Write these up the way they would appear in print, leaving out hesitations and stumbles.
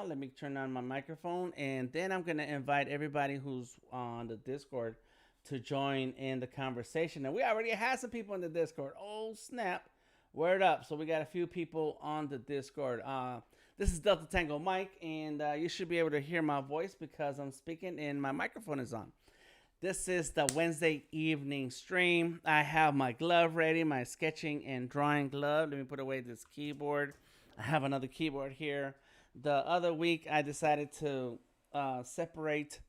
Let me turn on my microphone, and then I'm going to invite everybody who's on the Discord to join in the conversation. And we already had some people in the Discord. Oh, snap. Word up. So we got a few people on the Discord. This is DeltaTangoMike, and you should be able to hear my voice because I'm speaking and my microphone is on. This is the Wednesday evening stream. I have my glove ready, my sketching and drawing glove. Let me put away this keyboard. I have another keyboard here. The other week, I decided to separate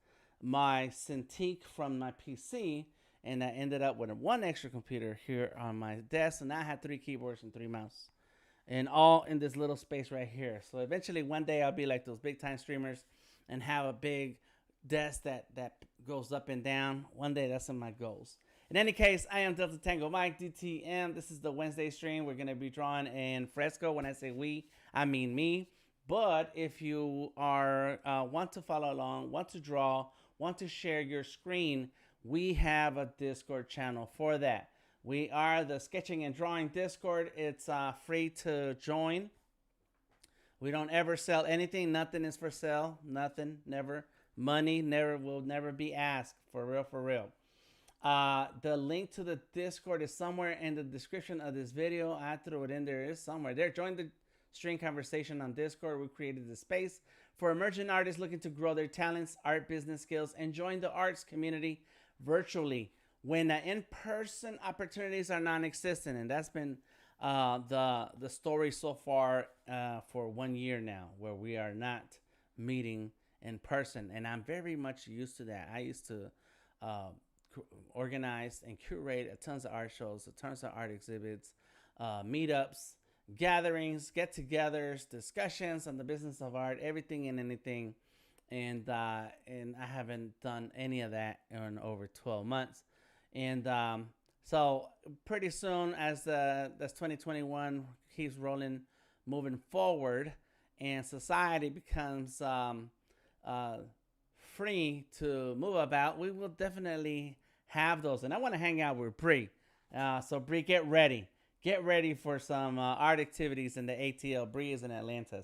my Cintiq from my PC, and I ended up with one extra computer here on my desk. And now I had 3 keyboards and 3 mouse, and all in this little space right here. So eventually, one day, I'll be like those big time streamers and have a big desk that goes up and down. One day, that's in my goals. In any case, I am DeltaTangoMike, DTM. This is the Wednesday stream. We're going to be drawing in Fresco. When I say we, I mean me. But if you are want to follow along, want to draw, want to share your screen, we have a Discord channel for that. We are the Sketching and Drawing Discord. It's free to join. We don't ever sell anything. Nothing is for sale. Nothing. Never. Money will never be asked. For real, for real. The link to the Discord is somewhere in the description of this video. I threw it in there. It's somewhere there. Join the stream conversation on Discord. We created the space for emerging artists looking to grow their talents, art business skills, and join the arts community virtually when the in-person opportunities are non-existent. And that's been the story so far for 1 year now, where we are not meeting in person. And I'm very much used to that. I used to organize and curate tons of art shows, tons of art exhibits, meetups, gatherings, get-togethers, discussions on the business of art, everything and anything. And I haven't done any of that in over 12 months. And so pretty soon, as 2021 keeps rolling, moving forward, and society becomes free to move about, we will definitely have those. And I want to hang out with Bree. So Bree, get ready. Get ready for some art activities in the ATL. Bree is in Atlanta,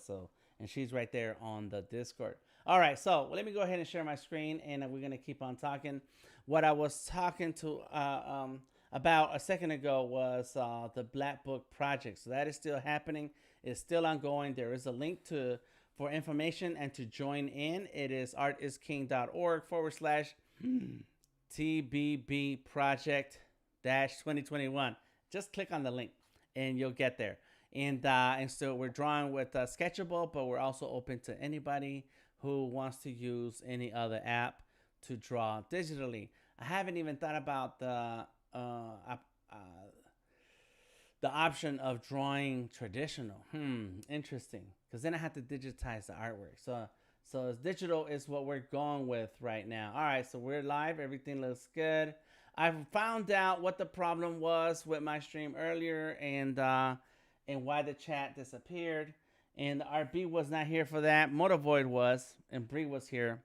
and she's right there on the Discord. All right, so let me go ahead and share my screen, and we're gonna keep on talking. What I was talking to about a second ago was the Black Book project. So that is still happening. It's still ongoing. There is a link for information and to join in. It is artisking.org/TBB project 2021. Just click on the link and you'll get there. And so we're drawing with Sketchable, but we're also open to anybody who wants to use any other app to draw digitally. I haven't even thought about the option of drawing traditional. Interesting. Because then I have to digitize the artwork. So digital is what we're going with right now. All right, so we're live. Everything looks good. I found out what the problem was with my stream earlier, and why the chat disappeared. And RB was not here for that. Motorvoid was, and Bree was here.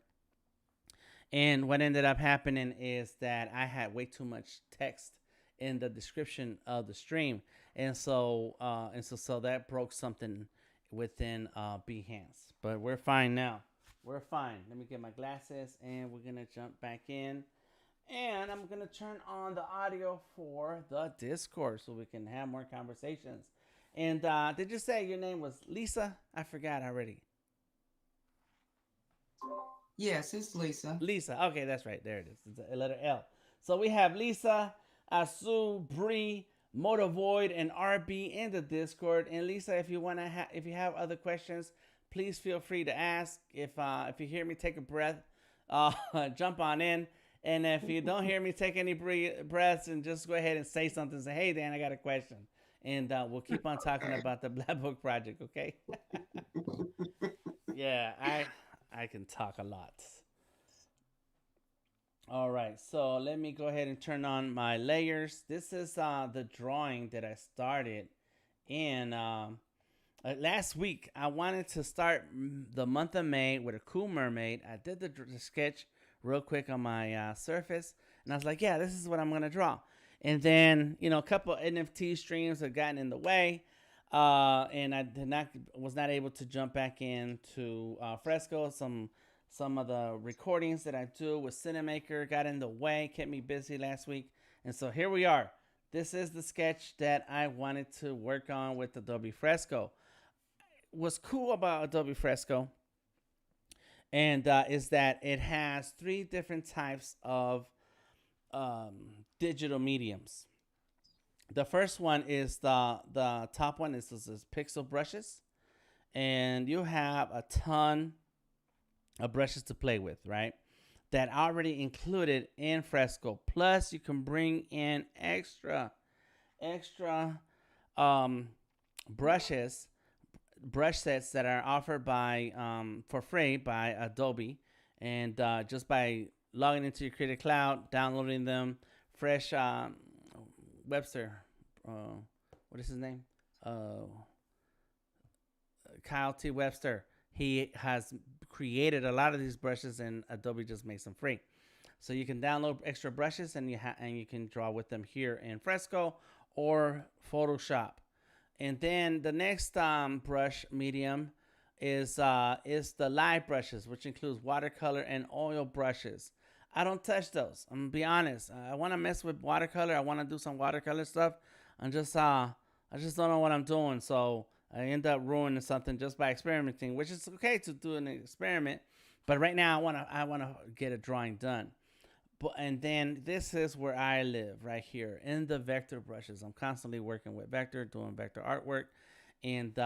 And what ended up happening is that I had way too much text in the description of the stream, and so that broke something within Behance. But we're fine now. We're fine. Let me get my glasses, and we're gonna jump back in. And I'm going to turn on the audio for the Discord so we can have more conversations. And did you say your name was Lisa? I forgot already. Yes, it's Lisa. Lisa. Okay, that's right. There it is. It's a letter L. So we have Lisa, Asu, Bree, Motorvoid, and RB in the Discord. And Lisa, if you have other questions, please feel free to ask. If you hear me take a breath, jump on in. And if you don't hear me take any breaths, and just go ahead and say something. Say, hey, Dan, I got a question. And we'll keep on talking about the Black Book Project, okay? Yeah, I can talk a lot. All right, so let me go ahead and turn on my layers. This is the drawing that I started in last week. I wanted to start the month of May with a cool mermaid. I did the sketch real quick on my Surface, and I was like, yeah, this is what I'm gonna draw. And then, a couple of NFT streams have gotten in the way. And I was not able to jump back into Fresco. Some of the recordings that I do with Cinemaker got in the way, kept me busy last week, and so here we are. This is the sketch that I wanted to work on with Adobe Fresco. What's cool about Adobe Fresco and is that it has 3 different types of digital mediums. The first one is the top one is pixel brushes, and you have a ton of brushes to play with, right? That already included in Fresco. Plus, you can bring in extra brushes, brush sets that are offered by for free by Adobe, and just by logging into your Creative Cloud, downloading them, fresh Webster, what is his name? Kyle T. Webster. He has created a lot of these brushes, and Adobe just makes them free. So you can download extra brushes, and you can draw with them here in Fresco or Photoshop. And then the next brush medium is the live brushes, which includes watercolor and oil brushes. I don't touch those. I'm gonna be honest. I want to mess with watercolor. I want to do some watercolor stuff. I just don't know what I'm doing. So I end up ruining something just by experimenting, which is okay to do an experiment. But right now, I wanna get a drawing done. And then this is where I live, right here in the vector brushes. I'm constantly working with vector, doing vector artwork, and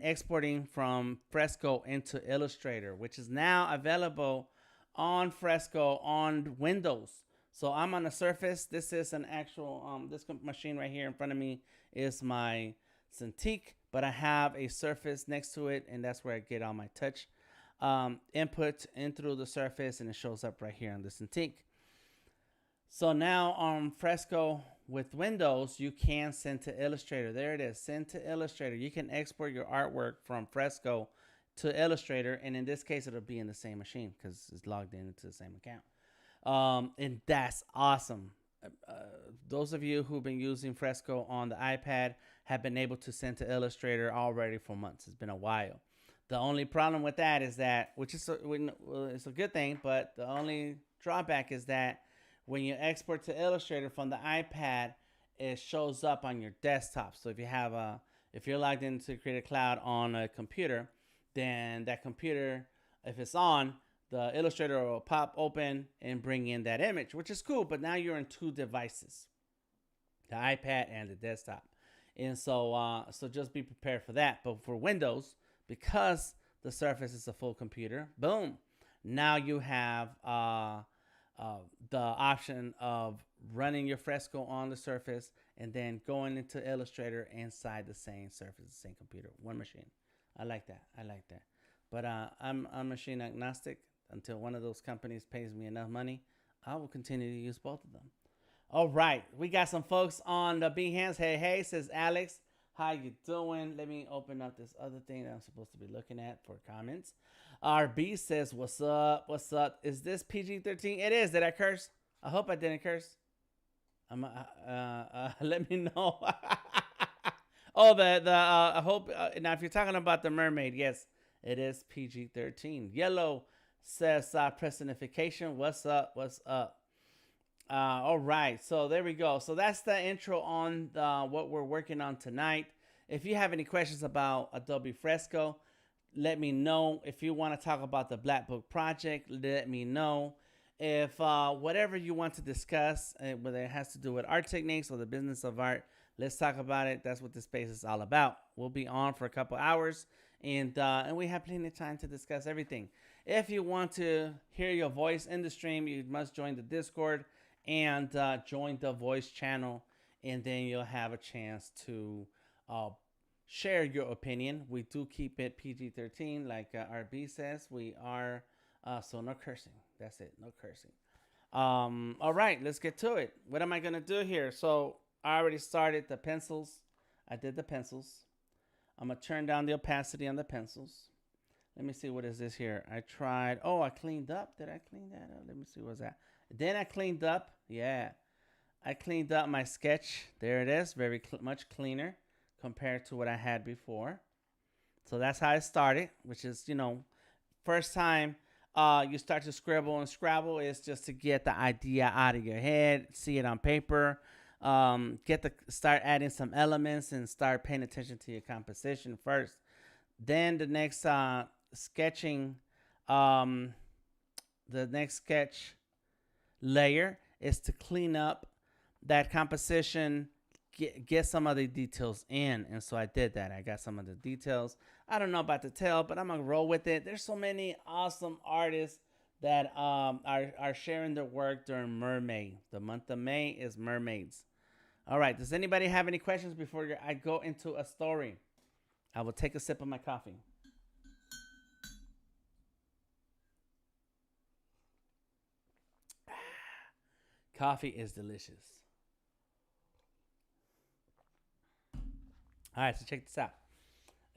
exporting from Fresco into Illustrator, which is now available on Fresco on Windows. So I'm on the Surface. This is an actual this machine right here in front of me is my Cintiq, but I have a Surface next to it, and that's where I get all my touch input in through the Surface, and it shows up right here on the Cintiq. So now on Fresco with Windows, you can send to Illustrator. There it is, send to Illustrator. You can export your artwork from Fresco to Illustrator, and in this case, it'll be in the same machine because it's logged into the same account. And that's awesome. Those of you who've been using Fresco on the iPad have been able to send to Illustrator already for months. It's been a while. The only problem with that is that, which is it's a good thing, but the only drawback is that when you export to Illustrator from the iPad, it shows up on your desktop. So if you're logged into Creative Cloud on a computer, then that computer, if it's on, the Illustrator will pop open and bring in that image, which is cool. But now you're in 2 devices, the iPad and the desktop. And so just be prepared for that. But for Windows, because the Surface is a full computer, boom, now you have the option of running your Fresco on the Surface and then going into Illustrator inside the same Surface, the same computer, one machine. I like that. But I'm machine agnostic. Until one of those companies pays me enough money, I will continue to use both of them. All right, we got some folks on the Behance. Hey, says Alex. How you doing? Let me open up this other thing that I'm supposed to be looking at for comments. RB says, what's up? Is this PG-13? It is. Did I curse? I hope I didn't curse. Let me know. Oh, I hope, now if you're talking about the Mermaid, yes, it is PG-13. Yellow says, personification. What's up? All right, so there we go. So that's the intro on what we're working on tonight. If you have any questions about Adobe Fresco, let me know. If you want to talk about the Black Book Project, let me know. If whatever you want to discuss, whether it has to do with art techniques or the business of art, let's talk about it. That's what this space is all about. We'll be on for a couple hours, and we have plenty of time to discuss everything. If you want to hear your voice in the stream, you must join the Discord and join the voice channel, and then you'll have a chance to share your opinion. We do keep it PG-13, like RB says. We are, so no cursing. That's it, no cursing. All right, let's get to it. What am I going to do here? So I already started the pencils. I did the pencils. I'm going to turn down the opacity on the pencils. Let me see, what is this here? I cleaned up. Did I clean that up? Let me see, what's that? Then I cleaned up. Yeah. I cleaned up my sketch. There it is. Very much cleaner. compared to what I had before. So that's how I started, which is, first time you start to scribble and scrabble is just to get the idea out of your head, see it on paper, start adding some elements and start paying attention to your composition first. Then the next sketching, the next sketch layer is to clean up that composition, get some of the details in. And so I did that. I got some of the details. I don't know about the tail, but I'm gonna roll with it. There's so many awesome artists that are sharing their work during Mermaid. The month of May is Mermaids. All right, does anybody have any questions before I go into a story? I will take a sip of my coffee. Coffee is delicious. All right, so check this out.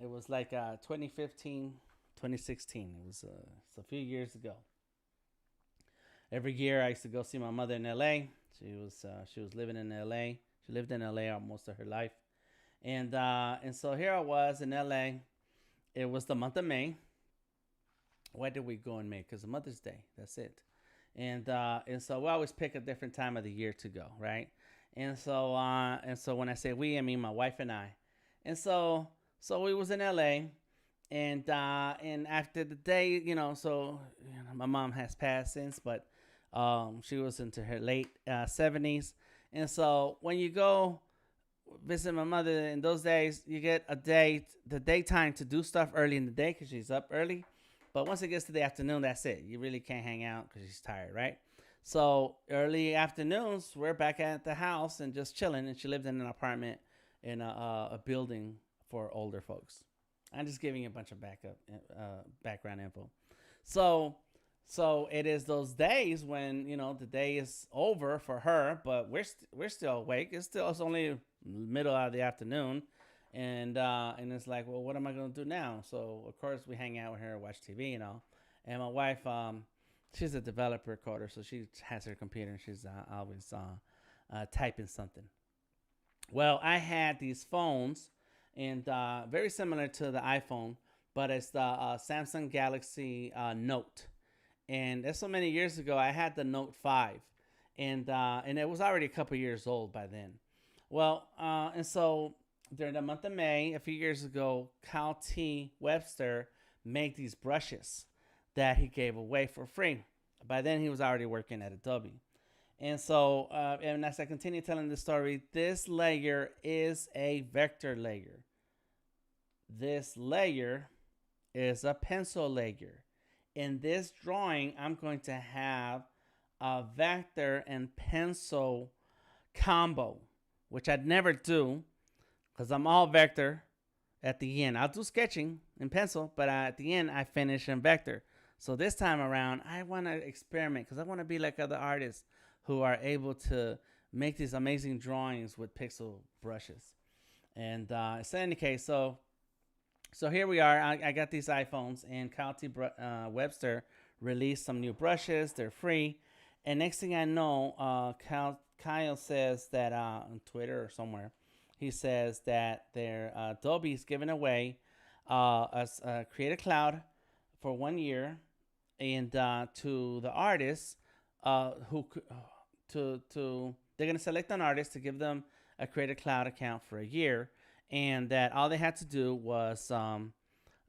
It was like 2015, 2016. It was it's a few years ago. Every year I used to go see my mother in LA. She was living in LA. She lived in LA most of her life. And so here I was in LA. It was the month of May. Why did we go in May? Because of Mother's Day. That's it. And so we always pick a different time of the year to go, right? And so when I say we, I mean my wife and I. And so we was in LA, and after the day, my mom has passed since, but she was into her late 70s. And so when you go visit my mother in those days, you get the daytime to do stuff early in the day because she's up early. But once it gets to the afternoon, that's it. You really can't hang out because she's tired, right? So early afternoons, we're back at the house and just chilling. And she lived in an apartment in a building for older folks. I'm just giving you a bunch of background info. So it is those days when the day is over for her, but we're still awake. It's only middle of the afternoon, and it's like, well, what am I gonna do now? So of course we hang out with her, watch TV, and my wife, she's a developer coder, so she has her computer and she's always typing something. Well, I had these phones, and very similar to the iPhone, but it's the Samsung Galaxy Note. And that's so many years ago. I had the Note 5, and it was already a couple years old by then. Well, and so during the month of May, a few years ago, Cal T. Webster made these brushes that he gave away for free. By then, he was already working at Adobe. And so, and as I continue telling the story, this layer is a vector layer. This layer is a pencil layer. In this drawing, I'm going to have a vector and pencil combo, which I'd never do because I'm all vector at the end. I'll do sketching in pencil, but at the end, I finish in vector. So this time around, I want to experiment because I want to be like other artists who are able to make these amazing drawings with pixel brushes. And so in any case, so here we are. I got these iPhones, and Kyle T. Webster released some new brushes. They're free. And next thing I know, Kyle says that on Twitter or somewhere, he says that Adobe's giving away Create a Cloud for 1 year, and to the artists they're going to select an artist to give them a Create a Cloud account for a year, and that all they had to do was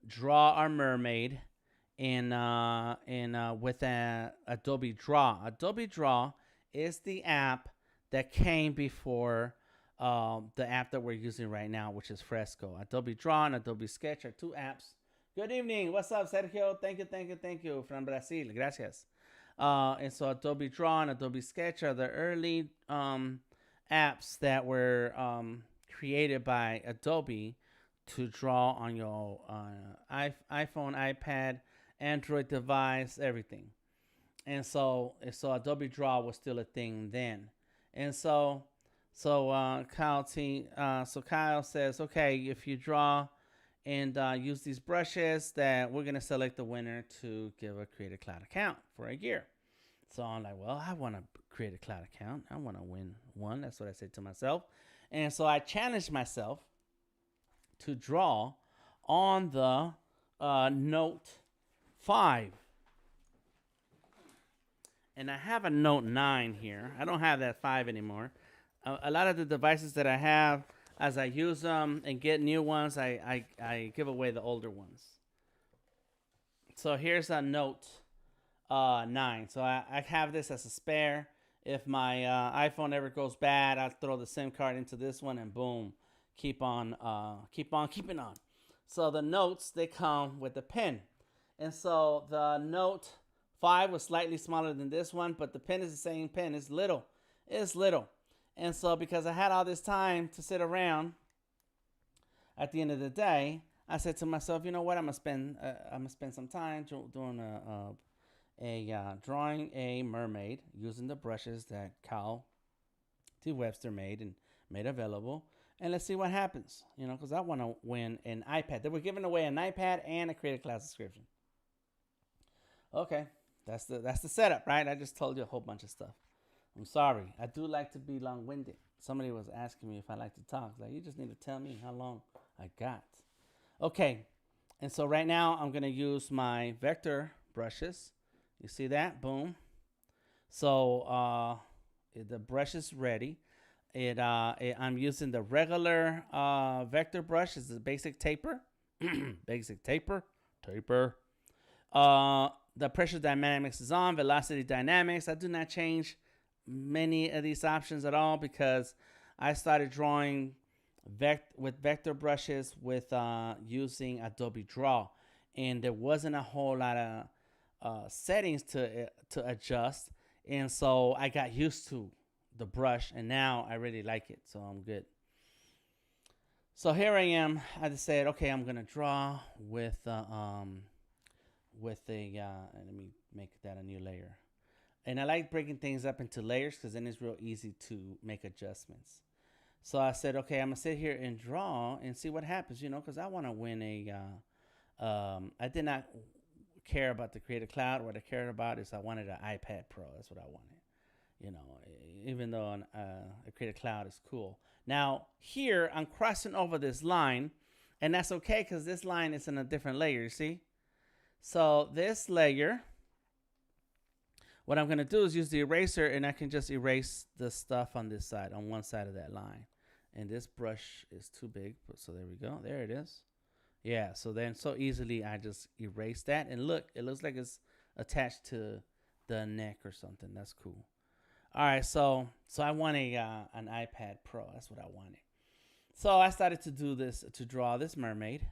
draw our mermaid with Adobe Draw. Adobe Draw is the app that came before the app that we're using right now, which is Fresco. Adobe Draw and Adobe Sketch are two apps. Good evening. What's up, Sergio? Thank you from Brazil. Gracias. And so Adobe Draw and Adobe Sketch are the early apps that were created by Adobe to draw on your iPhone, iPad, Android device, everything. And so Adobe Draw was still a thing then. And so Kyle says, okay, if you draw and use these brushes, that we're going to select the winner to give a Create a Cloud account for a year. So I'm like, well, I want to create a cloud account. I want to win one. That's what I said to myself. And so I challenged myself to draw on the Note 5. And I have a Note 9 here. I don't have that 5 anymore. A lot of the devices that I have, as I use them and get new ones, I give away the older ones. So here's a Note 9. So I have this as a spare. If my iPhone ever goes bad, I'll throw the SIM card into this one and boom, keep on keeping on. So the Notes, they come with a pen. And so the Note 5 was slightly smaller than this one, but the pen is the same pen. It's little. It's little. And so because I had all this time to sit around, at the end of the day, I said to myself, you know what? I'm gonna spend some time doing drawing a mermaid using the brushes that Kyle T. Webster made and made available, and let's see what happens. You know, because I want to win an iPad. They were giving away an iPad and a Creative Cloud subscription. Okay, that's the setup, right? I just told you a whole bunch of stuff. I'm sorry. I do like to be long-winded. Somebody was asking me if I like to talk. Like, you just need to tell me how long I got. Okay, and so right now I'm gonna use my vector brushes. You see that? Boom. So the brush is ready. I'm using the regular vector brush. It's the basic taper. Basic taper. The pressure dynamics is on. Velocity dynamics. I do not change many of these options at all because I started drawing with vector brushes with using Adobe Draw, and there wasn't a whole lot of settings to adjust, and so I got used to the brush, and now I really like it, so I'm good. So here I am. I just said, okay, I'm gonna draw with let me make that a new layer. And I like breaking things up into layers because then it's real easy to make adjustments. So I said, okay, I'm gonna sit here and draw and see what happens, you know, because I want to win I did not care about the Creative Cloud. What I cared about is I wanted an iPad Pro. That's what I wanted, you know, even though a Creative Cloud is cool. Now here I'm crossing over this line, and that's okay because this line is in a different layer, you see? So this layer, what I'm going to do is use the eraser, and I can just erase the stuff on this side, on one side of that line. And this brush is too big, so there we go. There it is. Yeah, so then so easily I just erase that. And look, it looks like it's attached to the neck or something. That's cool. All right, so I want an iPad Pro. That's what I wanted. So I started to do this, to draw this mermaid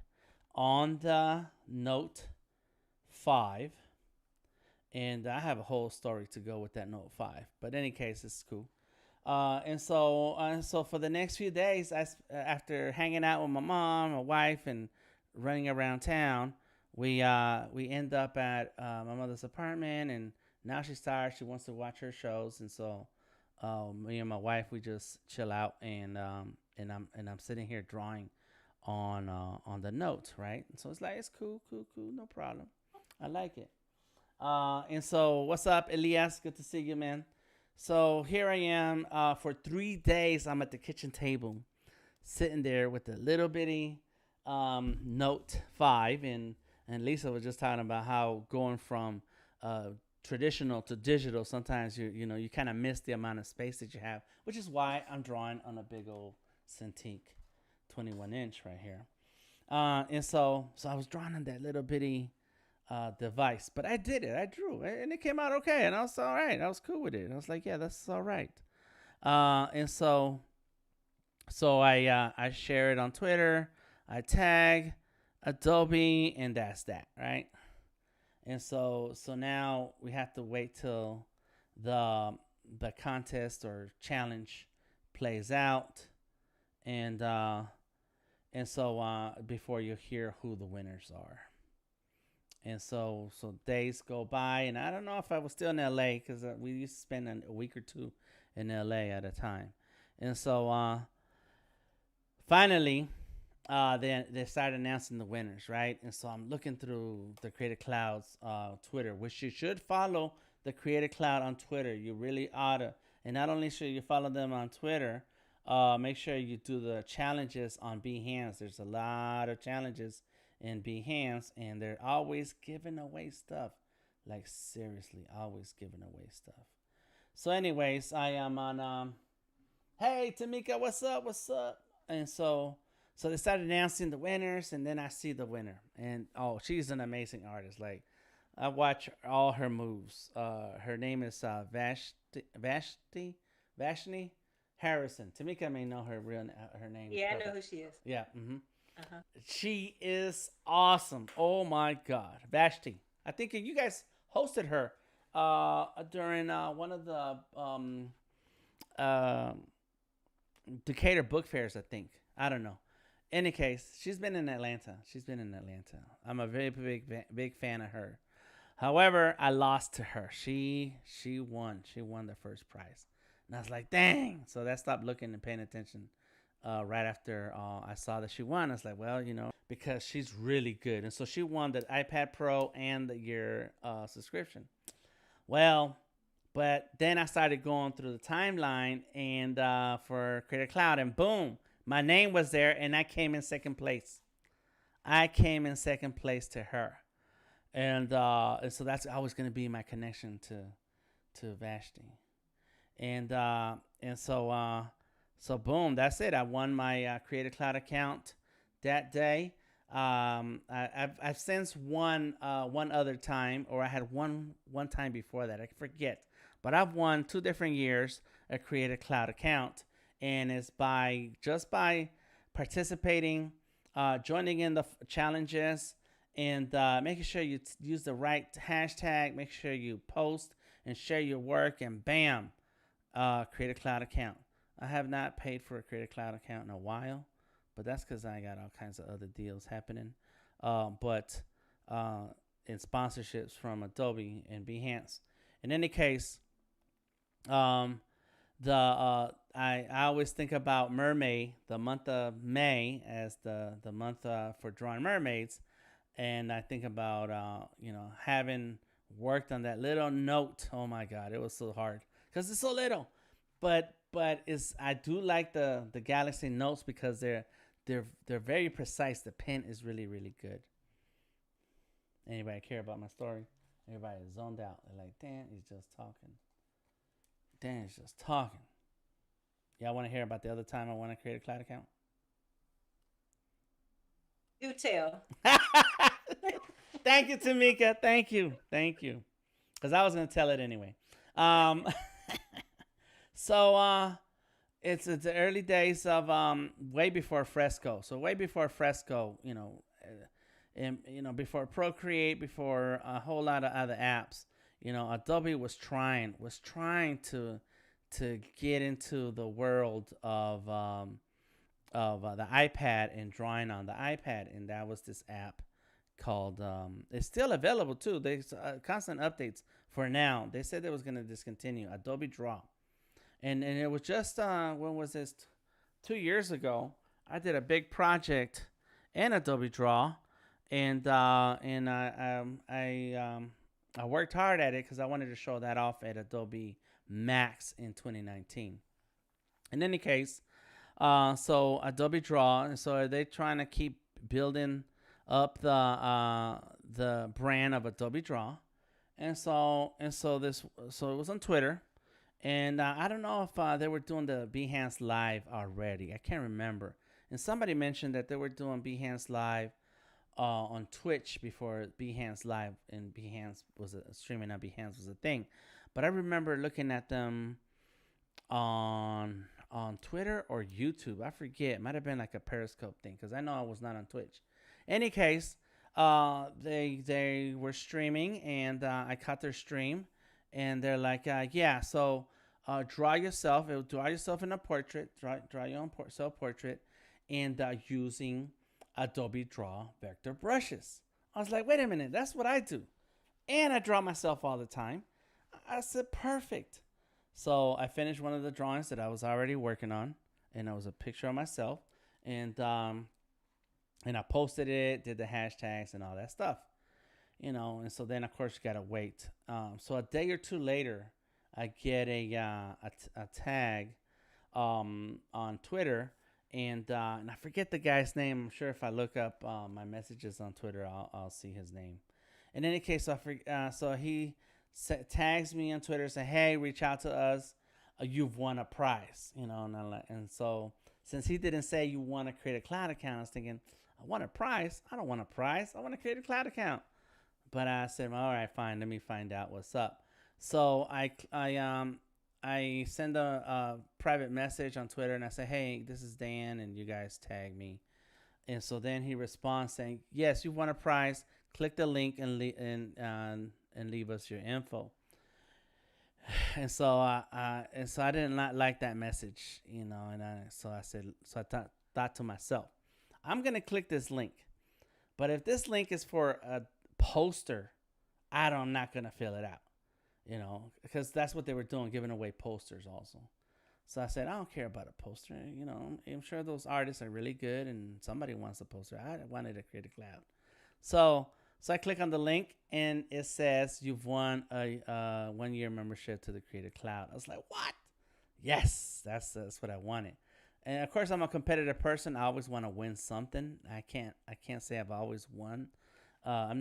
on the Note 5. And I have a whole story to go with that Note 5. But in any case, it's cool. And so for the next few days, after hanging out with my mom, my wife, and running around town, we end up at my mother's apartment. And now she's tired. She wants to watch her shows. And so me and my wife, we just chill out. And I'm sitting here drawing on the Note, right? And so it's like, it's cool, no problem. I like it. And so what's up, Elias? Good to see you, man. So here I am. For 3 days, I'm at the kitchen table, sitting there with a little bitty Note 5. And Lisa was just talking about how going from traditional to digital, sometimes you kind of miss the amount of space that you have, which is why I'm drawing on a big old Cintiq 21-inch right here. And so I was drawing on that little bitty device, but I did it. I drew, and it came out okay, and I was all right. I was cool with it. I was like, yeah, that's all right. And so I share it on Twitter. I tag Adobe, and that's that, right? And so now we have to wait till the contest or challenge plays out, and so before you hear who the winners are. And so days go by, and I don't know if I was still in LA because we used to spend a week or two in LA at a time. And so finally, they started announcing the winners, right? And so I'm looking through the Creative Cloud's Twitter, which you should follow the Creative Cloud on Twitter. You really ought to. And not only should you follow them on Twitter, make sure you do the challenges on Behance. There's a lot of challenges in Behance, and they're always giving away stuff. Like seriously, always giving away stuff. So, anyways, I am on. Hey, Tamika, what's up? What's up? And so they started announcing the winners, and then I see the winner, and oh, she's an amazing artist. Like I watch all her moves. Her name is Vashni Harrison. Tamika may know her her name. Yeah, I know Perfect. who she is. Yeah. Mm-hmm. Uh-huh. She is awesome. Oh my God, Vashti. I think you guys hosted her during one of the uh, Decatur book fairs. I think. I don't know. Any case, she's been in Atlanta. She's been in Atlanta. I'm a very big fan of her. However, I lost to her. She won. She won the first prize, and I was like, dang. So that stopped looking and paying attention. Right after I saw that she won, I was like, well, because she's really good, and so she won the iPad Pro and the year subscription. Well, but then I started going through the timeline and for Creator Cloud, and boom, my name was there, and I came in second place. I came in second place to her, and so that's always going to be my connection to Vashti, and so boom, that's it. I won my Creator Cloud account that day. I've since won one other time, or I had one time before that. I forget, but I've won 2 different years a Creator Cloud account, and it's just by participating, joining in the challenges, and making sure you use the right hashtag. Make sure you post and share your work, and bam, Creator Cloud account. I have not paid for a Creator Cloud account in a while, but that's because I got all kinds of other deals happening. But in sponsorships from Adobe and Behance. In any case, I always think about Mermaid, the month of May, as the month for drawing mermaids, and I think about having worked on that little note. Oh my God, it was so hard because it's so little, but I do like the Galaxy Notes because they're very precise. The pen is really, really good. Anybody care about my story? Everybody is zoned out. They're like, Dan, he's just talking. Dan is just talking. Y'all want to hear about the other time I want to create a cloud account? Do tell. Thank you, Tamika. Thank you. Because I was going to tell it anyway. So it's the early days of way before Fresco. So way before Fresco, before Procreate, before a whole lot of other apps, Adobe was trying to get into the world of the iPad and drawing on the iPad, and that was this app called. It's still available too. There's constant updates for now. They said they was going to discontinue Adobe Draw. And it was just when was this? 2 years ago, I did a big project in Adobe Draw, and I worked hard at it because I wanted to show that off at Adobe Max in 2019. In any case, so Adobe Draw, and so they're trying to keep building up the brand of Adobe Draw, and so it was on Twitter. And I don't know if they were doing the Behance Live already. I can't remember. And somebody mentioned that they were doing Behance Live on Twitch before Behance Live and Behance was streaming on Behance was a thing. But I remember looking at them on Twitter or YouTube. I forget. It might have been like a Periscope thing because I know I was not on Twitch. Any case, they were streaming, and I caught their stream. And they're like, yeah, so draw yourself in a portrait, draw your own self-portrait, and using Adobe Draw vector brushes. I was like, wait a minute, that's what I do. And I draw myself all the time. I said, perfect. So I finished one of the drawings that I was already working on, and it was a picture of myself. And I posted it, did the hashtags and all that stuff. And so then, of course, you got to wait. So a day or two later, I get a tag on Twitter, and I forget the guy's name. I'm sure if I look up my messages on Twitter, I'll see his name. In any case, so he tags me on Twitter, say, "Hey, reach out to us. You've won a prize," and so since he didn't say you want to create a cloud account, I was thinking, I want a prize. I don't want a prize. I want to create a cloud account. But I said, all right, fine. Let me find out what's up. So I send a private message on Twitter and I say, hey, this is Dan, and you guys tag me. And so then he responds saying, yes, you won a prize. Click the link and leave us your info. And so I did not like that message, so I thought to myself, I'm gonna click this link, but if this link is for a poster, I'm not gonna fill it out, because that's what they were doing, giving away posters also. So I said, I don't care about a poster, I'm sure those artists are really good and somebody wants a poster. I wanted to create a cloud, so I click on the link and it says you've won a 1-year membership to the Creative Cloud. I was like, what? Yes, that's what I wanted. And of course, I'm a competitive person. I always want to win something. I can't say I've always won. I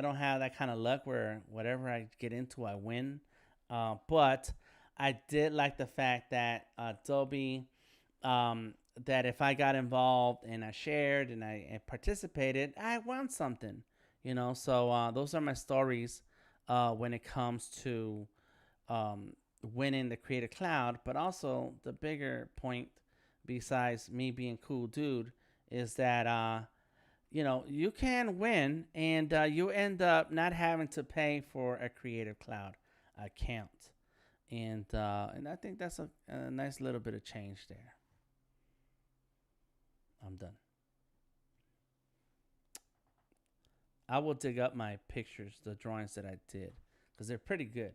don't have that kind of luck where whatever I get into, I win. But I did like the fact that Adobe, that if I got involved and I shared and I participated, I won something. So those are my stories when it comes to winning the Creative Cloud. But also the bigger point, besides me being cool dude, is that you can win and you end up not having to pay for a Creative Cloud account, and I think that's a nice little bit of change there. I'm done. I will dig up my pictures, the drawings that I did, because they're pretty good.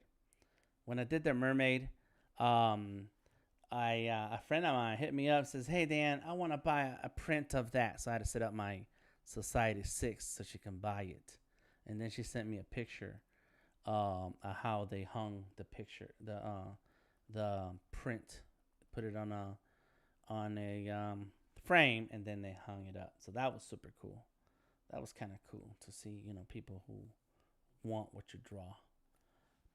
When I did the Mermaid, a friend of mine hit me up, says, "Hey Dan, I want to buy a print of that." So I had to set up my Society 6 so she can buy it, and then she sent me a picture of how they hung the picture, the print, put it on a frame, and then they hung it up. So that was super cool. That was kind of cool to see, people who want what you draw.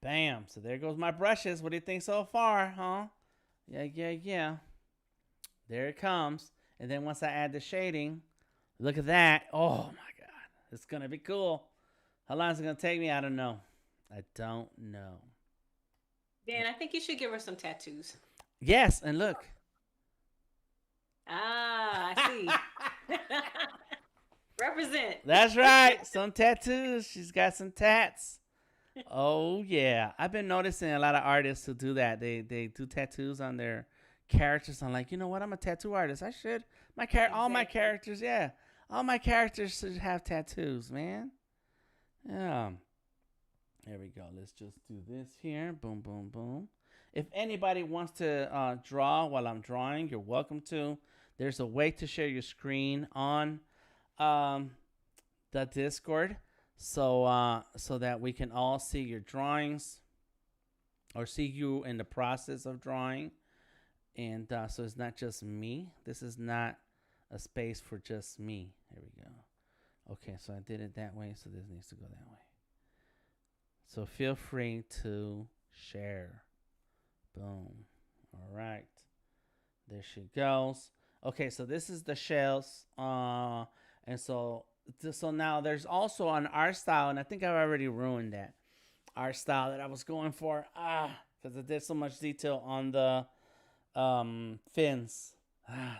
Bam. So there goes my brushes. What do you think so far, huh? Yeah. There it comes. And then once I add the shading, look at that. Oh, my God. It's going to be cool. How long is it going to take me? I don't know. Dan, I think you should give her some tattoos. Yes. And look. I see. Represent. That's right. Some tattoos. She's got some tats. Oh yeah, I've been noticing a lot of artists who do that. They do tattoos on their characters. I'm like, you know what? I'm a tattoo artist. I should. All my characters, yeah, all my characters should have tattoos, man. Yeah. There we go. Let's just do this here. Boom, boom, boom. If anybody wants to draw while I'm drawing, you're welcome to. There's a way to share your screen on the Discord, so that we can all see your drawings or see you in the process of drawing, and so it's not just me. This is not a space for just me. Here we go. Okay, so I did it that way, so this needs to go that way. So feel free to share. Boom. All right. There she goes. Okay, so this is the shells. And so now there's also an art style, and I think I've already ruined that art style that I was going for. Because I did so much detail on the fins.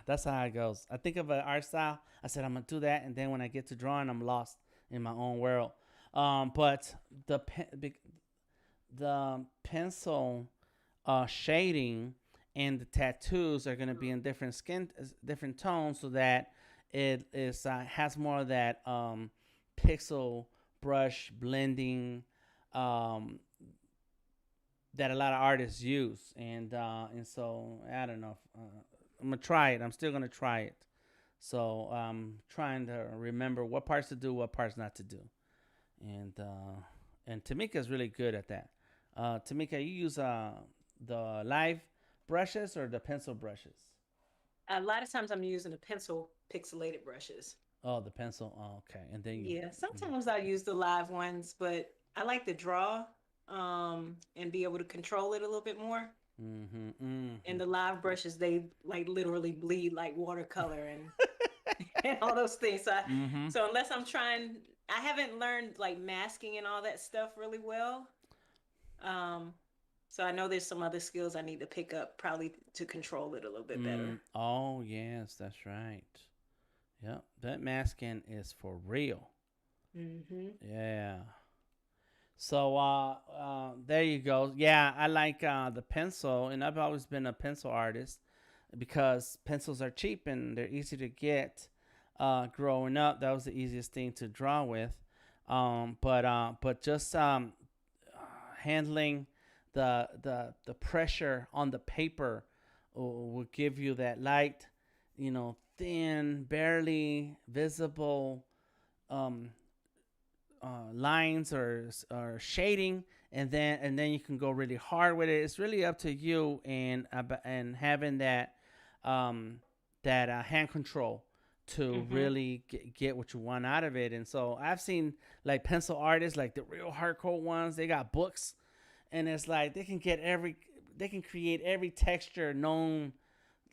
That's how it goes. I think of an art style. I said I'm gonna do that, and then when I get to drawing, I'm lost in my own world. But the pencil shading and the tattoos are gonna be in different tones, so that it is has more of that pixel brush blending that a lot of artists use, and so I don't know. I'm gonna try it. I'm still gonna try it. So I'm trying to remember what parts to do, what parts not to do, and Tamika's really good at that. Tamika, you use the live brushes or the pencil brushes? A lot of times I'm using the pencil pixelated brushes. Oh, the pencil. Oh, okay. And then you. Yeah, sometimes I use the live ones, but I like to draw and be able to control it a little bit more. Mm-hmm, mm-hmm. And the live brushes, they like literally bleed like watercolor and and all those things. Mm-hmm. So unless I'm trying, I haven't learned like masking and all that stuff really well. Um, so I know there's some other skills I need to pick up probably to control it a little bit better. Oh, yes, that's right. Yep, that masking is for real. Mm-hmm. Yeah. So there you go. Yeah, I like the pencil, and I've always been a pencil artist because pencils are cheap and they're easy to get. Growing up, that was the easiest thing to draw with. But just handling the pressure on the paper will give you that light, thin, barely visible um, lines or shading, and then you can go really hard with it. It's really up to you and having that hand control to really get what you want out of it. And so I've seen like pencil artists, like the real hardcore ones. They got books, and it's like they can create every texture known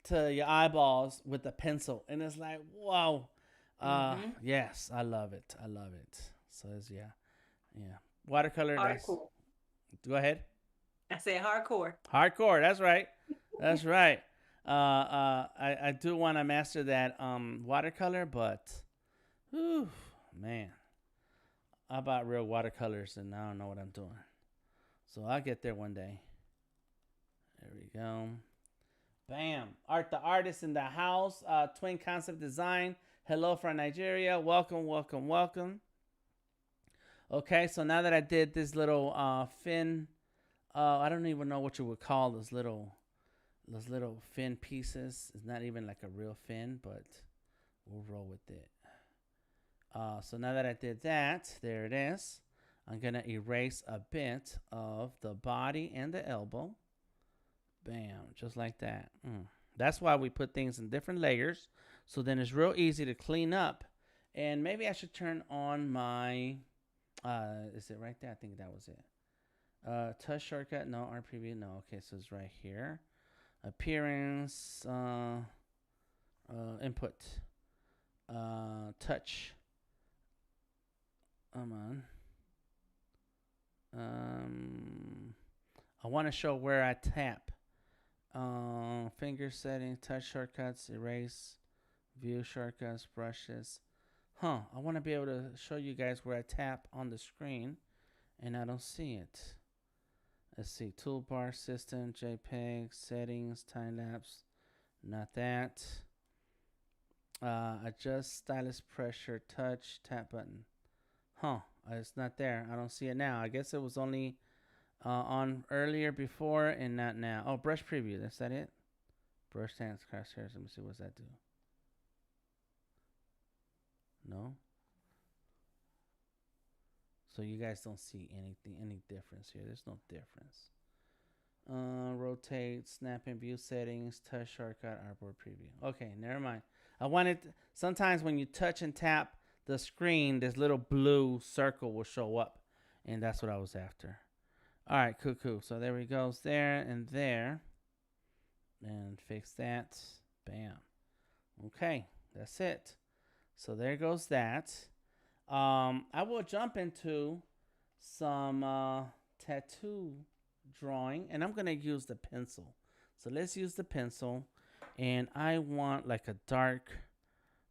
to your eyeballs with a pencil, and it's like, wow. Yes, I love it. So it's yeah. Watercolor. Hardcore. Go ahead. I said hardcore. Hardcore. That's right. That's right. I do want to master that watercolor, but, whew, man, I bought real watercolors and I don't know what I'm doing. So I'll get there one day. There we go. Bam. Art the artist in the house. Twin Concept Design. Hello from Nigeria. Welcome, welcome, welcome. Okay, so now that I did this little fin, I don't even know what you would call those little fin pieces. It's not even like a real fin, but we'll roll with it. So now that I did that, there it is. I'm gonna erase a bit of the body and the elbow. Bam, just like that. That's why we put things in different layers. So then it's real easy to clean up. And maybe I should turn on my, is it right there? I think that was it. Touch shortcut, no. Art preview, no. Okay, so it's right here. Appearance, input, touch. Come on. I want to show where I tap. Finger setting, touch shortcuts, erase, view shortcuts, brushes. I want to be able to show you guys where I tap on the screen, and I don't see it. Let's see, toolbar, system, JPEG, settings, time lapse. Not that. Adjust stylus pressure, touch, tap button. It's not there. I don't see it now. I guess it was only on earlier before and not now. Oh, brush preview. Is that it? Brush stance, crosshairs. Let me see. What's that do? No. So you guys don't see any difference here. There's no difference. Rotate, snap and view settings, touch shortcut, artboard preview. Okay, never mind. Sometimes when you touch and tap the screen, this little blue circle will show up, and that's what I was after. All right, cool. So there we go. There and there. And fix that. Bam. Okay, that's it. So there goes that. I will jump into some tattoo drawing, and I'm going to use the pencil. So let's use the pencil, and I want like a dark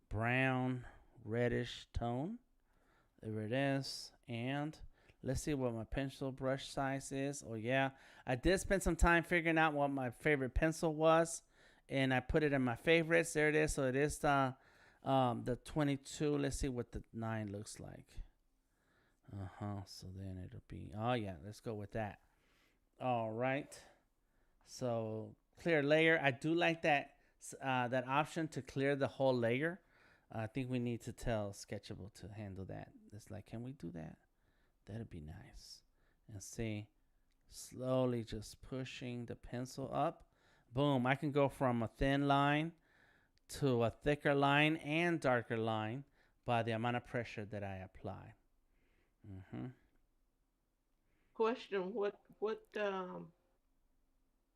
brown, reddish tone. There it is. And let's see what my pencil brush size is. Oh, yeah. I did spend some time figuring out what my favorite pencil was, and I put it in my favorites. There it is. So it is the 22. Let's see what the 9 looks like. So then it'll be, oh, yeah. Let's go with that. All right. So clear layer. I do like that option to clear the whole layer. I think we need to tell Sketchable to handle that. It's like, can we do that? That'd be nice. And see, slowly just pushing the pencil up. Boom. I can go from a thin line to a thicker line and darker line by the amount of pressure that I apply. Question: What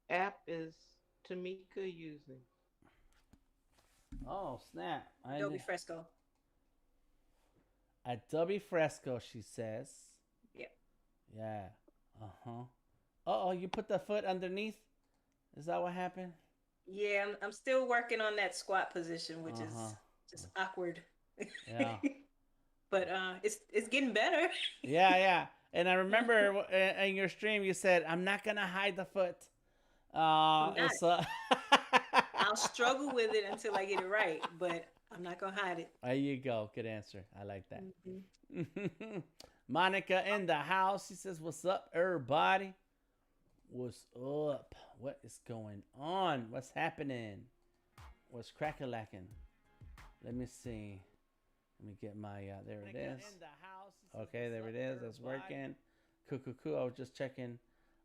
app is Tamika using? Oh, snap. Adobe Fresco. Adobe Fresco, she says. Yep. Yeah. Uh-huh. Uh-oh, you put the foot underneath? Is that what happened? Yeah, I'm still working on that squat position, which is just awkward. Yeah. But it's getting better. Yeah. And I remember in your stream you said, I'm not going to hide the foot. I'm not. So I'll struggle with it until I get it right, but I'm not going to hide it. There you go. Good answer. I like that. Monica in the house. She says, what's up, everybody? What's up? What is going on? What's happening? What's crack-a-lacking? Let me see. Let me get my, there it is. Okay, there it is. That's working. Cool. I was just checking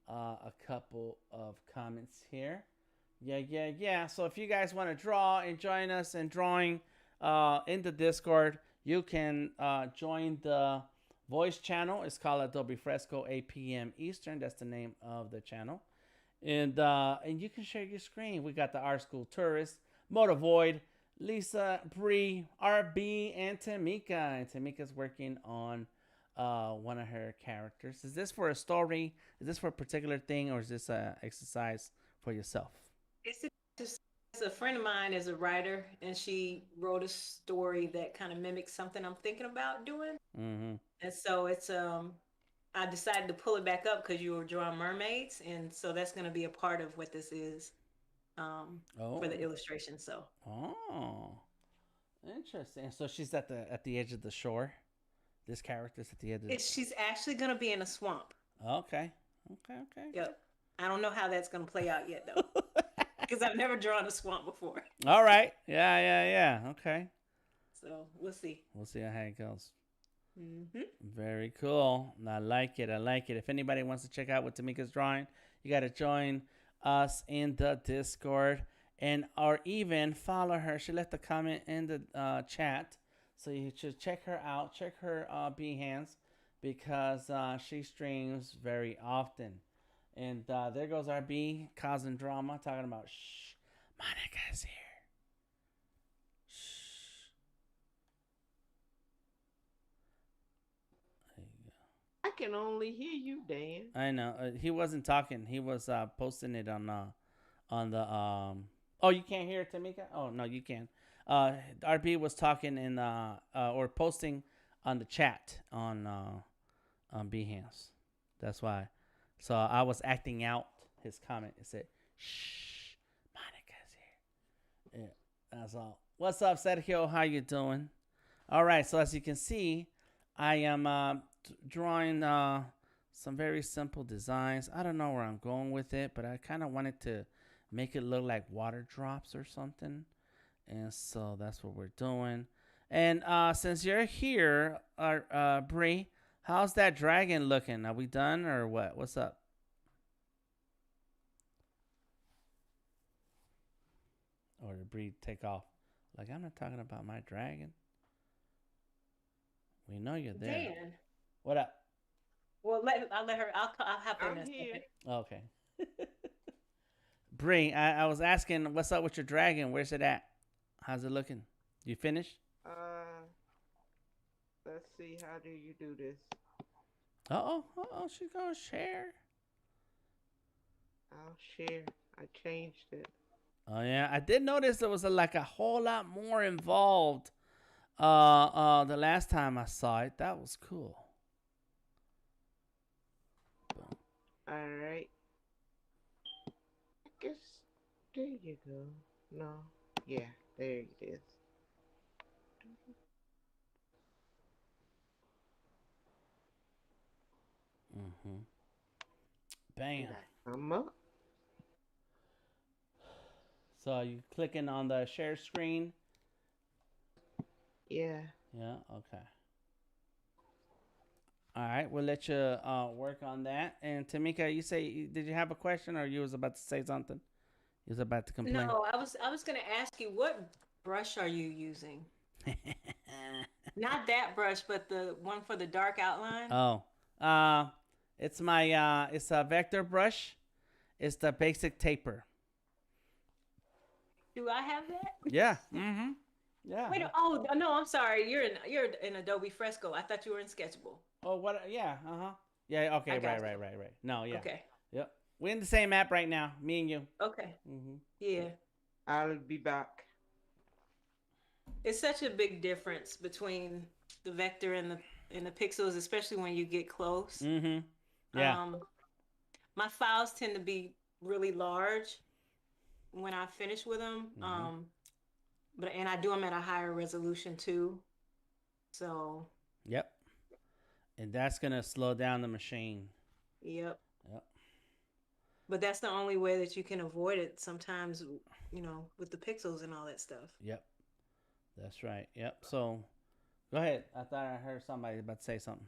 a couple of comments here. Yeah. So if you guys want to draw and join us in drawing in the Discord, you can join the voice channel. It's called Adobe Fresco, 8 p.m. Eastern. That's the name of the channel. And you can share your screen. We got the Art School Tourist, Motivoid, Lisa, Bree, RB, and Tamika. And Tamika's working on one of her characters. Is this for a story? Is this for a particular thing, or is this an exercise for yourself? It's a friend of mine is a writer, and she wrote a story that kind of mimics something I'm thinking about doing. And so it's I decided to pull it back up because you were drawing mermaids, and so that's going to be a part of what this is for the illustration. So interesting. So she's at the edge of the shore. This character's at the edge of she's actually going to be in a swamp. Okay. Yep. I don't know how that's going to play out yet, though, because I've never drawn a swamp before. All right. Yeah. Okay. So we'll see. We'll see how it goes. Very cool. I like it. If anybody wants to check out what Tamika's drawing, you got to join us in the Discord or even follow her. She left a comment in the chat, so you should check her out. Check her Behance because she streams very often. And there goes our B causing drama, talking about shh, Monica's here. I can only hear you, Dan. I know. He wasn't talking. He was posting it on the Oh, you can't hear it, Tamika? Oh no, you can. RB was talking in or posting on the chat on Behance. That's why. So I was acting out his comment. It said, "Shh, Monica's here." Yeah, that's all. What's up, Sergio? How you doing? All right. So as you can see, I am drawing some very simple designs. I don't know where I'm going with it, but I kind of wanted to make it look like water drops or something. And so that's what we're doing. And since you're here, Bree, how's that dragon looking? Are we done or what? What's up? Or did Bree take off? Like, I'm not talking about my dragon. We know you're there. Dan. What up? Well, I'll let her. I'll hop in. I'm here. Okay. Bree, I was asking, what's up with your dragon? Where's it at? How's it looking? You finished? Let's see. How do you do this? Uh-oh. She's gonna share. I'll share. I changed it. Oh yeah, I did notice there was like a whole lot more involved. The last time I saw it, that was cool. Boom. All right. I guess there you go. No. Yeah, there it is. Bam. I'm up. So you clicking on the share screen? Yeah. Yeah. Okay. All right, we'll let you work on that. And Tamika, did you have a question or you was about to say something? You was about to complain. No, I was gonna ask you, what brush are you using? Not that brush, but the one for the dark outline. Oh, it's my it's a vector brush. It's the basic taper. Do I have that? Yeah. Mm-hmm. Yeah. Wait, oh no, I'm sorry. You're in Adobe Fresco. I thought you were in Sketchable. Oh, what? Yeah. Uh huh. Yeah. Okay. I got Right. you. Right. No. Yeah. Okay. Yep. We're in the same app right now. Me and you. Okay. Mm-hmm. Yeah. I'll be back. It's such a big difference between the vector and the pixels, especially when you get close. Mm-hmm. Yeah. My files tend to be really large when I finish with them. Mm-hmm. But I do them at a higher resolution too. So. Yep. And that's gonna slow down the machine. Yep. Yep. But that's the only way that you can avoid it sometimes, with the pixels and all that stuff. Yep. That's right. Yep. So, go ahead. I thought I heard somebody about to say something.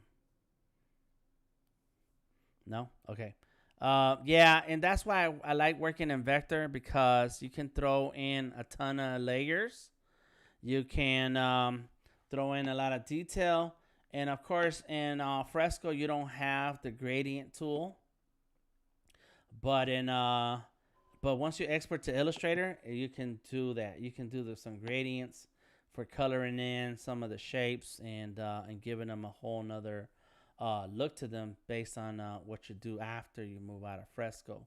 No? Okay. Yeah, and that's why I like working in vector, because you can throw in a ton of layers. You can throw in a lot of detail. And of course, in Fresco, you don't have the gradient tool. But once you export to Illustrator, you can do that. You can do some gradients for coloring in some of the shapes and giving them a whole nother look to them based on what you do after you move out of Fresco.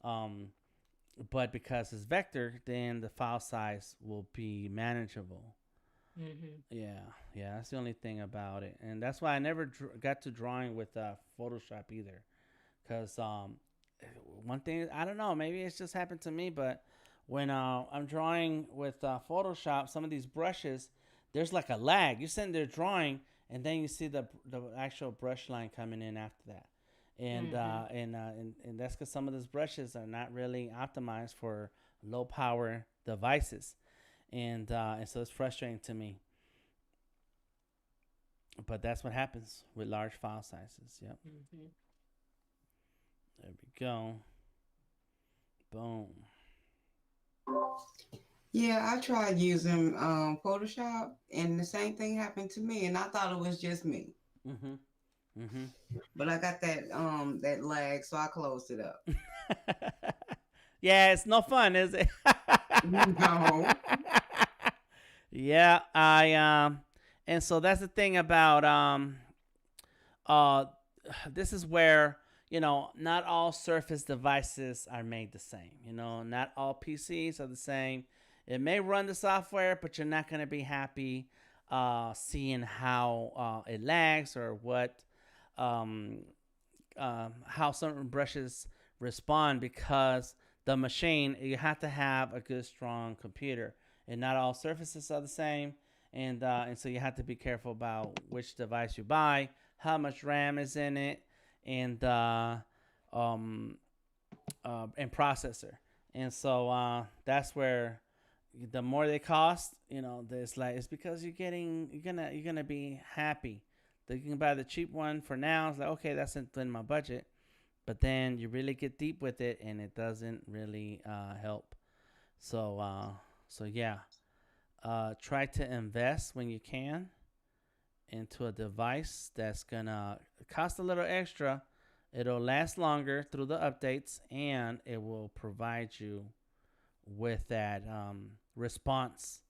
But because it's vector, then the file size will be manageable. Mm-hmm. Yeah, that's the only thing about it, and that's why I never got to drawing with Photoshop either, because one thing, I don't know, maybe it's just happened to me, but when I'm drawing with Photoshop, some of these brushes, there's like a lag. You're sitting there drawing, and then you see the actual brush line coming in after that, and and that's because some of those brushes are not really optimized for low power devices, and so it's frustrating to me. But that's what happens with large file sizes. Yep. Mm-hmm. There we go. Boom. Yeah, I tried using Photoshop, and the same thing happened to me, and I thought it was just me. Mm-hmm. Mm-hmm. But I got that lag, so I closed it up. Yeah, it's no fun, is it? No. Yeah, and so that's the thing about this is where, not all Surface devices are made the same. Not all PCs are the same. It may run the software, but you're not going to be happy seeing how it lags or how certain brushes respond, because the machine, you have to have a good, strong computer, and not all surfaces are the same. And so you have to be careful about which device you buy, how much RAM is in it, and processor. And so that's where the more they cost, it's because you're gonna be happy that you can buy the cheap one for now. It's like, okay, that's in my budget, but then you really get deep with it, and it doesn't really help. So yeah, try to invest when you can into a device that's gonna cost a little extra. It'll last longer through the updates, and it will provide you with that response.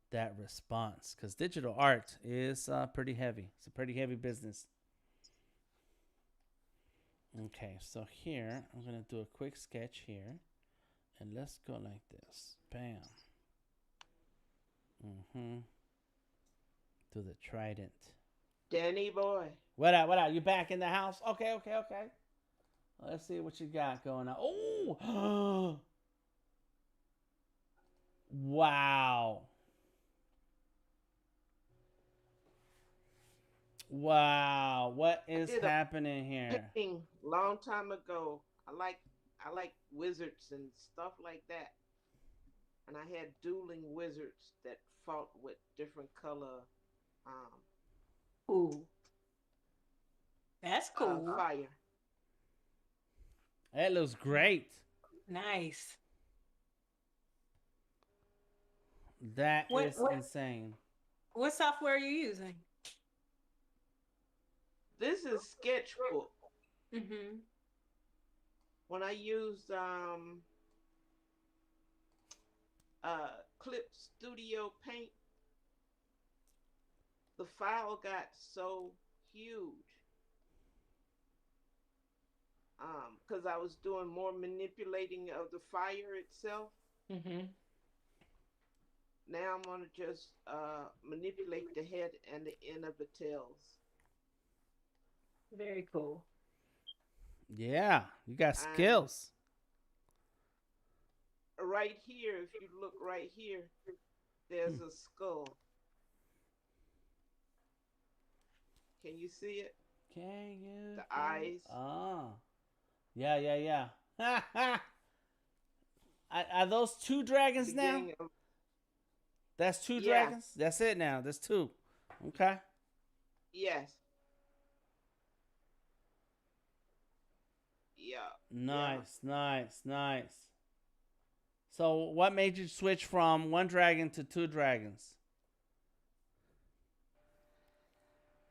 Because digital art is pretty heavy. It's a pretty heavy business. Okay, so here I'm gonna do a quick sketch here, and let's go like this. Bam. Do the trident. Danny boy. What up? You back in the house? Okay. Let's see what you got going on. Oh! Wow. Wow. What is happening here? Painting long time ago. I like wizards and stuff like that. And I had dueling wizards that fought with different color Ooh. That's cool. Fire. That looks great. Nice. That What is what insane. what software are you using? This is Sketchbook. Mm-hmm. When I used Clip Studio Paint, the file got so huge. Because I was doing more manipulating of the fire itself. Mm-hmm. Now I'm gonna just manipulate the head and the end of the tails. Very cool. Yeah, you got And skills. right here, if you look right here, there's a skull. Can you see it? Can you? The eyes. Oh, yeah, yeah, yeah. Are those two dragons now? Beginning of, That's two yeah, dragons? That's it now. That's two. Okay. yes, yeah, yeah. Nice, nice, nice. So, what made you switch from one dragon to two dragons?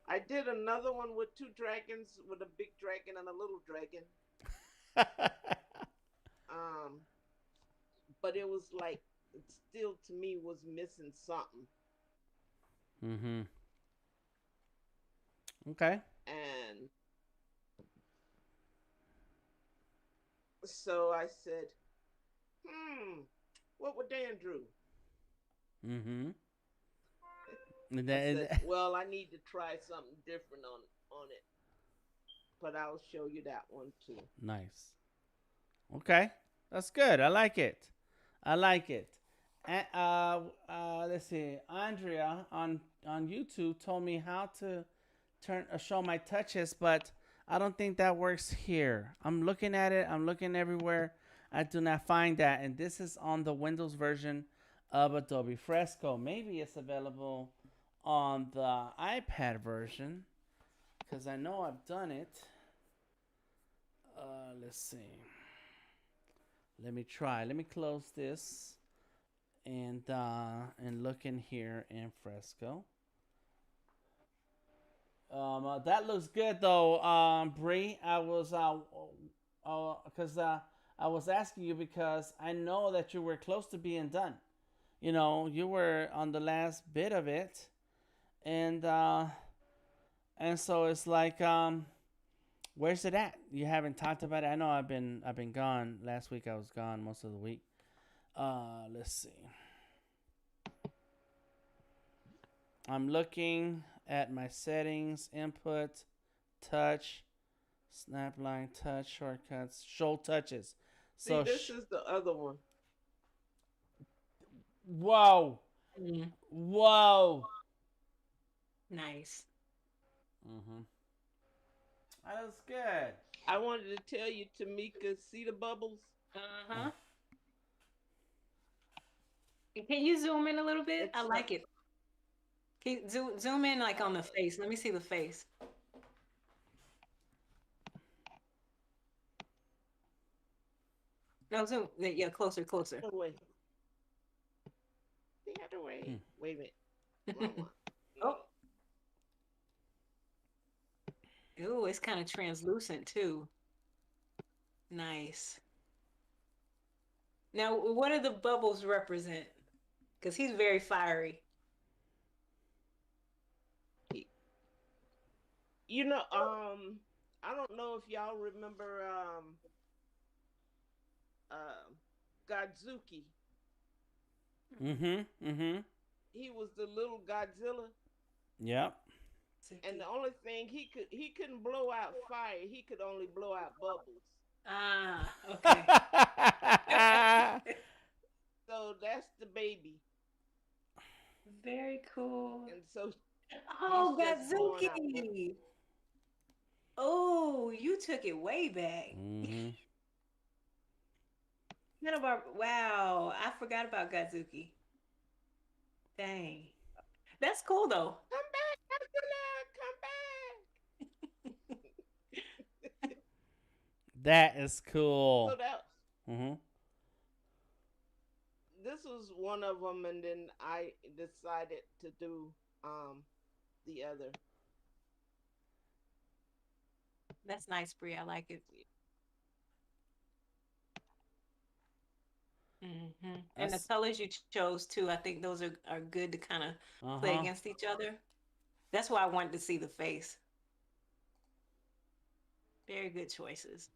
I did another one with two dragons, with a big dragon and a little dragon. Um, but it was like it still to me was missing something. Mm-hmm. Okay. And so I said, what would Dan drew? Mm-hmm. I said, well, I need to try something different on it. But I'll show you that one too. Nice. Okay. That's good. I like it. I like it. And let's see. Andrea on YouTube told me how to show my touches, but I don't think that works here. I'm looking at it. I'm looking everywhere. I do not find that. And this is on the Windows version of Adobe Fresco. Maybe it's available on the iPad version, because I know I've done it. Let's see. Let me try. Let me close this and look in here in Fresco. That looks good though, Bree. I was because I was asking you because I know that you were close to being done. You know, you were on the last bit of it, and so it's like, where's it at? You haven't talked about it. I know I've been gone. Last week I was gone most of the week. Let's see. I'm looking at my settings, input, touch, snapline, touch, shortcuts, show touches. See, So this is the other one. whoa, Mm. whoa. Nice. Mm-hmm. That looks good. I wanted to tell you, Tamika, see the bubbles? Uh-huh. Can you zoom in a little bit? I like it. Can you zoom in like on the face? Let me see the face. No, zoom. Yeah, closer, closer. The other way. The other way. Wait a minute. Wrong one. Oh. Ooh, it's kind of translucent too. Nice. Now, what do the bubbles represent? Because he's very fiery. You know, I don't know if y'all remember Godzuki. Mm-hmm. Mm-hmm. He was the little Godzilla. Yep. And the only thing he couldn't blow out fire. He could only blow out bubbles. Ah, okay. So that's the baby. Very cool. And so Oh, he's just blowing out Godzuki. Oh, you took it way back. Mm-hmm. Wow, I forgot about Godzuki. Dang. That's cool though. Come back, Godzilla, come back. That is cool. So that Mm-hmm. this was one of them, and then I decided to do the other. That's nice, Bree. I like it. And the That's colors you chose too, I think those are good to kind of play uh-huh. against each other. That's why I wanted to see the face. Very good choices.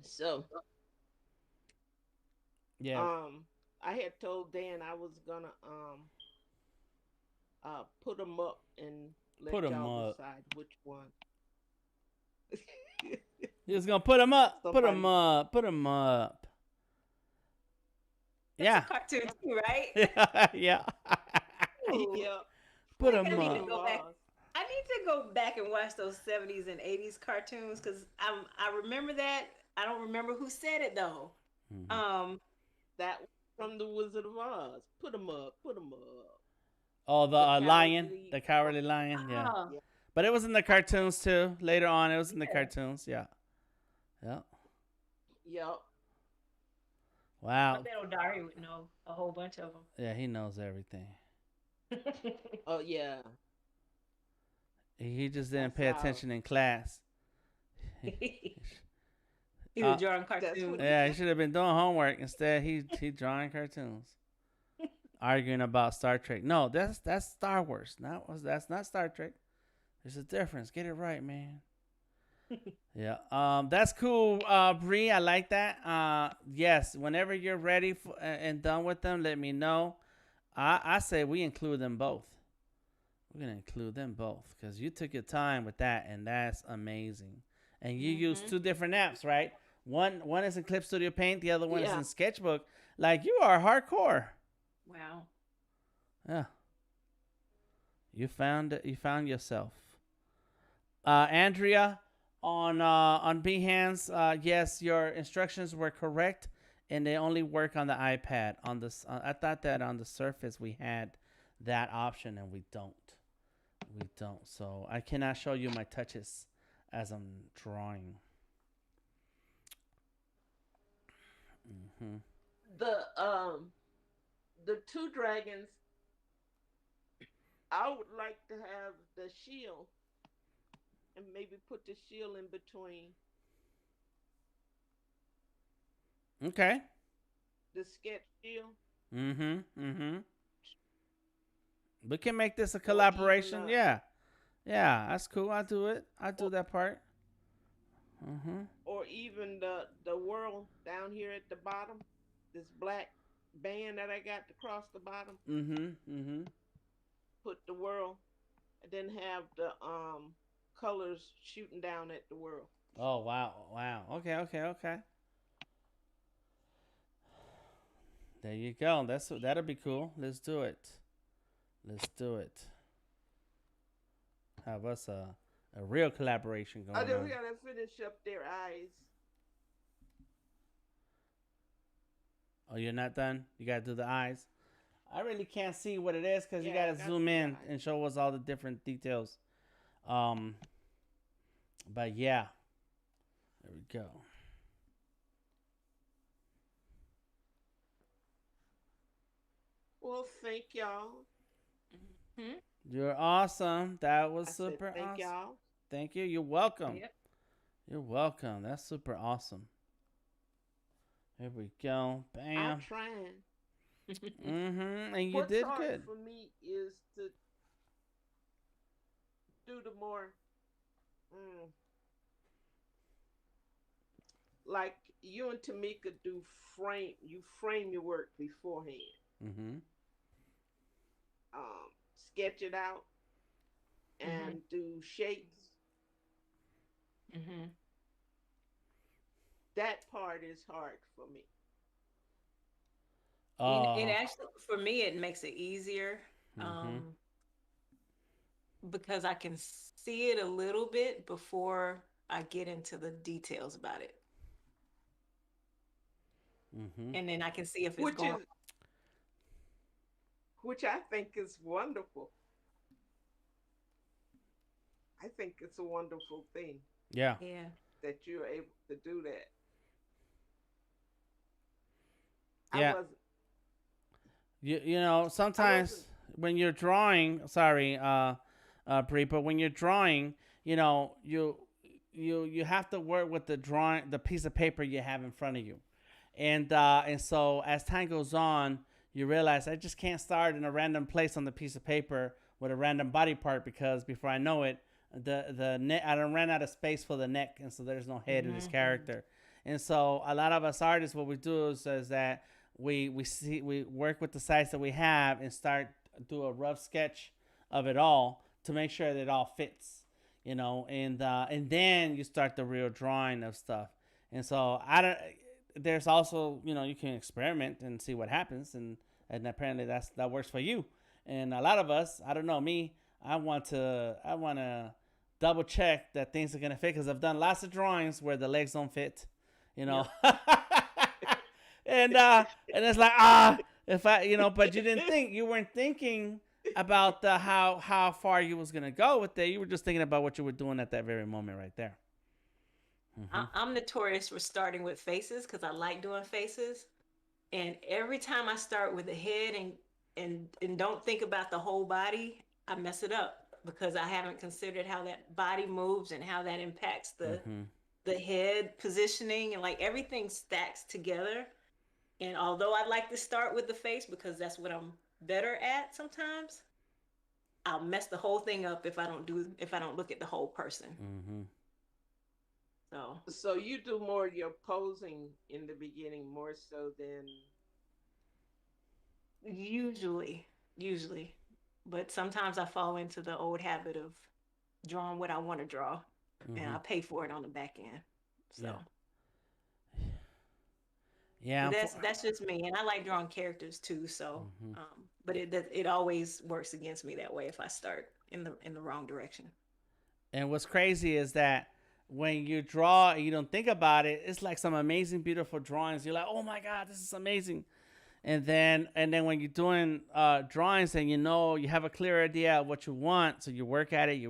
So, Yeah. I had told Dan I was gonna put them up and Put let 'em y'all up. decide which one. He was gonna put 'em up. Put 'em Somebody, up. Put 'em up. That's a Yeah. cartoon too, right? Yeah. Ooh, yeah, Put from I 'em the need to Wizard up. of go back. Oz. I need to go back and watch those 70s and 80s cartoons because I remember that. I don't remember who said it though. Mhm. Um, That was from the Wizard of Oz. Put them up. Put them up. Oh, the The lion, cowardly. the cowardly lion. Yeah. oh, Yeah. But it was in the cartoons too. Later on, it was in the yeah. cartoons. Yeah. Yeah. Yep. I Wow. bet Odari would know a whole bunch of Yeah, he knows everything. them. Oh yeah. He just didn't That's pay how. attention in class. He was Uh, drawing That's cartoons. what he yeah, he said. should have been doing homework. Instead, he drawing cartoons, arguing about Star Trek. No, that's Star Wars. That's not Star Trek. There's a difference. Get it right, man. Yeah. That's cool, Bree. I like that. Yes. Whenever you're ready and done with them, let me know. I say we include them both. We're gonna include them both because you took your time with that, and that's amazing. And you use Hmm. two different apps, right? One is in Clip Studio Paint, the other one is Yeah. in Sketchbook. Like you are hardcore. Wow. Yeah. You found yourself. Andrea, on Behance, yes, your instructions were correct, and they only work on the iPad. On this, I thought that on the Surface we had that option, and we don't. We don't. So I cannot show you my touches as I'm drawing. Hmm. The two dragons. I would like to have the shield and maybe put the shield in between Okay. the sketch shield, Mm-hmm. Mm-hmm. We can make this a or even collaboration. Yeah. Yeah, that's cool. I do it. I do or, that part. Mm-hmm. or even the world down here at the bottom. This black band that I got across the bottom. Mm-hmm. Mm-hmm. Put the world, and then have the colors shooting down at the world. Oh wow. Wow. Okay, okay, okay. There you go. That'll be cool. Let's do it. Let's do it. Have us a real collaboration I going know we on. gotta finish up their eyes. Oh, you're not done? You gotta do the eyes. I really can't see what it is because you Yeah, I gotta gotta zoom do the in eyes. and show us all the different details. Um, but yeah, there we go. Well, thank y'all. Hmm. You're awesome. That was I said super thank awesome. y'all. Thank you. You're welcome. Yep. You're welcome. That's super awesome. Here we go. I'm Bam. trying. Mm-hmm. And you What's did hard good. for me is to do the more, mm, like you and Tamika do frame. You frame your work beforehand. Mm-hmm. Sketch it out Hmm. and do shapes. Hmm. That part is hard for me. It Oh. actually, for me, it makes it easier, Mm-hmm. um, because I can see it a little bit before I get into the details about it, Mm-hmm. and then I can see if it's which going. is which I think is wonderful. I think it's a wonderful thing Yeah. Yeah. that you're able to do that. Yeah. I was You know, sometimes when you're drawing, sorry, Bree, but when you're drawing, you know, you have to work with the piece of paper you have in front of you, and so as time goes on, you realize I just can't start in a random place on the piece of paper with a random body part, because before I know it, the neck, I don't ran out of space for the neck, and so there's no head in this character. And so a lot of us artists, what we do is that we work with the size that we have and start do a rough sketch of it all to make sure that it all fits, you know, and then you start the real drawing of stuff. And so I don't. There's also, you know, you can experiment and see what happens, and apparently that works for you. And a lot of us, I don't know, me, I want to double check that things are gonna fit, because I've done lots of drawings where the legs don't fit, you know. Yep. And it's like, if I, you know, but you weren't thinking about how far you was gonna go with it. You were just thinking about what you were doing at that very moment right there. Mm-hmm. I'm notorious for starting with faces because I like doing faces, and every time I start with the head and don't think about the whole body, I mess it up because I haven't considered how that body moves and how that impacts the head positioning, and like everything stacks together. And although I like to start with the face because that's what I'm better at, sometimes I'll mess the whole thing up if I don't look at the whole person. Mm-hmm. So you do more of your posing in the beginning more so than Usually, but sometimes I fall into the old habit of drawing what I want to draw, and I pay for it on the back end. So. Yeah, that's just me, and I like drawing characters too. So, but it always works against me that way if I start in the wrong direction. And what's crazy is that when you draw and you don't think about it, it's like some amazing, beautiful drawings. You're like, oh my god, this is amazing. And then when you're doing drawings and you have a clear idea of what you want, so you work at it,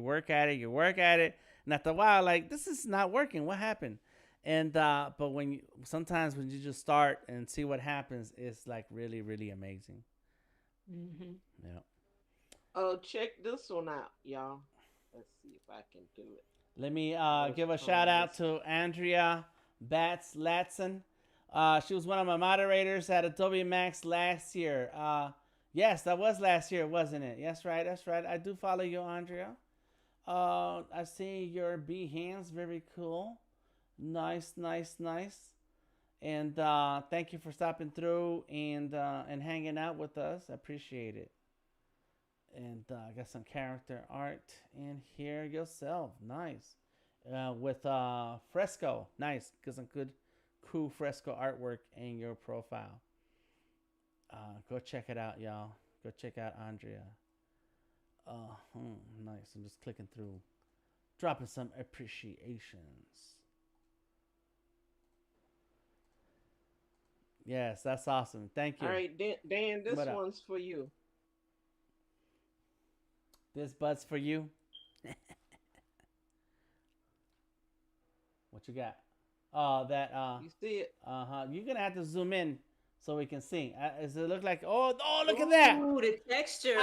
and after a while, like, this is not working. What happened? And but sometimes when you just start and see what happens, it's like really, really amazing. Mm-hmm. Yeah. Oh, check this one out, y'all. Let's see if I can do it. Let me give a shout out to Andrea Batz-Latson. She was one of my moderators at Adobe Max last year. Yes, that was last year, wasn't it? Yes, right. That's right. I do follow you, Andrea. I see your Behance. Very cool. Nice. And thank you for stopping through and hanging out with us. I appreciate it. And I got some character art in here yourself. Nice. With Fresco. Nice. Got some good, cool Fresco artwork in your profile. Go check it out, y'all. Go check out Andrea. Nice. I'm just clicking through. Dropping some appreciations. Yes, that's awesome. Thank you. All right, Dan, this one's for you. This bud's for you. What you got? That you see it? You're gonna have to zoom in so we can see. Does it look like? Oh, look at that! Ooh, the texture.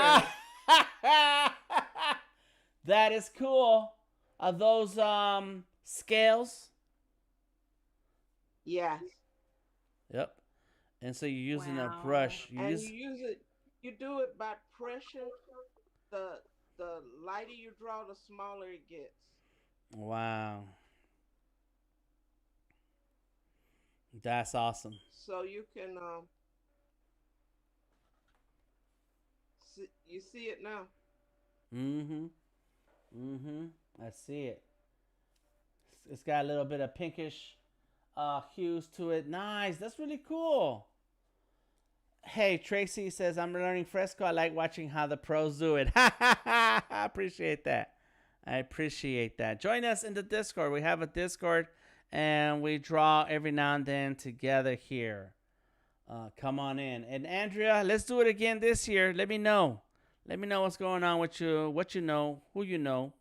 That is cool. Are those scales? Yes. Yep. And so you're using a brush. You do it by pressure. The lighter you draw, the smaller it gets. Wow. That's awesome. So you can you see it now. I see it. It's got a little bit of pinkish hues to it. Nice. That's really cool. Hey, Tracy says, I'm learning Fresco. I like watching how the pros do it. I appreciate that. Join us in the Discord. We have a Discord, and we draw every now and then together here. Come on in. And Andrea, let's do it again this year. Let me know. What's going on with you, what you know, who you know.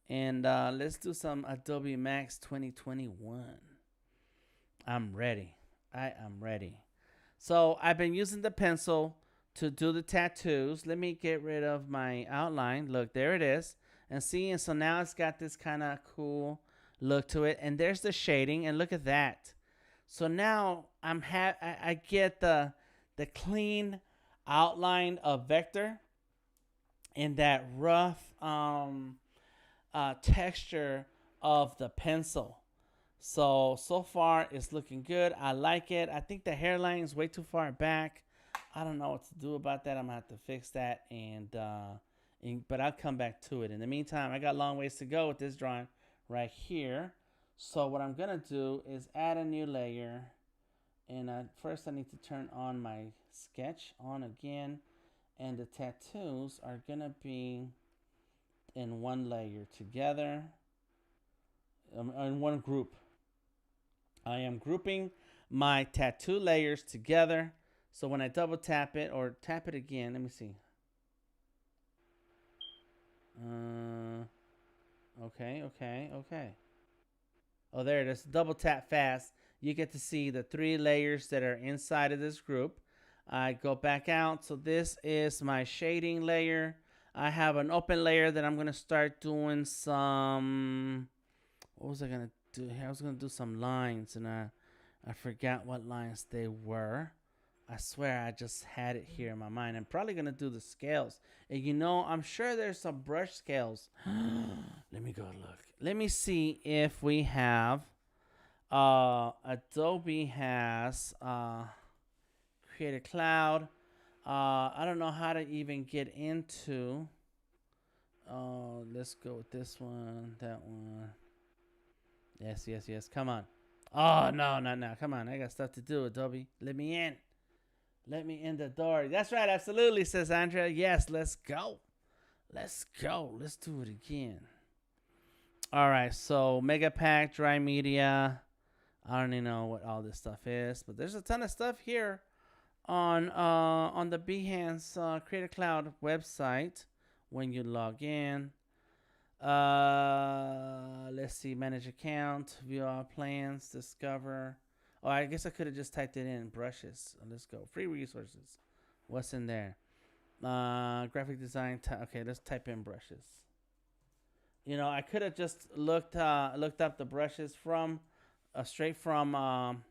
And let's do some Adobe Max 2021. I'm ready. I am ready. So I've been using the pencil to do the tattoos. Let me get rid of my outline. Look, there it is. And see, and so now it's got this kind of cool look to it. And there's the shading, and look at that. So now I get the clean outline of vector and that rough texture of the pencil. So far it's looking good. I like it. I think the hairline is way too far back. I don't know what to do about that. I'm gonna have to fix that, but I'll come back to it. In the meantime, I got a long ways to go with this drawing right here. So what I'm gonna do is add a new layer, and first I need to turn on my sketch on again, and the tattoos are gonna be in one layer together, in one group. I am grouping my tattoo layers together. So when I double tap it or tap it again, let me see. Okay. Oh, there it is. Double tap fast. You get to see the 3 layers that are inside of this group. I go back out. So this is my shading layer. I have an open layer that I'm going to start doing some... What was I going to do here? I was going to do some lines, and I forgot what lines they were. I swear I just had it here in my mind. I'm probably going to do the scales. And you know, I'm sure there's some brush scales. Let me go look. Let me see if we have... Adobe has Create a Cloud. I don't know how to even get into... let's go with this one, that one. Yes. Come on. Oh, no. Come on. I got stuff to do, Adobe. Let me in. Let me in the door. That's right. Absolutely, says Andrea. Yes, let's go. Let's do it again. All right. So Mega Pack, Dry Media. I don't even know what all this stuff is, but there's a ton of stuff here on the Behance Creative Cloud website when you log in. Let's see, manage account, view all plans, discover. Oh, I guess I could have just typed it in. Brushes. Let's go. Free resources. What's in there? Graphic design. Okay, let's type in brushes. You know, I could have just looked up the brushes from straight from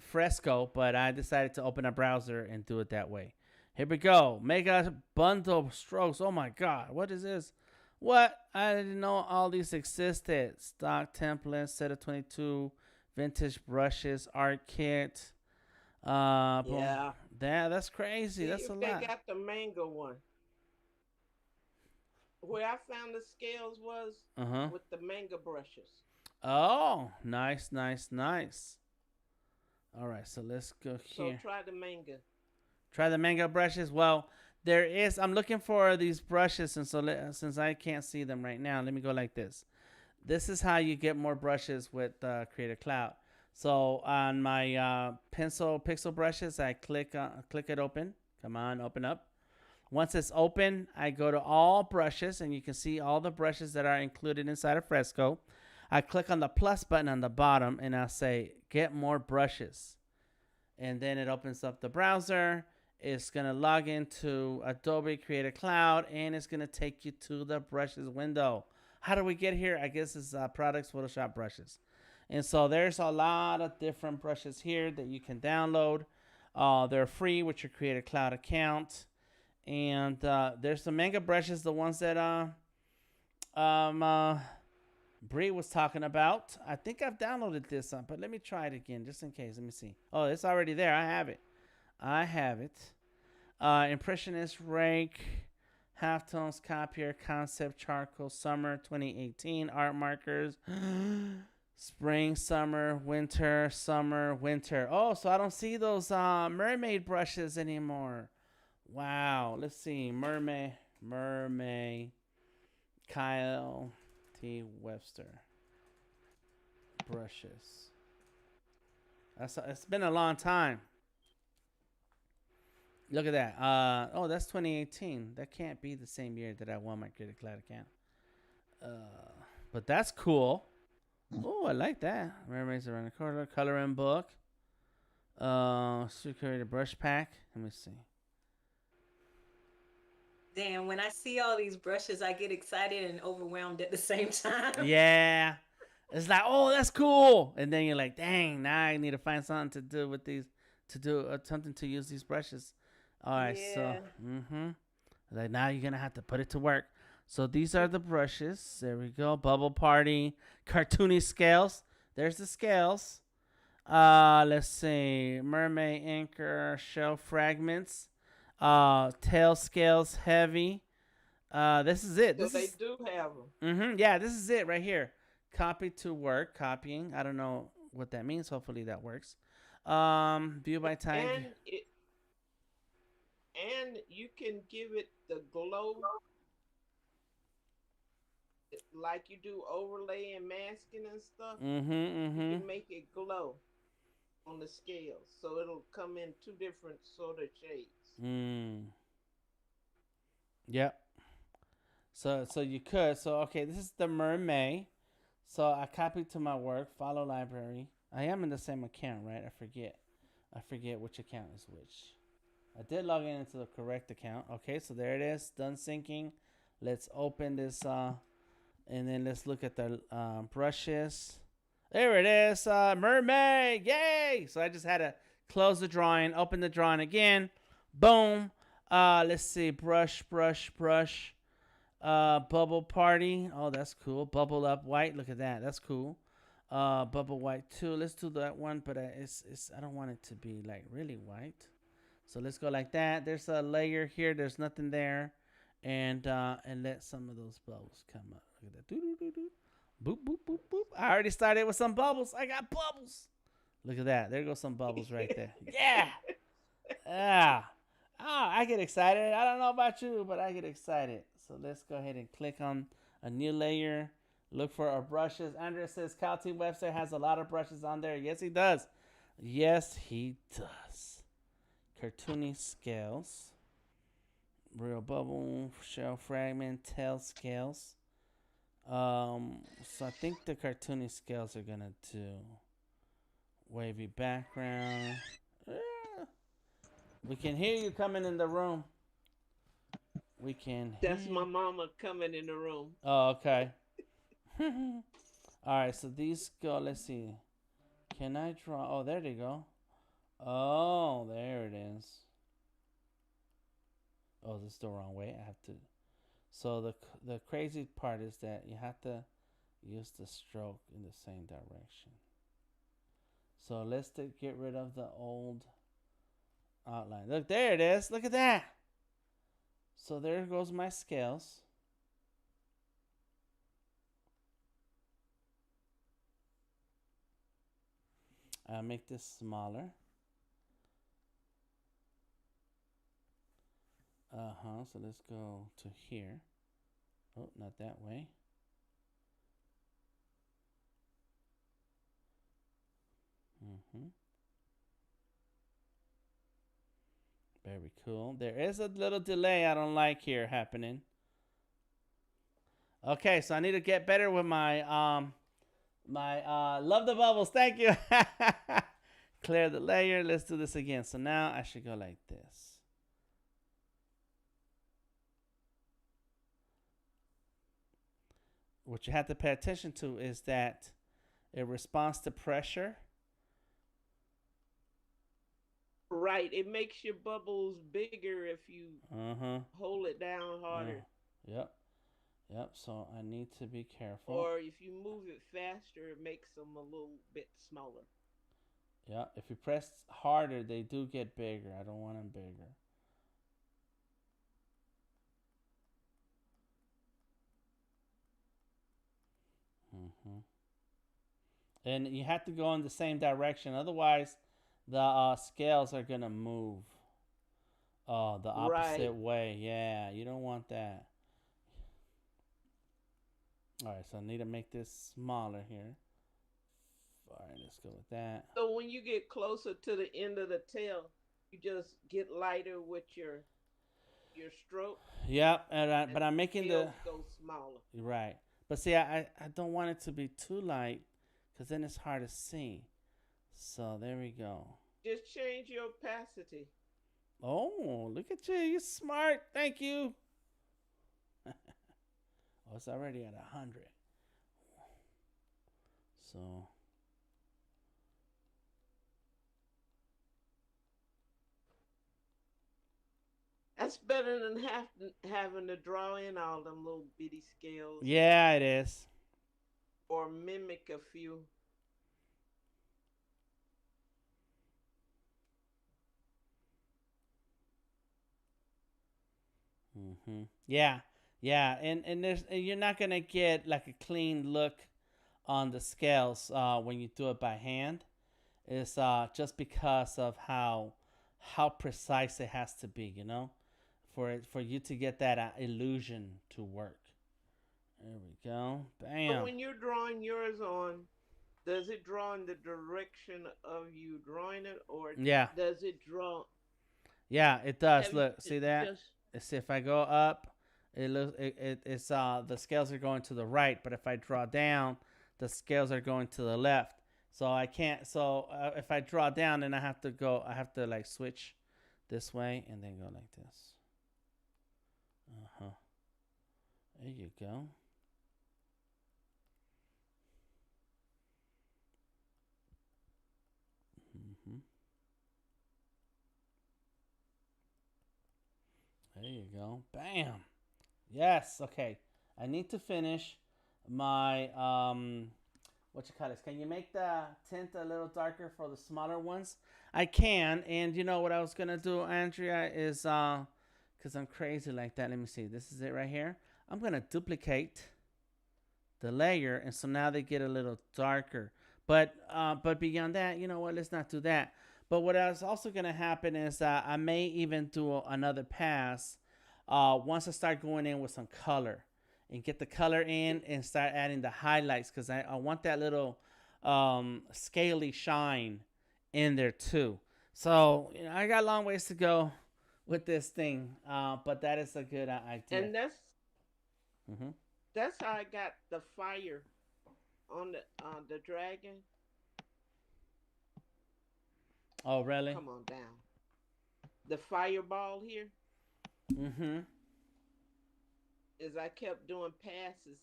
Fresco, but I decided to open a browser and do it that way. Here we go. Mega bundle strokes. Oh my God. What is this? What? I didn't know all these existed. Stock templates, set of 22, vintage brushes, art kit. Yeah. That's crazy. See, that's a if they lot. got the mango one. Where I found the scales was with the manga brushes. Oh, nice. All right, so let's go here. So try the manga. Try the manga brushes. Well, there is. I'm looking for these brushes, and so since I can't see them right now, let me go like this. This is how you get more brushes with Creative Cloud. So on my pixel brushes, I click it open. Come on, open up. Once it's open, I go to all brushes, and you can see all the brushes that are included inside of Fresco. I click on the plus button on the bottom, and I'll say get more brushes, and then it opens up the browser. It's going to log into Adobe Creative Cloud, and it's going to take you to the brushes window. How do we get here? I guess it's products, Photoshop brushes. And so there's a lot of different brushes here that you can download. They're free with your Creative Cloud account. And there's the manga brushes, the ones that Bree was talking about. I think I've downloaded this, but let me try it again just in case. Let me see. Oh, it's already there. I have it. Impressionist, Rake, Halftones, Copier, Concept, Charcoal, Summer 2018, Art Markers, Spring, Summer, Winter, Summer, Winter. Oh, so I don't see those mermaid brushes anymore. Wow. Let's see. Mermaid, Kyle T. Webster. Brushes. It's been a long time. Look at that. Oh, that's 2018. That can't be the same year that I won my Creative Cloud account. But that's cool. Oh, I like that. Mermaids around the corner. Coloring book. Security brush pack. Let me see. Damn, when I see all these brushes, I get excited and overwhelmed at the same time. Yeah. It's like, oh, that's cool. And then you're like, dang, now I need to find something to do with these, to do something to use these brushes. All right, so, like now you're going to have to put it to work. So these are the brushes. There we go. Bubble Party, cartoony scales. There's the scales. Let's see. Mermaid anchor, shell fragments. Tail scales heavy. This is it. So This they is, do have them. Yeah, this is it right here. Copy to work, copying. I don't know what that means. Hopefully that works. View by time. And you can give it the glow like you do overlay and masking and stuff. You can make it glow on the scale, so it'll come in two different sort of shades. Yep. So you could. So okay, this is the Mermaid. So I copied to my work. Follow library. I am in the same account, right? I forget which account is which. I did log in into the correct account. Okay, so there it is. Done syncing. Let's open this and then let's look at the brushes. There it is. Mermaid. Yay! So I just had to close the drawing, open the drawing again. Boom. Let's see. Brush. Bubble Party. Oh, that's cool. Bubble Up White. Look at that. That's cool. Bubble White 2. Let's do that one, but it's I don't want it to be like really white. So let's go like that. There's a layer here. There's nothing there. And let some of those bubbles come up. Look at that. Doo-doo-doo-doo. Boop, boop, boop, boop. I already started with some bubbles. I got bubbles. Look at that. There goes some bubbles right there. Yeah. Yeah. Oh, I get excited. I don't know about you, but I get excited. So let's go ahead and click on a new layer. Look for our brushes. Andrea says Calty website has a lot of brushes on there. Yes, he does. Yes, he does. Cartoony scales. Real bubble, shell fragment, tail scales. So I think the cartoony scales are gonna do wavy background. We can hear you coming in the room. We can. That's my mama coming in the room. Oh, okay. All right, so these go. Let's see. Can I draw? Oh, there they go. Oh, there it is. Oh, this is the wrong way. I have to. So the crazy part is that you have to use the stroke in the same direction. So let's get rid of the old outline. Look, there it is. Look at that. So there goes my scales. I'll make this smaller. So let's go to here. Oh, not that way. Very cool. There is a little delay I don't like here happening. Okay, so I need to get better with my love the bubbles. Thank you. Clear the layer. Let's do this again. So now I should go like this. What you have to pay attention to is that it responds to pressure. Right. It makes your bubbles bigger if you hold it down harder. Yep. So I need to be careful. Or if you move it faster, it makes them a little bit smaller. Yeah. If you press harder, they do get bigger. I don't want them bigger. And you have to go in the same direction. Otherwise, the scales are going to move the opposite way. Yeah, you don't want that. All right, so I need to make this smaller here. All right, let's go with that. So when you get closer to the end of the tail, you just get lighter with your stroke. Yep, but I'm making the go smaller. Right. But see, I don't want it to be too light because then it's hard to see. So there we go. Just change your opacity. Oh, look at you. You're smart. Thank you. Oh, it's already at 100. So. That's better than having to draw in all them little bitty scales. Yeah, it is. Or mimic a few. Yeah, yeah, and you're not gonna get like a clean look on the scales when you do it by hand. It's just because of how precise it has to be, you know, for you to get that illusion to work. There we go. Bam. But when you're drawing yours on, does it draw in the direction of you drawing it, or yeah, does it draw? Yeah, it does. Have Look, see that? Just... See, if I go up, it's the scales are going to the right, but if I draw down, the scales are going to the left. So I can't. So if I draw down, then I have to like switch this way and then go like this. There you go. There you go. Bam. Yes. Okay. I need to finish my what you call this? Can you make the tint a little darker for the smaller ones? I can. And you know what I was gonna do, Andrea, is because I'm crazy like that. Let me see. This is it right here. I'm gonna duplicate the layer, and so now they get a little darker. But beyond that, you know what? Let's not do that. But what is also gonna happen is I may even do another pass once I start going in with some color and get the color in and start adding the highlights, because I want that little scaly shine in there too. So you know, I got a long ways to go with this thing, but that is a good idea. And that's how I got the fire on the dragon. Oh, really? Come on down. The fireball here. Is I kept doing passes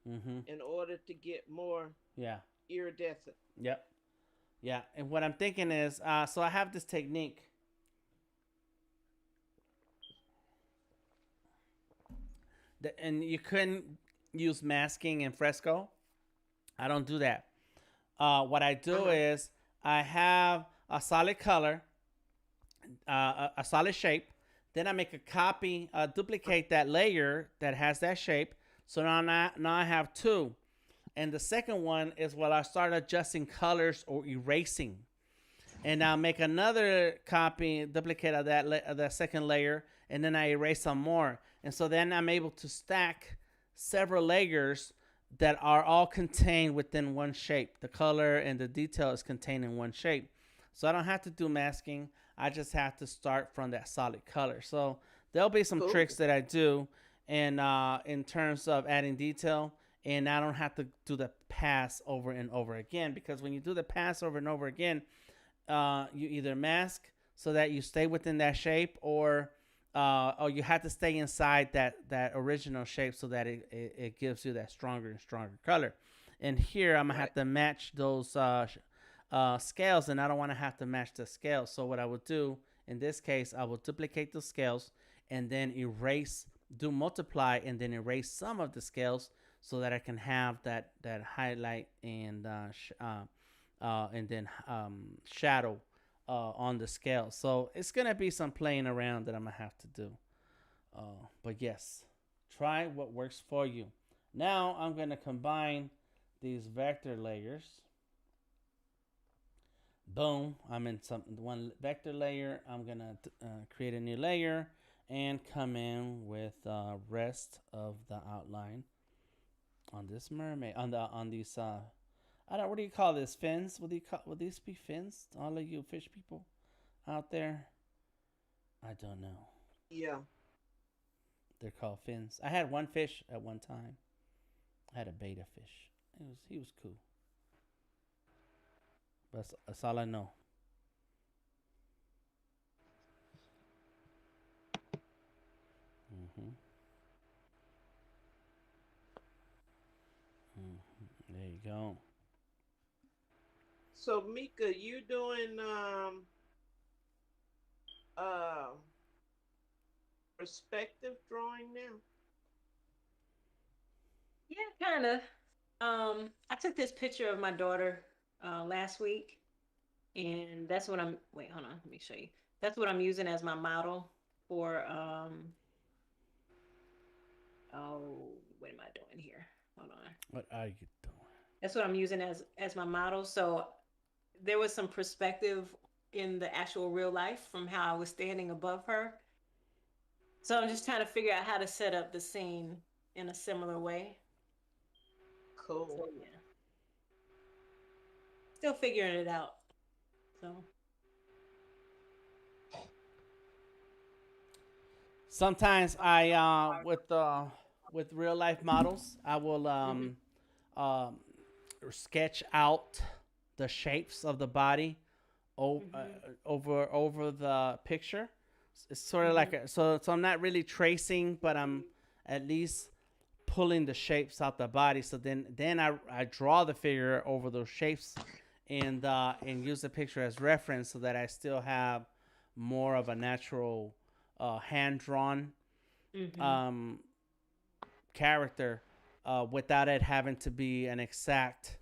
in order to get more iridescent. Yep. Yeah. And what I'm thinking is, so I have this technique. And you couldn't use masking in Fresco. I don't do that. What I do is I have a solid color, a solid shape. Then I make a copy, duplicate that layer that has that shape. So now I have two. And the second one is when I start adjusting colors or erasing. And I'll make another copy, duplicate of that second layer, and then I erase some more. And so then I'm able to stack several layers that are all contained within one shape. The color and the detail is contained in one shape. So I don't have to do masking. I just have to start from that solid color. So there'll be some tricks that I do and in terms of adding detail, and I don't have to do the pass over and over again, because when you do the pass over and over again, you either mask so that you stay within that shape, or you have to stay inside that original shape so that it gives you that stronger and stronger color. And here I'm gonna have to match those scales, and I don't want to have to match the scales. So what I would do in this case, I will duplicate the scales and then do multiply and then erase some of the scales so that I can have that highlight and then shadow on the scale. So it's gonna be some playing around that I'm gonna have to do. But yes, try what works for you. Now I'm gonna combine these vector layers. Boom, I'm in one vector layer. I'm gonna create a new layer and come in with rest of the outline on this mermaid, on these what do you call this, fins? Would these be fins? All of you fish people out there, I don't know. Yeah, they're called fins. I had one fish at one time. I had a beta fish. He was cool. That's all I know. Hmm. There you go. So Mika, you doing uh perspective drawing now? Yeah, kind of. I took this picture of my daughter last week, and that's what I'm. Wait, hold on. Let me show you. That's what I'm using as my model for. Oh, what am I doing here? Hold on. What are you doing? That's what I'm using as my model. So there was some perspective in the actual real life from how I was standing above her. So I'm just trying to figure out how to set up the scene in a similar way. Cool. So yeah, still figuring it out. So Sometimes I with real life models, I will hmm um sketch out the shapes of the body hmm over the picture. It's sort of like hmm a, so I'm not really tracing, but I'm at least pulling the shapes out the body. So then I draw the figure over those shapes and use the picture as reference so that I still have more of a natural hand drawn hmm um, character without it having to be an exact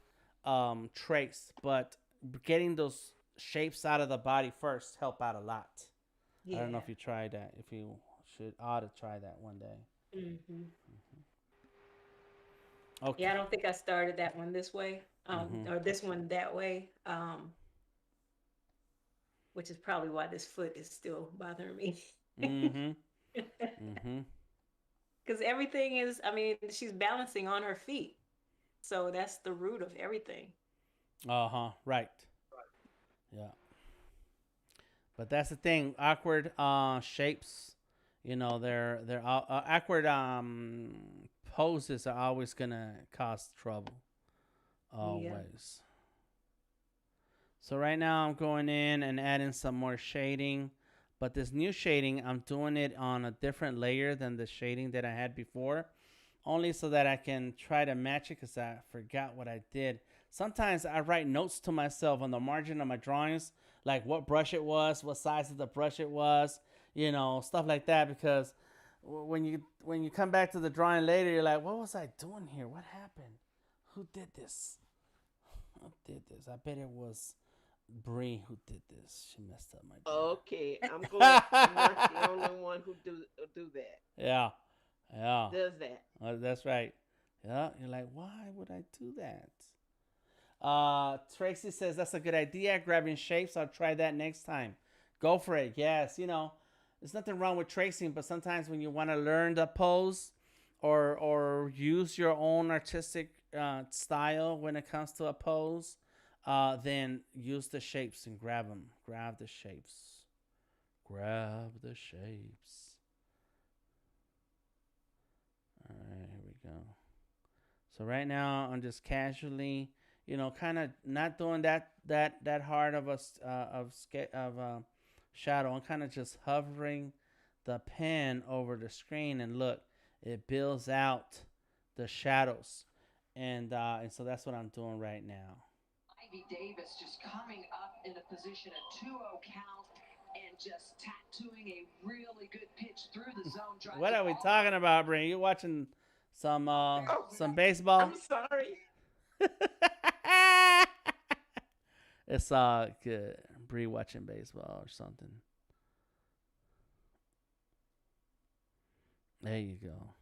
trace. But getting those shapes out of the body first help out a lot. I don't know Yeah. if you tried that. If you ought to try that one day. hmm Yeah, Okay. I don't think I started that one this way, Mhm. or this one that way, which is probably why this foot is still bothering me. Mhm. Mhm. Because everything is, I mean, she's balancing on her feet. So that's the root of everything. Uh huh. Right. Yeah. But that's the thing. Awkward shapes. You know, they're awkward poses are always gonna cause trouble. Yeah. Always. So right now I'm going in and adding some more shading. But this new shading, I'm doing it on a different layer than the shading that I had before. Only so that I can try to match it because I forgot what I did. Sometimes I write notes to myself on the margin of my drawings, like what brush it was, what size of the brush it was, stuff like that. Because when you come back to the drawing later, you're like, what was I doing here? What happened? Who did this? Who did this? I bet it was Bree who did this. She messed up my Okay, I'm not the only one who do that. yeah, yeah. Does that? That's right. Yeah, you're like, why would I do that? Tracy says that's a good idea. Grabbing shapes. I'll try that next time. Go for it. Yes, there's nothing wrong with tracing, but sometimes when you want to learn the pose or use your own artistic style when it comes to a pose, then use the shapes and grab them. Grab the shapes. Grab the shapes. All right, here we go. So right now I'm just casually, kind of not doing that hard of a shadow. I'm kind of just hovering the pen over the screen, and look, it builds out the shadows, and so that's what I'm doing right now. Ivy Davis just coming up in the position of 2-0 count and just tattooing a really good pitch through the zone. What are we talking about, Brent? You watching some baseball? I'm sorry. It's good. Bree watching baseball or something. There you go.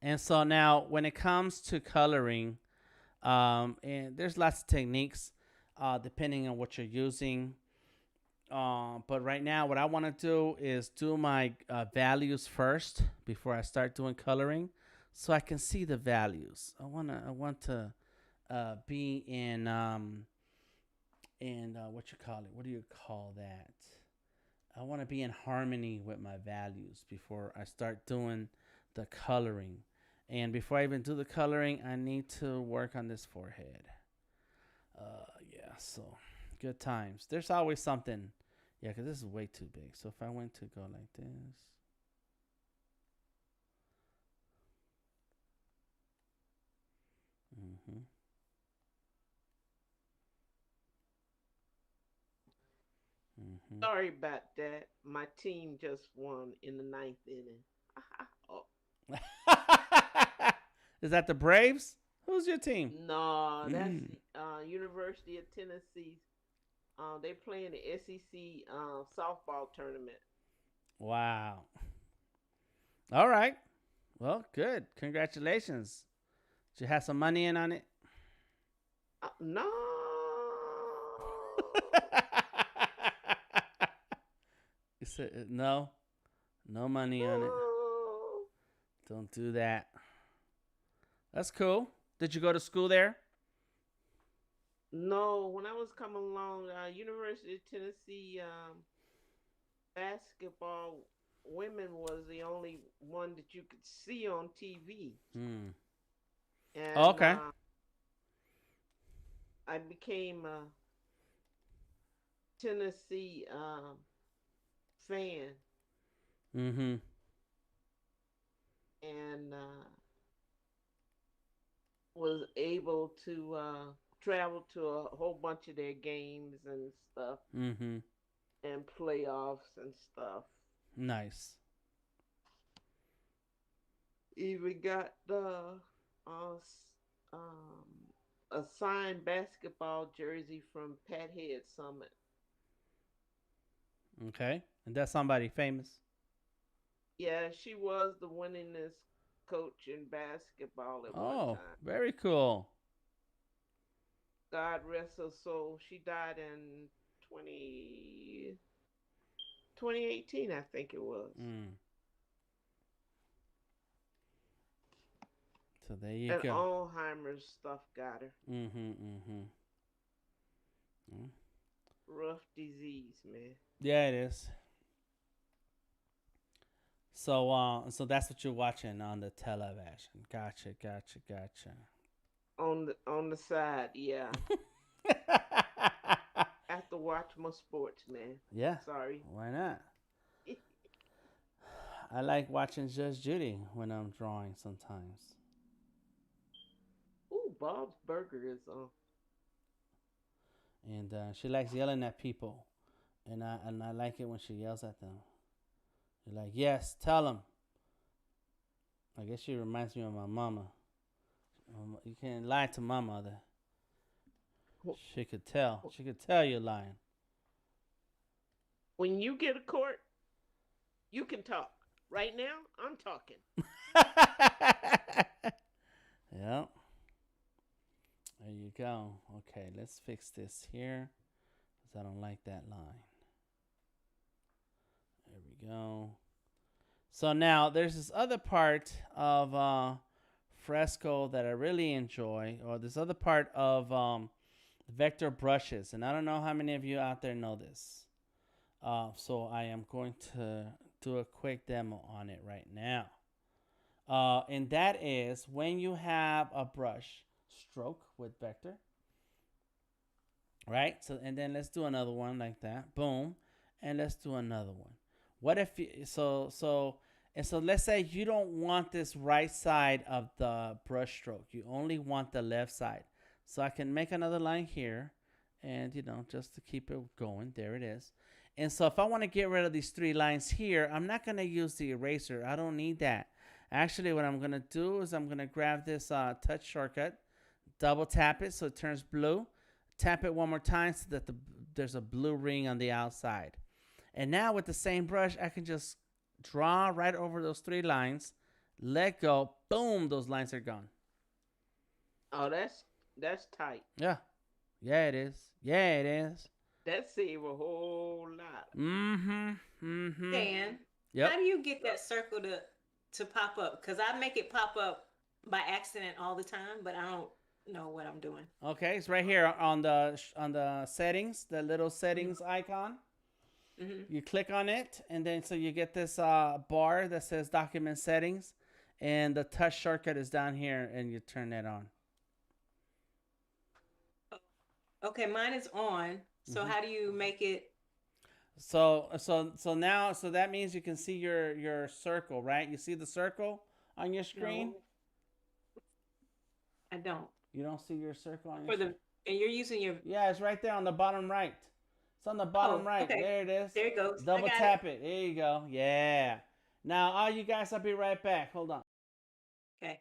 And so now, when it comes to coloring, and there's lots of techniques, depending on what you're using. But right now, what I want to do is do my values first before I start doing coloring, so I can see the values. I want to be in what you call it? What do you call that? I want to be in harmony with my values before I start doing the coloring. And before I even do the coloring, I need to work on this forehead. Yeah, so good times. There's always something. Yeah, because this is way too big. So if I went to go like this. Mm-hmm. Mm-hmm. Sorry about that. My team just won in the 9th inning. Oh, Is that the Braves? Who's your team? no, that's University of Tennessee. They play in the SEC softball tournament. Wow. All right. Well, good. Congratulations. Did you have some money in on it? No. You said no. No money on it. Don't do that. That's cool. Did you go to school there? No, when I was coming along, University of Tennessee basketball women was the only one that you could see on TV. And Okay. I became a Tennessee fan. Mm-hmm. And was able to travel to a whole bunch of their games and stuff. Mm-hmm. And playoffs and stuff. Nice. Even got a signed basketball jersey from Pat Head Summit. Okay. And that's somebody famous? Yeah, she was the winningest coach in basketball at one time. Very cool. God rest her soul. She died in 2018, I think it was. So there you and go. Alzheimer's stuff got her. Rough disease, man. Yeah, it is. So that's what you're watching on the television. Gotcha. On the side, yeah. I have to watch my sports, man. Yeah. Sorry. Why not? I like watching Judge Judy when I'm drawing sometimes. Ooh, Bob's Burger is on. And she likes yelling at people. And I like it when she yells at them. You're like, yes, tell them. I guess she reminds me of my mama. You can't lie to my mother. She could tell. She could tell you're lying. When you get a court, you can talk. Right now, I'm talking. Yeah. There you go. Okay, let's fix this here. Because I don't like that line. There we go. So now there's this other part of Fresco that I really enjoy. Or this other part of vector brushes. And I don't know how many of you out there know this. So I am going to do a quick demo on it right now. And that is when you have a brush stroke with vector. Right? So and then let's do another one like that. Boom. And let's do another one. What if you so let's say you don't want this right side of the brush stroke. You only want the left side. So I can make another line here and just to keep it going. There it is. And so if I want to get rid of these 3 lines here, I'm not going to use the eraser. I don't need that. Actually, what I'm going to do is I'm going to grab this touch shortcut, double tap it so it turns blue, tap it one more time so that there's a blue ring on the outside. And now with the same brush, I can just draw right over those 3 lines, let go, boom, those lines are gone. Oh, that's tight. Yeah. Yeah, it is. Yeah, it is. That saved a whole lot. Dan, Yep. how do you get that circle to pop up? Because I make it pop up by accident all the time, but I don't know what I'm doing. Okay, it's right here on the settings, the little settings icon. You click on it, and then so you get this bar that says document settings, and the touch shortcut is down here, and you turn that on. Okay, mine is on. So how do you make it? So now that means you can see your circle, right? You see the circle on your screen? No, I don't. You don't see your circle on your For the screen? and you're using your. Yeah, it's right there on the bottom right. It's on the bottom right. Okay. There it is. There it goes. Double I got tap it. There you go. Yeah. Now, all you guys, I'll be right back. Hold on. Okay.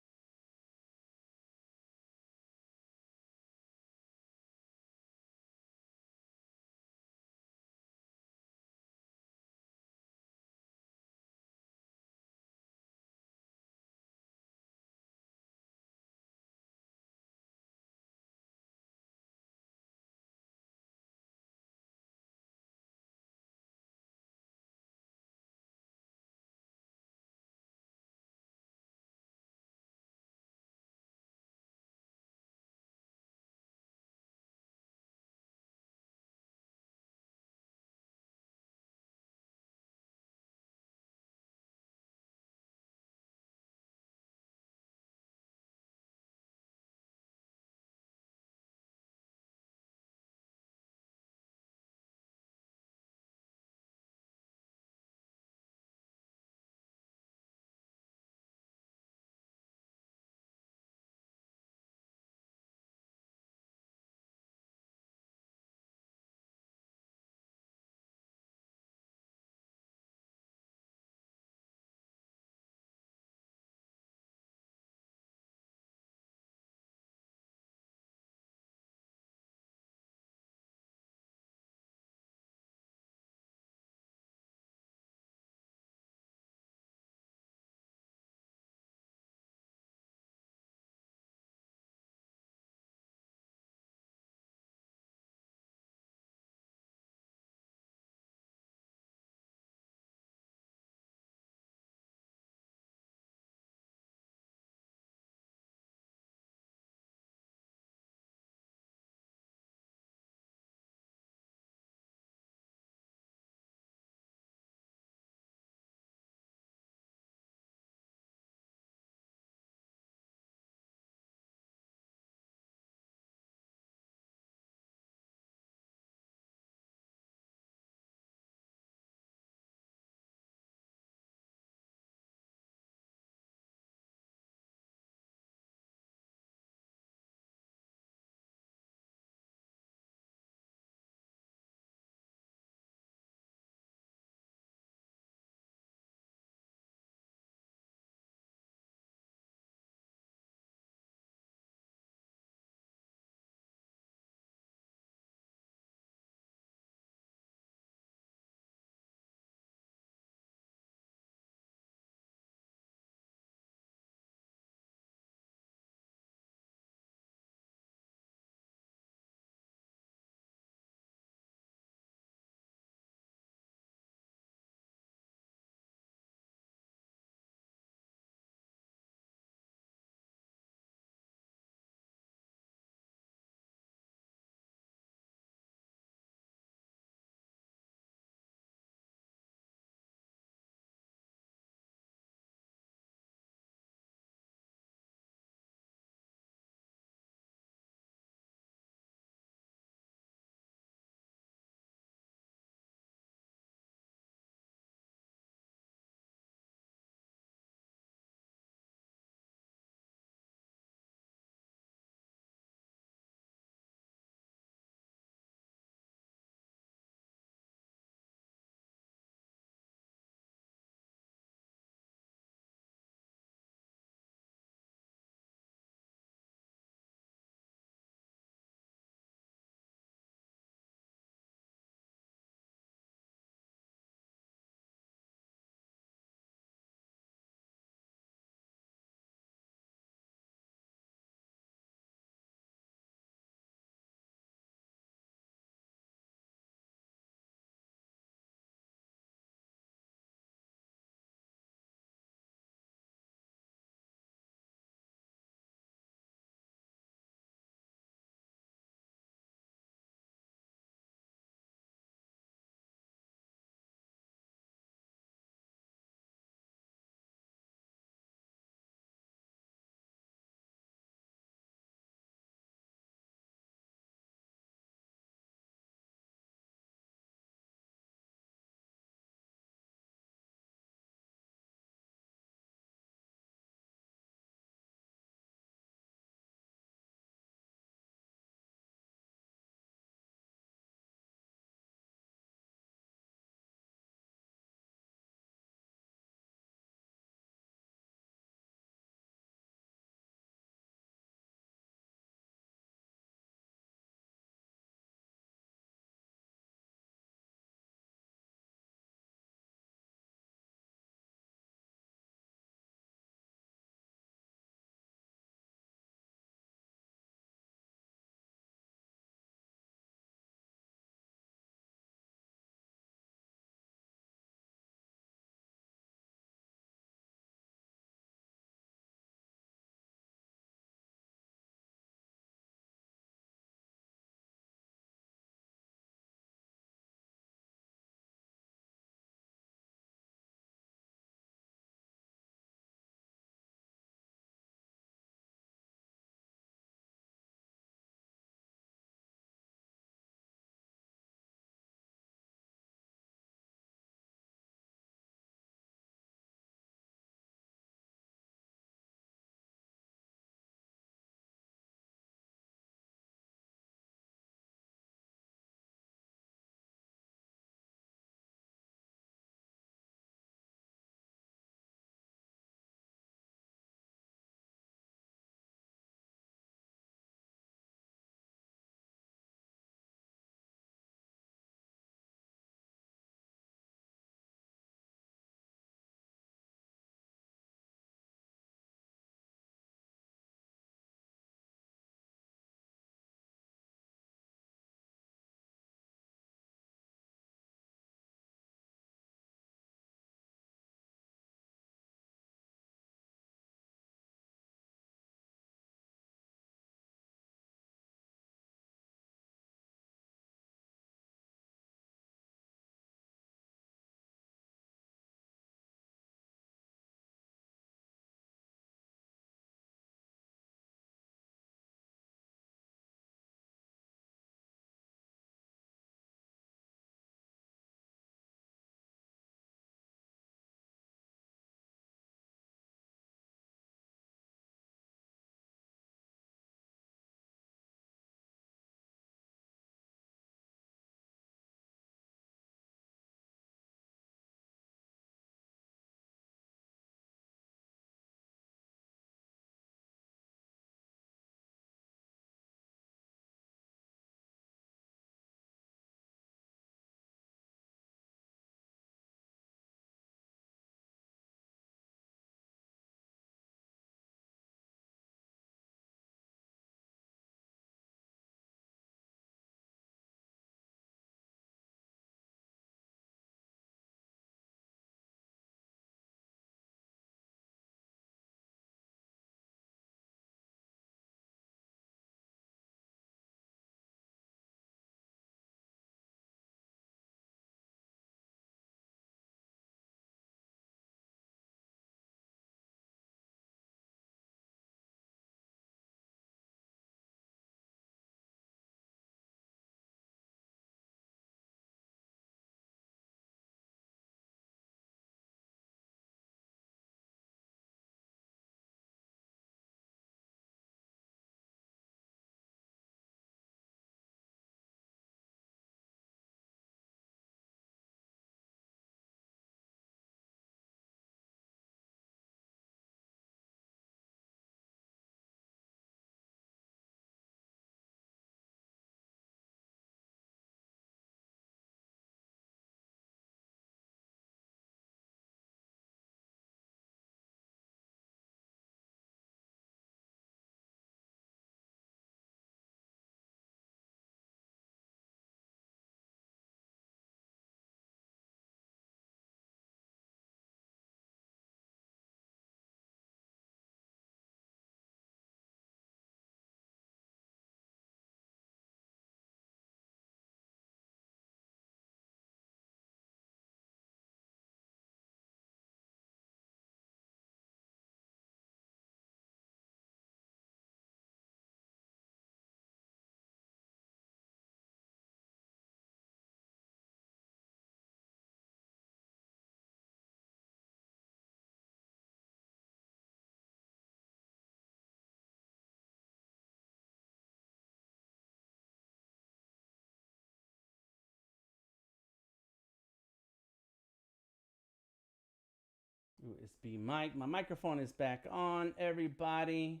USB mic. My microphone is back on, everybody.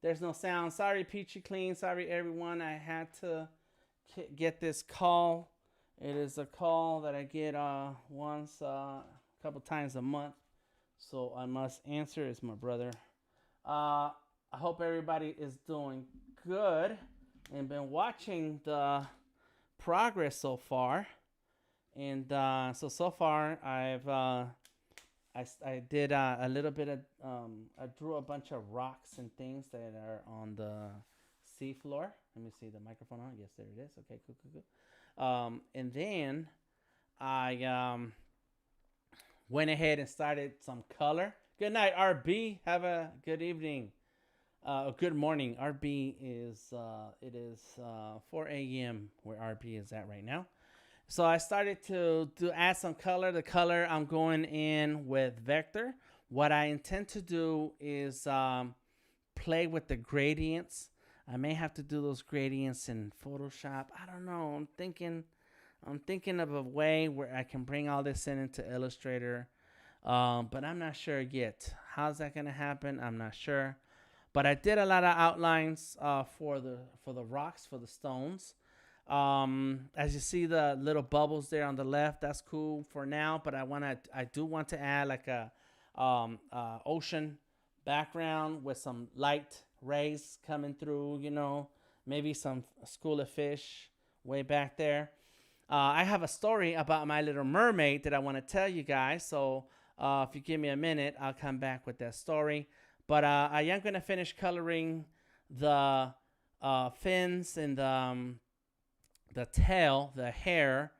There's no sound. Sorry, Peachy Clean. Sorry, everyone. I had to get this call. It is a call that I get once, a couple times a month. So I must answer. It's my brother. I hope everybody is doing good and been watching the progress so far. And so far I've I did a little bit of I drew a bunch of rocks and things that are on the sea floor. Let me see the microphone on. Yes, there it is. Okay, cool. And then I went ahead and started some color. Good night, RB. Have a good evening. Good morning. RB is it is 4 a.m. where RB is at right now. So I started to add some color. The color I'm going in with vector. What I intend to do is play with the gradients. I may have to do those gradients in Photoshop. I don't know. I'm thinking of a way where I can bring all this into Illustrator, but I'm not sure yet. How's that gonna happen? I'm not sure. But I did a lot of outlines for the rocks, for the stones. As you see the little bubbles there on the left, that's cool for now. But I do want to add like a ocean background with some light rays coming through. You know, maybe some school of fish way back there. I have a story about my little mermaid that I want to tell you guys. So if you give me a minute, I'll come back with that story. But I am going to finish coloring the fins and the tail, the hair.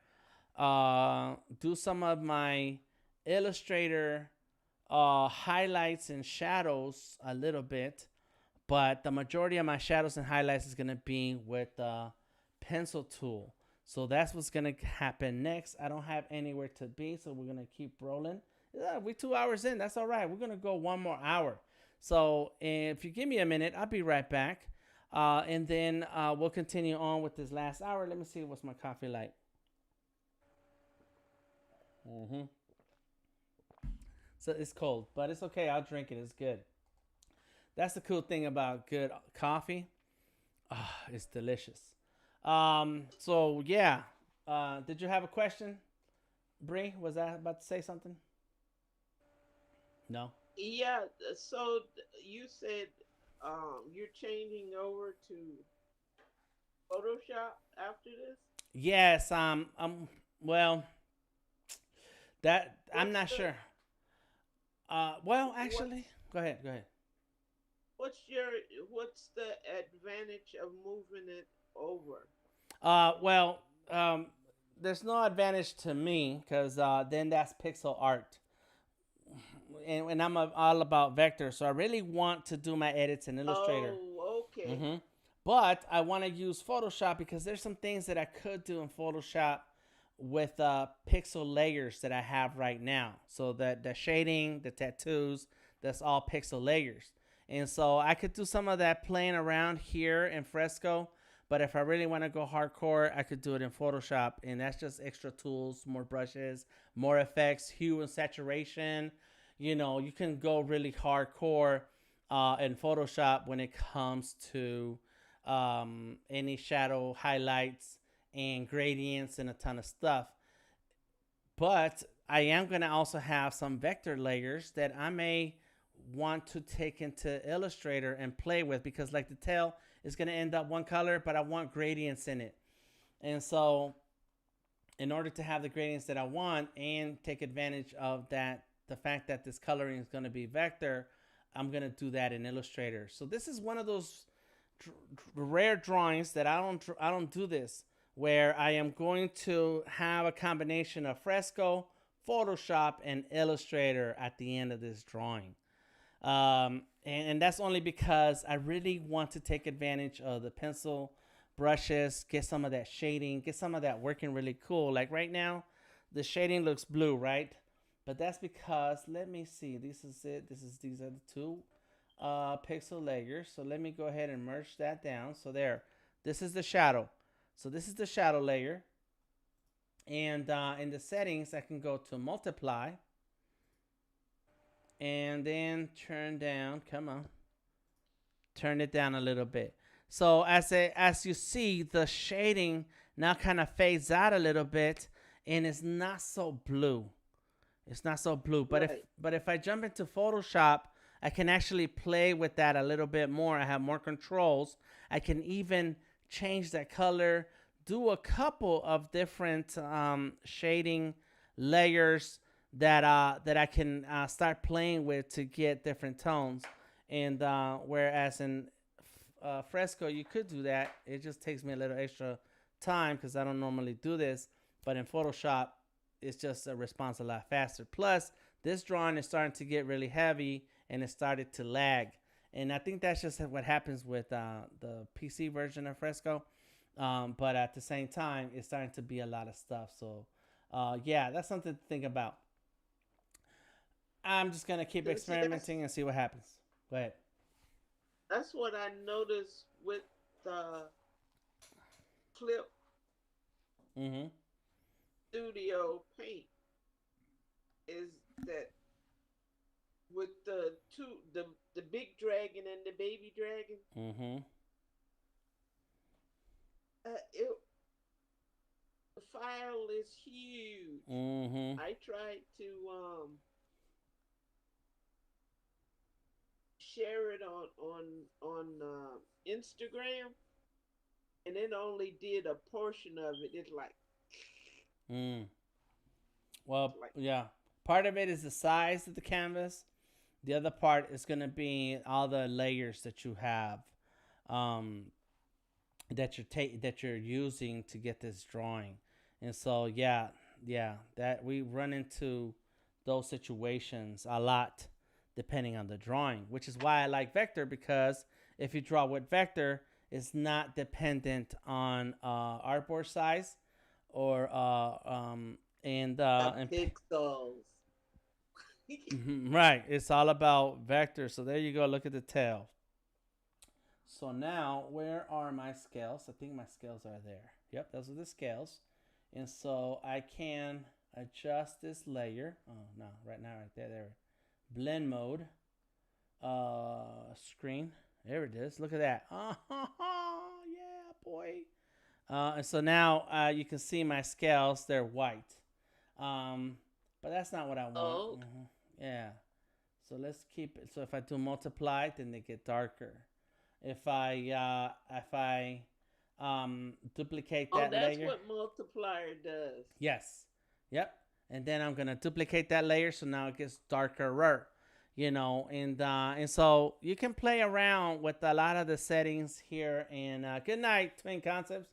Do some of my Illustrator highlights and shadows a little bit. But the majority of my shadows and highlights is going to be with the pencil tool. So that's what's going to happen next. I don't have anywhere to be, so we're going to keep rolling. Yeah, we're 2 hours in. That's all right. We're going to go 1 more hour. So if you give me a minute, I'll be right back. And then we'll continue on with this last hour. Let me see what's my coffee like. So it's cold, but it's okay. I'll drink it. It's good. That's the cool thing about good coffee. It's delicious. So yeah, did you have a question, Bree? Was I about to say something? No. Yeah. So you said you're changing over to Photoshop after this? Yes. Well, that I'm not sure. Well, actually, go ahead. What's the advantage of moving it over? Well, there's no advantage to me because then that's pixel art. And I'm all about vector, so I really want to do my edits in Illustrator. Oh, okay. But I want to use Photoshop because there's some things that I could do in Photoshop with pixel layers that I have right now. So that the shading, the tattoos, that's all pixel layers. And so I could do some of that playing around here in Fresco. But if I really want to go hardcore, I could do it in Photoshop. And that's just extra tools, more brushes, more effects, hue and saturation. You know, you can go really hardcore in Photoshop when it comes to any shadow highlights and gradients and a ton of stuff. But I am going to also have some vector layers that I may want to take into Illustrator and play with, because like the tail is going to end up one color, but I want gradients in it. And so in order to have the gradients that I want and take advantage of that, the fact that this coloring is going to be vector, I'm going to do that in Illustrator. So this is one of those rare drawings that I don't do this, where I am going to have a combination of Fresco, Photoshop, and Illustrator at the end of this drawing. And that's only because I really want to take advantage of the pencil brushes, get some of that shading, get some of that working really cool. Like right now, the shading looks blue, right? But that's because, let me see, this is it. These are the two pixel layers. So let me go ahead and merge that down. So there, this is the shadow. So this is the shadow layer. And in the settings, I can go to multiply. and then turn down. Come on, turn it down a little bit. So as you see, the shading now kind of fades out a little bit, and it's not so blue. It's not so blue. But if I jump into Photoshop, I can actually play with that a little bit more. I have more controls. I can even change that color, do a couple of different shading layers that I can start playing with to get different tones. And whereas in Fresco, you could do that. It just takes me a little extra time because I don't normally do this. But in Photoshop, it's just a response a lot faster. Plus, this drawing is starting to get really heavy and it started to lag. And I think that's just what happens with the PC version of Fresco. But at the same time, it's starting to be a lot of stuff. So, yeah, that's something to think about. I'm just going to keep experimenting and see what happens. Go ahead. That's what I noticed with the Clip Studio Paint is that with the big dragon and the baby dragon, the file is huge. I tried to share it on Instagram, and it only did a portion of it. It's like, well, yeah. Part of it is the size of the canvas. The other part is going to be all the layers that you have, that you're using to get this drawing. And so, yeah, that we run into those situations a lot depending on the drawing, which is why I like vector, because if you draw with vector, it's not dependent on artboard size or pixels. Right, it's all about vector. So there you go. Look at the tail. So now, where are my scales? I think my scales are there. Yep, those are the scales. And so I can adjust this layer. Oh no, right now, right there, there. Blend mode, screen. There it is. Look at that. Yeah, boy. And so now you can see my scales. They're white. But that's not what I want. Oh. Yeah. So let's keep it. So if I do multiply, then they get darker. If I duplicate that layer. Oh, that's what multiplier does. Yes. Yep. And then I'm gonna duplicate that layer, so now it gets darker, you know. And so you can play around with a lot of the settings here. And good night, Twin Concepts.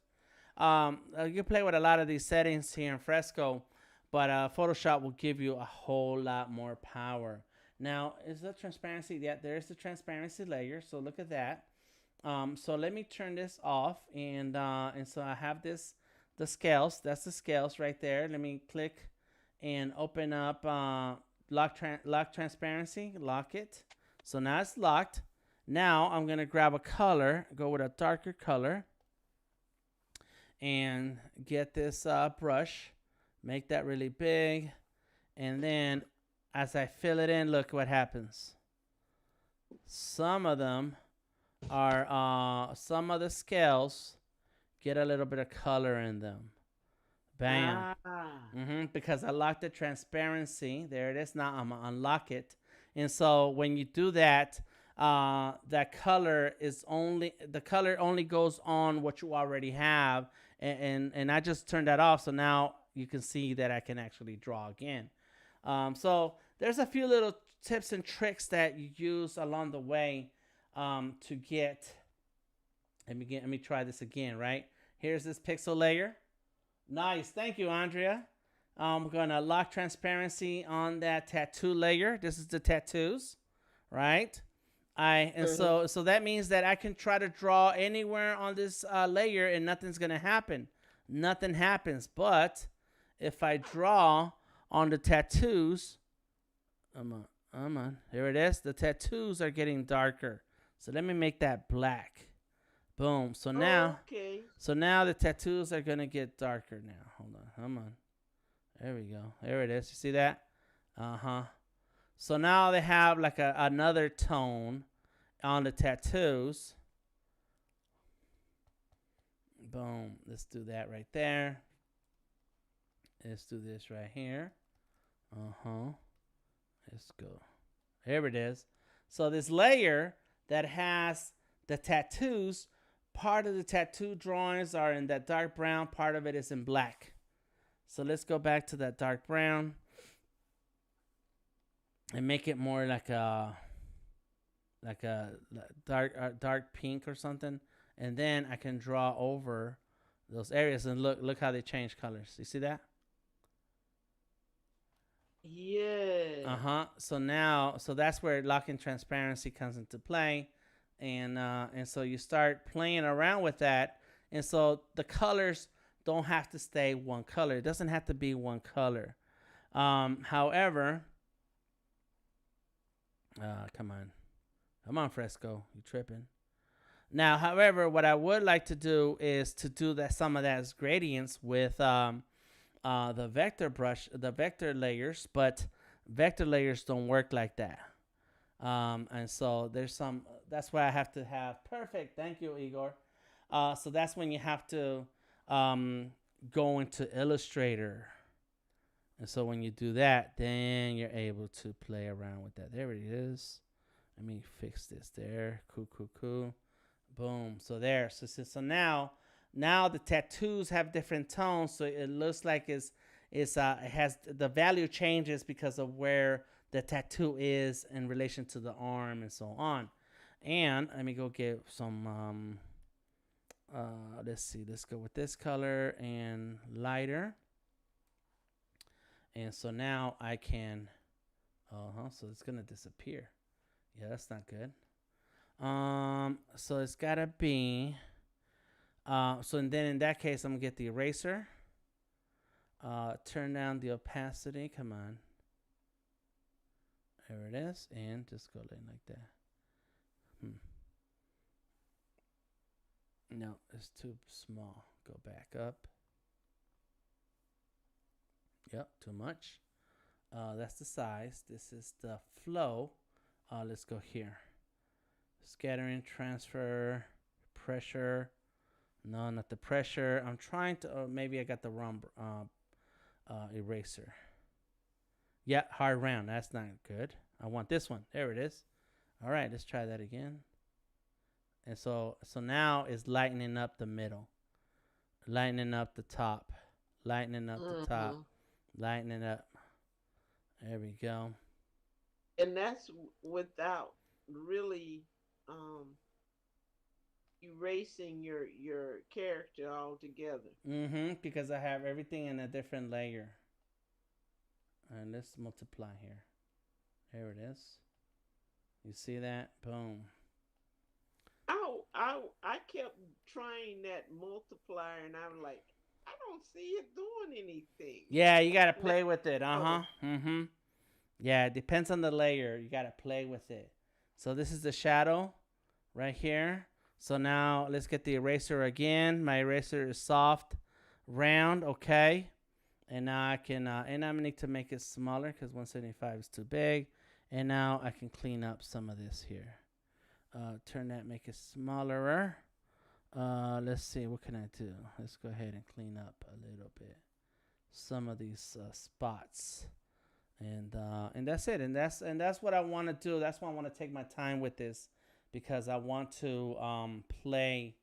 You can play with a lot of these settings here in Fresco, but Photoshop will give you a whole lot more power. Now, is the transparency? Yeah, there is the transparency layer. So look at that. So let me turn this off, and so I have the scales. That's the scales right there. Let me click and open up lock transparency, lock it. So now it's locked. Now I'm gonna grab a color, go with a darker color, and get this brush, make that really big, and then as I fill it in, look what happens. Some of them are some of the scales get a little bit of color in them. Bam. Because I locked the transparency. There it is. Now I'm going to unlock it. And so when you do that, that color is the color only goes on what you already have. And I just turned that off. So now you can see that I can actually draw again. So there's a few little tips and tricks that you use along the way to get. Let me try this again, right? Here's this pixel layer. Nice. Thank you, Andrea. I'm going to lock transparency on that tattoo layer. This is the tattoos, right? So that means that I can try to draw anywhere on this layer and nothing's going to happen. Nothing happens. But if I draw on the tattoos, come on. Here it is. The tattoos are getting darker. So let me make that black. Boom. So now, the tattoos are gonna get darker now. Hold on. Come on. There we go. There it is. You see that? So now they have like another tone on the tattoos. Boom. Let's do that right there. Let's do this right here. Let's go. Here it is. So this layer that has the tattoos, part of the tattoo drawings are in that dark brown, part of it is in black. So let's go back to that dark brown and make it more like a dark pink or something. And then I can draw over those areas and look how they change colors. You see that? Yeah. So that's where lock-in transparency comes into play, and so you start playing around with that, and so the colors don't have to stay one color. It doesn't have to be one color. However, come on, Fresco, you tripping? Now, however, what I would like to do is to do some of that as gradients with the vector brush, the vector layers, but vector layers don't work like that. And so that's why I have to have perfect. Thank you, Igor. So that's when you have to go into Illustrator. And so when you do that, then you're able to play around with that. There it is. Let me fix this there. Cool. Boom. So there. So now the tattoos have different tones, so it looks like it has the value changes because of where the tattoo is in relation to the arm and so on. And let me go get some let's see, let's go with this color and lighter. And so now I can so it's gonna disappear. Yeah, that's not good. So it's gotta be and then in that case, I'm gonna get the eraser. Turn down the opacity. Come on. There it is, and just go in like that. No, it's too small. Go back up. Yep, too much. That's the size. This is the flow. Let's go here. Scattering, transfer, pressure. No, not the pressure. I'm trying to, maybe I got the wrong eraser. Yeah, hard round. That's not good. I want this one. There it is. All right, let's try that again. And so now it's lightening up the middle, lightening up the top, lightening up the top, lightening up. There we go. And that's without really erasing your character altogether. Because I have everything in a different layer. And let's multiply here. There it is. You see that? Boom. I kept trying that multiplier, and I was like, I don't see it doing anything. Yeah, you gotta play with it. Yeah, it depends on the layer. You gotta play with it. So this is the shadow right here. So now let's get the eraser again. My eraser is soft, round, okay. And now I can, and I'm gonna need to make it smaller because 175 is too big. And now I can clean up some of this here. Turn that, make it smaller. Let's see, what can I do? Let's go ahead and clean up a little bit some of these spots. And that's it. And that's what I want to do. That's why I want to take my time with this, because I want to play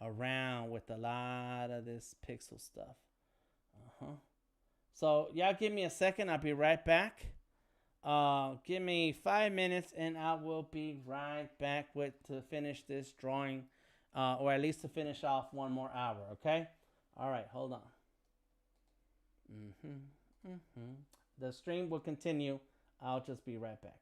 around with a lot of this pixel stuff. So y'all give me a second. I'll be right back. Give me 5 minutes and I will be right back to finish this drawing, or at least to finish off 1 more hour. Okay. All right. Hold on. The stream will continue. I'll just be right back.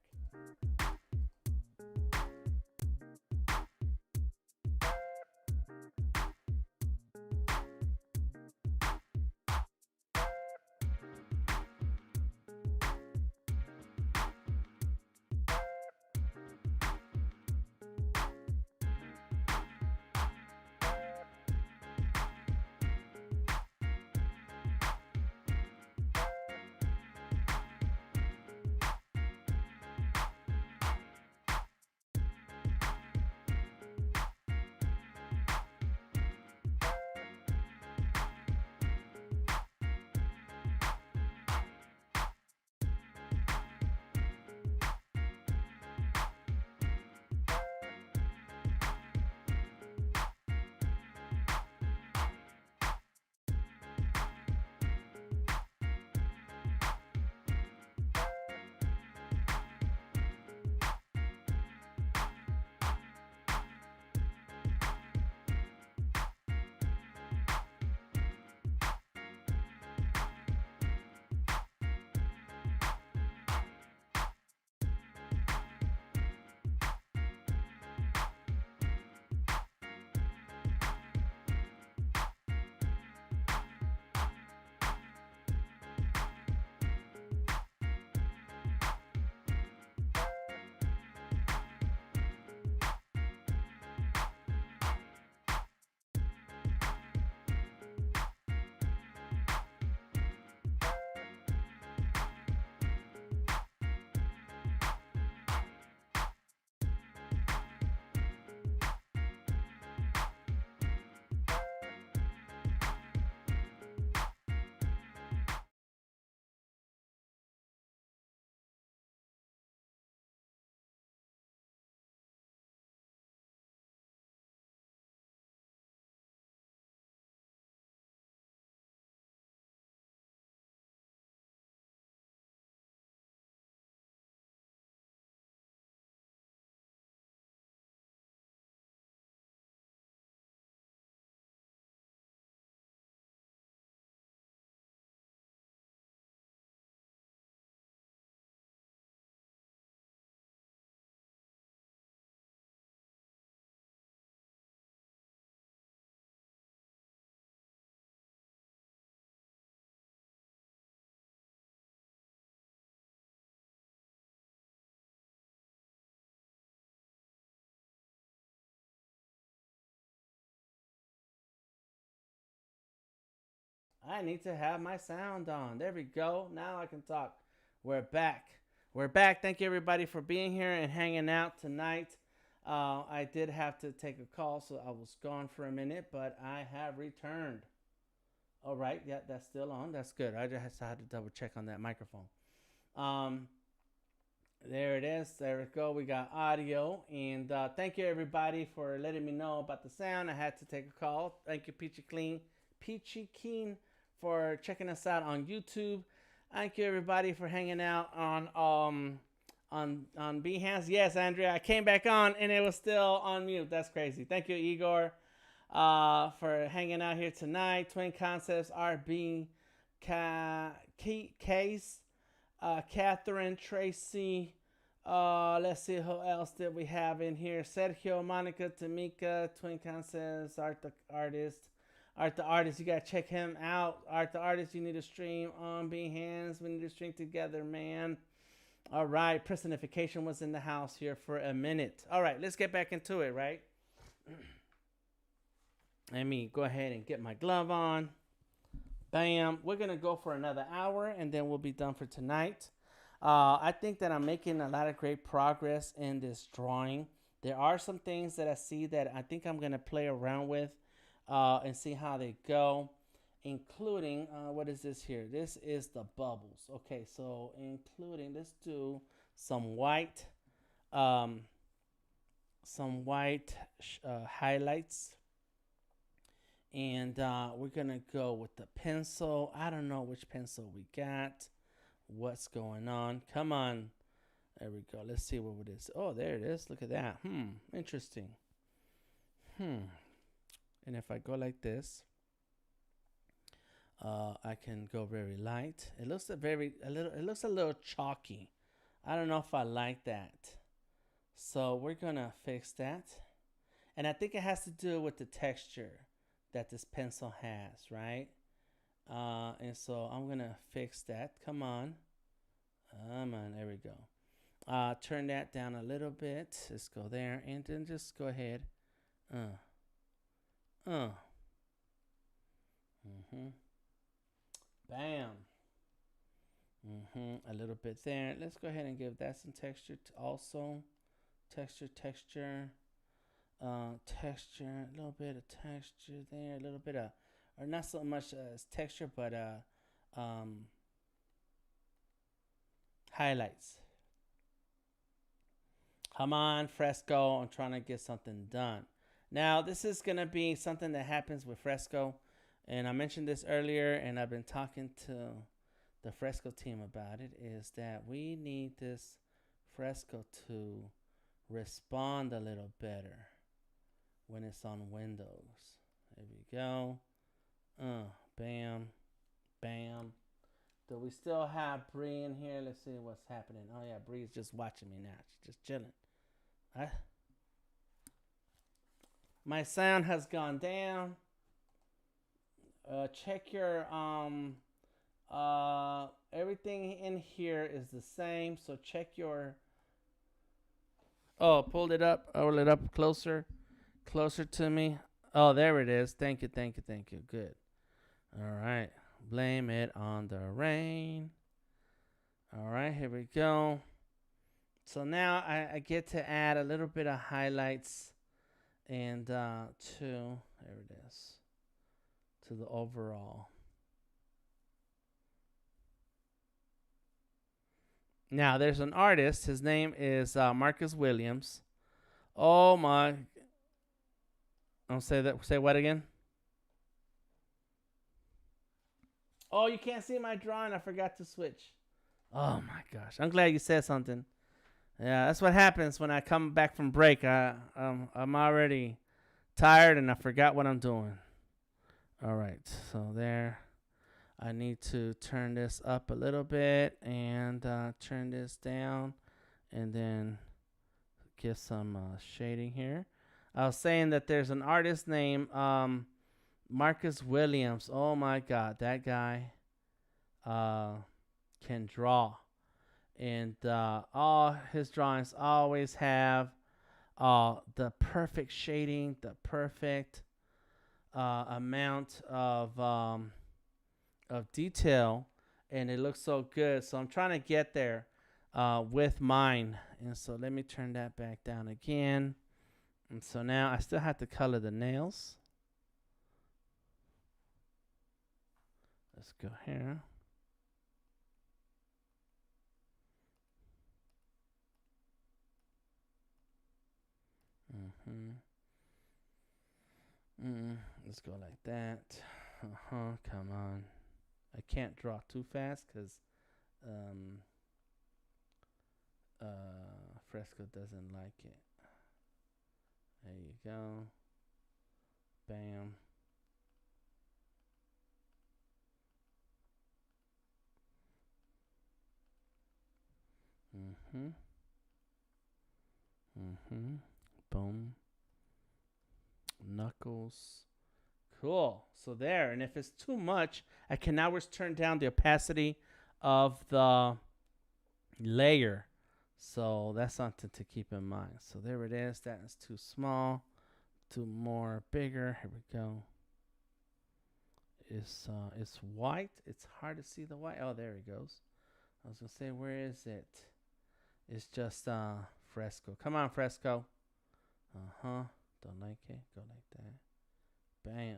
I need to have my sound on. There we go. Now I can talk. We're back. We're back. Thank you, everybody, for being here and hanging out tonight. I did have to take a call, so I was gone for a minute, but I have returned. All right. Yeah, that's still on. That's good. I just had to double check on that microphone. There it is. There we go. We got audio. And thank you, everybody, for letting me know about the sound. I had to take a call. Thank you, Peachy Keen, for checking us out on YouTube. Thank you, everybody, for hanging out on Behance. Yes, Andrea, I came back on and it was still on mute. That's crazy. Thank you, Igor, for hanging out here tonight. Twin Concepts, RB, Case, Catherine, Tracy. Let's see who else did we have in here. Sergio, Monica, Tamika, Twin Concepts, Art the Artist, you gotta check him out. Art the Artist, you need to stream on Behance. We need to stream together, man. All right, personification was in the house here for a minute. All right, let's get back into it, right? Let me go ahead and get my glove on. Bam. We're gonna go for another hour and then we'll be done for tonight. I think that I'm making a lot of great progress in this drawing. There are some things that I see that I think I'm gonna play around with and see how they go, including what is this here? This is the bubbles. Okay, so including, let's do some white highlights, and we're gonna go with the pencil. I don't know which pencil we got. What's going on? Come on, there we go. Let's see what it is. Oh, there it is. Look at that. Interesting. And if I go like this, I can go very light. It looks it looks a little chalky. I don't know if I like that. So we're gonna fix that. And I think it has to do with the texture that this pencil has, right? And so I'm gonna fix that. Come on. There we go. Turn that down a little bit. Let's go there, and then just go ahead. Bam. A little bit there. Let's go ahead and give that some texture also. Texture. Texture. A little bit of texture there. A little bit of, or not so much as texture, but highlights. Come on, Fresco. I'm trying to get something done. Now, this is going to be something that happens with Fresco. And I mentioned this earlier, and I've been talking to the Fresco team about it, is that we need this Fresco to respond a little better when it's on Windows. There we go. Bam. Bam. Do we still have Bree in here? Let's see what's happening. Oh, yeah, Bree's just watching me now. She's just chilling. My sound has gone down. Check your everything in here is the same, so check your pulled it up, roll it up closer to me. Oh, there it is. Thank you. Good. All right, blame it on the rain. All right, here we go. So now I get to add a little bit of highlights and there it is, to the overall. Now there's an artist. His name is Marcus Williams. Oh my! I'll say that. Say what again? Oh, you can't see my drawing. I forgot to switch. Oh my gosh! I'm glad you said something. Yeah, that's what happens when I come back from break. I'm already tired and I forgot what I'm doing. All right, so there. I need to turn this up a little bit and turn this down, and then get some shading here. I was saying that there's an artist named Marcus Williams. Oh my God, that guy can draw. And all his drawings always have the perfect shading, the perfect amount of of detail, and it looks so good. So I'm trying to get there with mine. And so let me turn that back down again. And so now I still have to color the nails. Let's go here. Let's go like that. Come on. I can't draw too fast because Fresco doesn't like it. There you go. Bam. Boom. Knuckles. Cool. So there. And if it's too much, I can now turn down the opacity of the layer. So that's something to keep in mind. So there it is. That is too small. Too more bigger. Here we go. It's white. It's hard to see the white. Oh, there it goes. I was gonna say, where is it? It's just Fresco. Come on, Fresco. Don't like it. Go like that. Bam.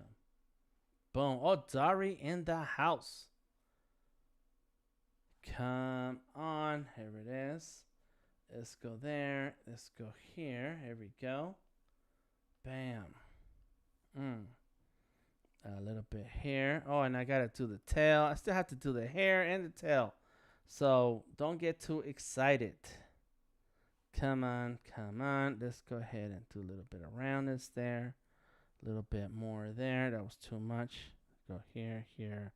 Boom. Oh, Dari in the house. Come on. Here it is. Let's go there. Let's go here. Here we go. Bam. A little bit here. Oh, and I gotta do the tail. I still have to do the hair and the tail. So don't get too excited. Come on, come on. Let's go ahead and do a little bit of roundness there. A little bit more there. That was too much. Go here, here,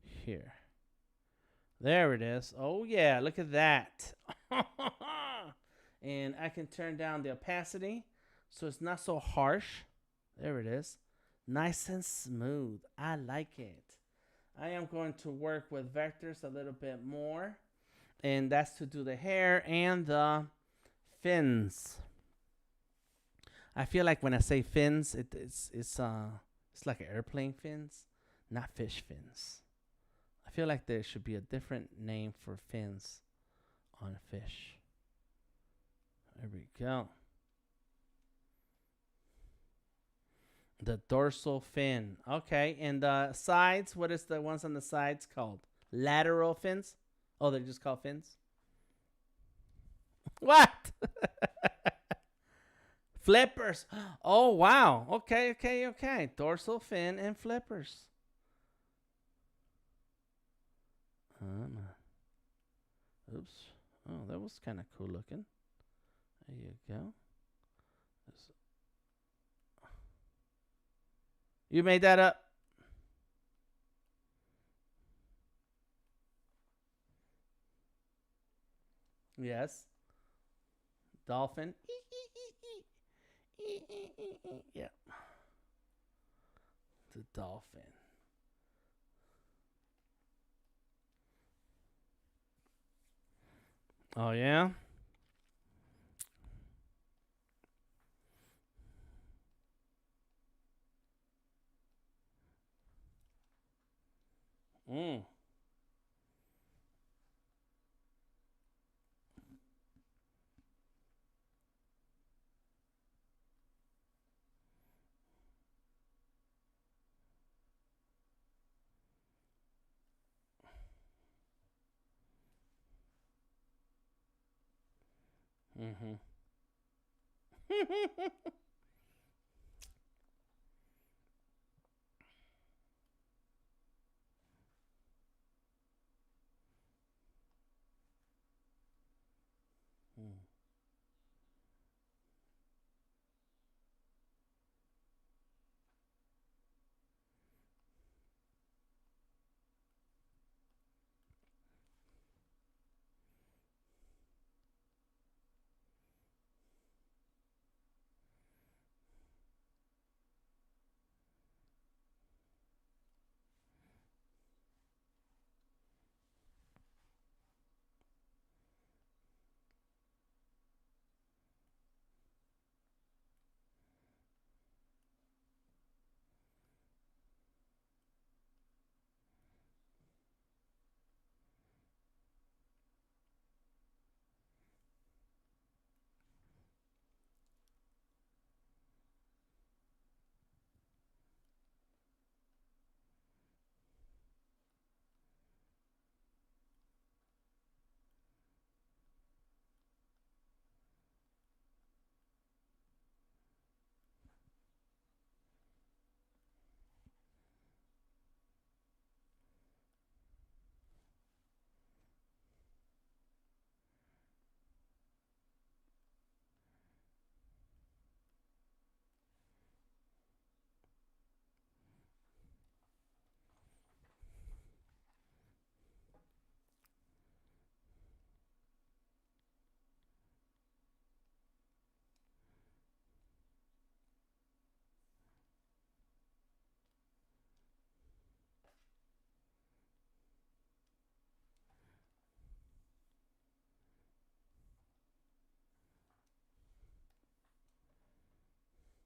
here. There it is. Oh, yeah. Look at that. And I can turn down the opacity so it's not so harsh. There it is. Nice and smooth. I like it. I am going to work with vectors a little bit more. And that's to do the hair and the fins. I feel like when I say fins, it's like an airplane fins, not fish fins. I feel like there should be a different name for fins on a fish. There we go. The dorsal fin. Okay, and the sides, what is the ones on the sides called? Lateral fins? Oh, they're just called fins? What? Flippers. Oh, wow. Okay. Dorsal fin and flippers. Oops. Oh, that was kind of cool looking. There you go. You made that up? Yes. Dolphin. Yeah. The dolphin. Oh, yeah? Mm-hmm.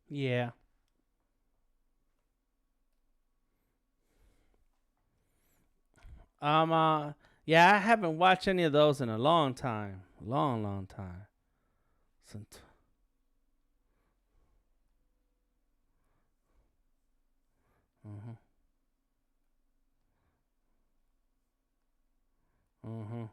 Yeah. Um. Yeah, I haven't watched any of those in a long time. Long time. Since. Mhm. Mhm.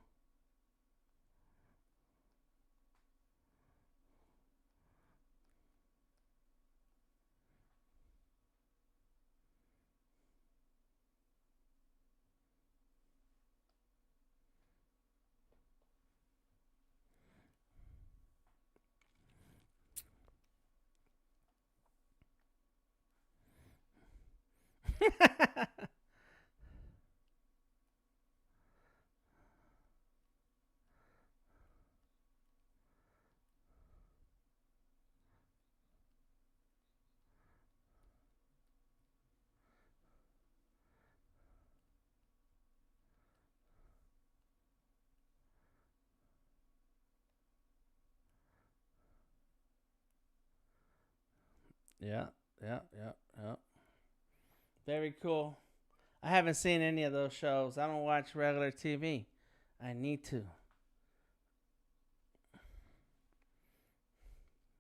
Yeah. Yeah. Yeah. Yeah. Very cool. I haven't seen any of those shows. I don't watch regular TV. I need to.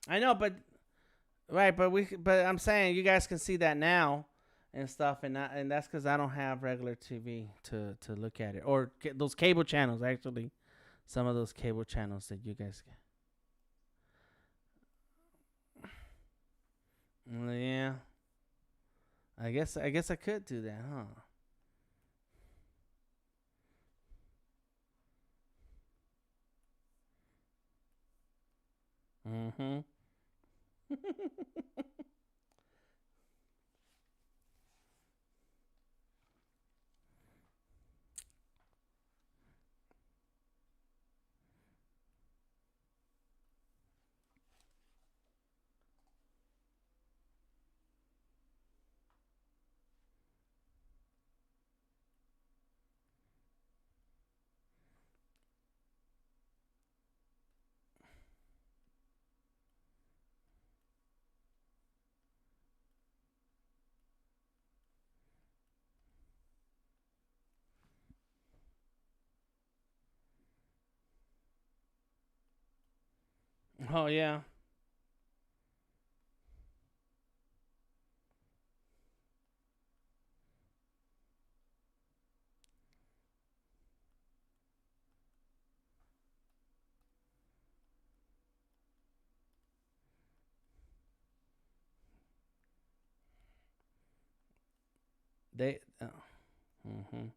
I know, but right, but I'm saying you guys can see that now and stuff, and that's because I don't have regular TV to look at it, or those cable channels. Actually, some of those cable channels that you guys get. Yeah, I guess I could do that, huh? Mm-hmm. Oh yeah. They. Mm-hmm.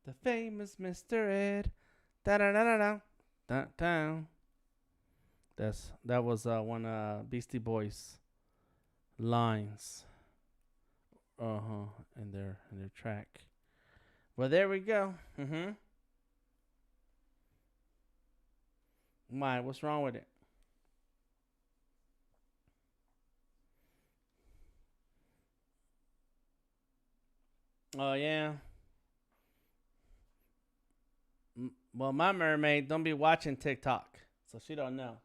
The famous Mr. Ed. Da da da da da. Da da. That was one Beastie Boys lines. In their track. Well, there we go. Mm-hmm. Why? What's wrong with it? Oh yeah. Well, my mermaid don't be watching TikTok, so she don't know.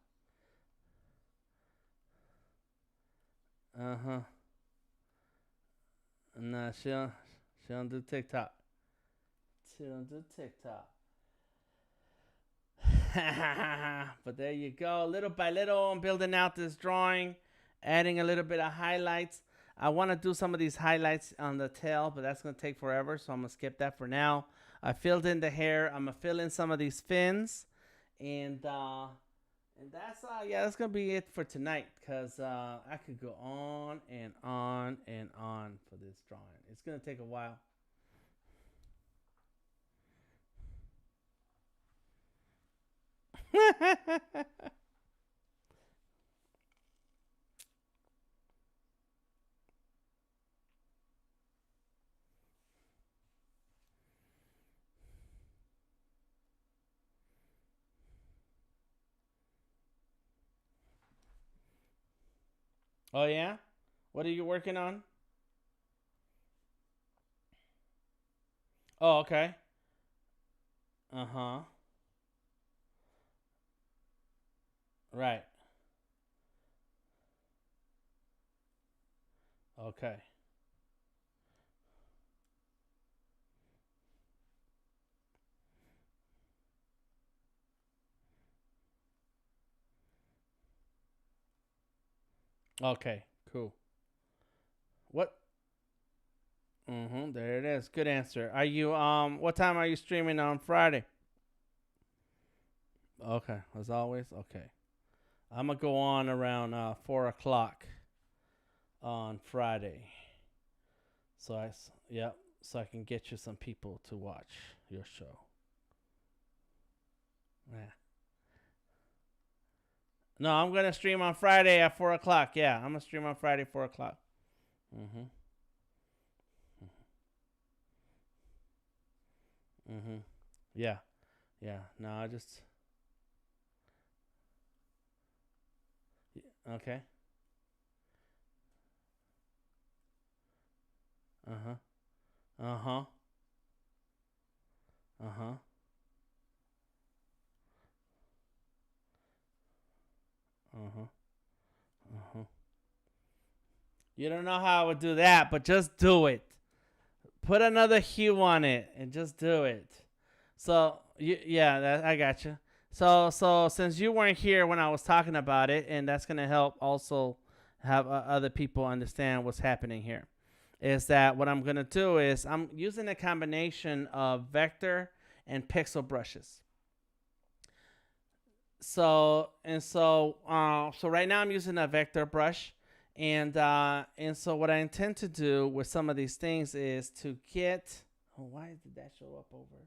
Uh huh. Nah, she don't do TikTok. She don't do TikTok. But there you go. Little by little, I'm building out this drawing, adding a little bit of highlights. I want to do some of these highlights on the tail, but that's going to take forever, so I'm going to skip that for now. I filled in the hair. I'm going to fill in some of these fins. And that's yeah, that's gonna be it for tonight. Cause I could go on and on and on for this drawing. It's gonna take a while. Oh yeah, what are you working on? Oh okay. Uh huh. Right. Okay. Okay, cool. What? There it is. Good answer. Are you what time are you streaming on Friday? Okay, as always. Okay. I'm gonna go on around 4 o'clock on Friday. Yep, so I can get you some people to watch your show. Yeah. No, I'm gonna stream on Friday at 4 o'clock. Yeah, I'm gonna stream on Friday 4 o'clock. Mhm. Mhm. Yeah. Yeah. No, I just. Okay. Uh huh. Uh huh. Uh huh. Uh huh. Uh huh. You don't know how I would do that, but just do it. Put another hue on it and just do it. So I got you. So since you weren't here when I was talking about it, and that's gonna help also have other people understand what's happening here, is that what I'm gonna do is I'm using a combination of vector and pixel brushes. So right now I'm using a vector brush, and so what I intend to do with some of these things is to get. Oh, why did that show up over?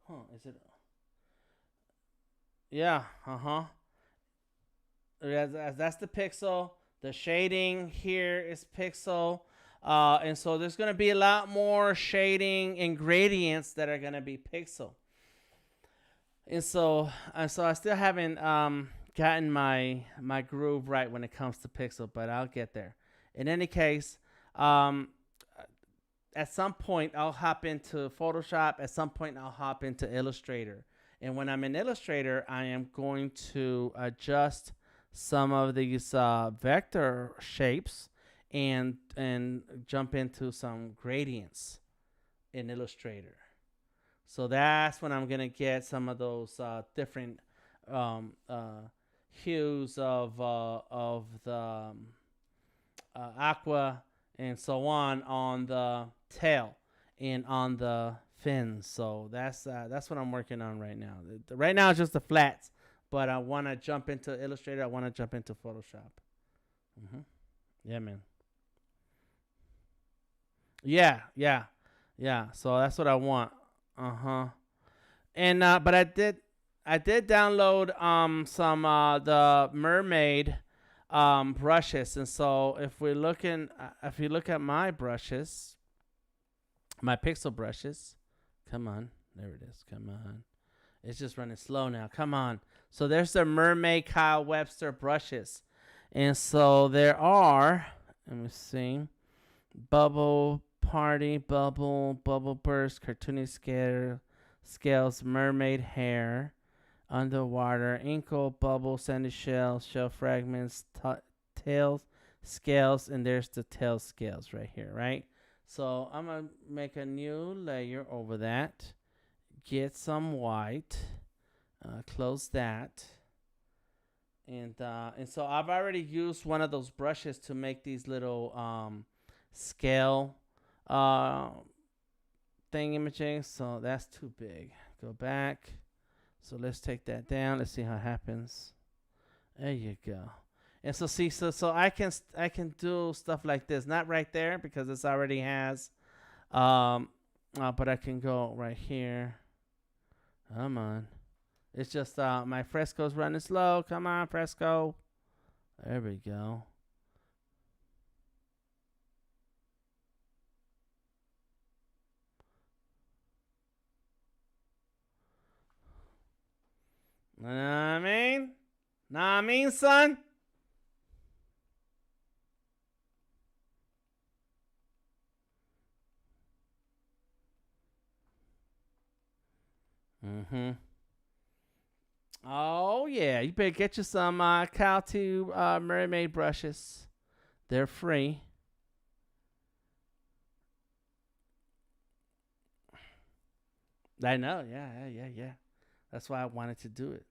Huh? Is it? Yeah. That's the pixel. The shading here is pixel. And so there's gonna be a lot more shading and gradients that are gonna be pixel. And so I still haven't gotten my groove right when it comes to pixel, but I'll get there. In any case, at some point I'll hop into Photoshop. At some point I'll hop into Illustrator. And when I'm in Illustrator, I am going to adjust some of these vector shapes and jump into some gradients in Illustrator. So that's when I'm gonna get some of those different hues of the aqua and so on the tail and on the fins. So that's what I'm working on right now. Right now it's just the flats, but I want to jump into Illustrator. I want to jump into Photoshop. Yeah, man. Yeah. So that's what I want. And but I did download some the Mermaid brushes, and so if you look at my brushes, my pixel brushes, come on, there it is, come on, it's just running slow now, come on. So there's the Mermaid Kyle Webster brushes, and so there are, let me see, bubble party, bubble burst, cartoony scales, mermaid hair, underwater, inkle, bubble, sandy shell fragments, tails, scales, and there's the tail scales right here, right? So I'm gonna make a new layer over that, get some white, close that, and so I've already used one of those brushes to make these little scale thing imaging, so that's too big. Go back. So let's take that down. Let's see how it happens. There you go. And so see, so I can do stuff like this. Not right there because this already has, but I can go right here. Come on. It's just my Fresco's running slow. Come on, Fresco. There we go. Know what I mean? Know what I mean, son? Oh, yeah. You better get you some Caltube Mermaid brushes. They're free. I know. Yeah. That's why I wanted to do it.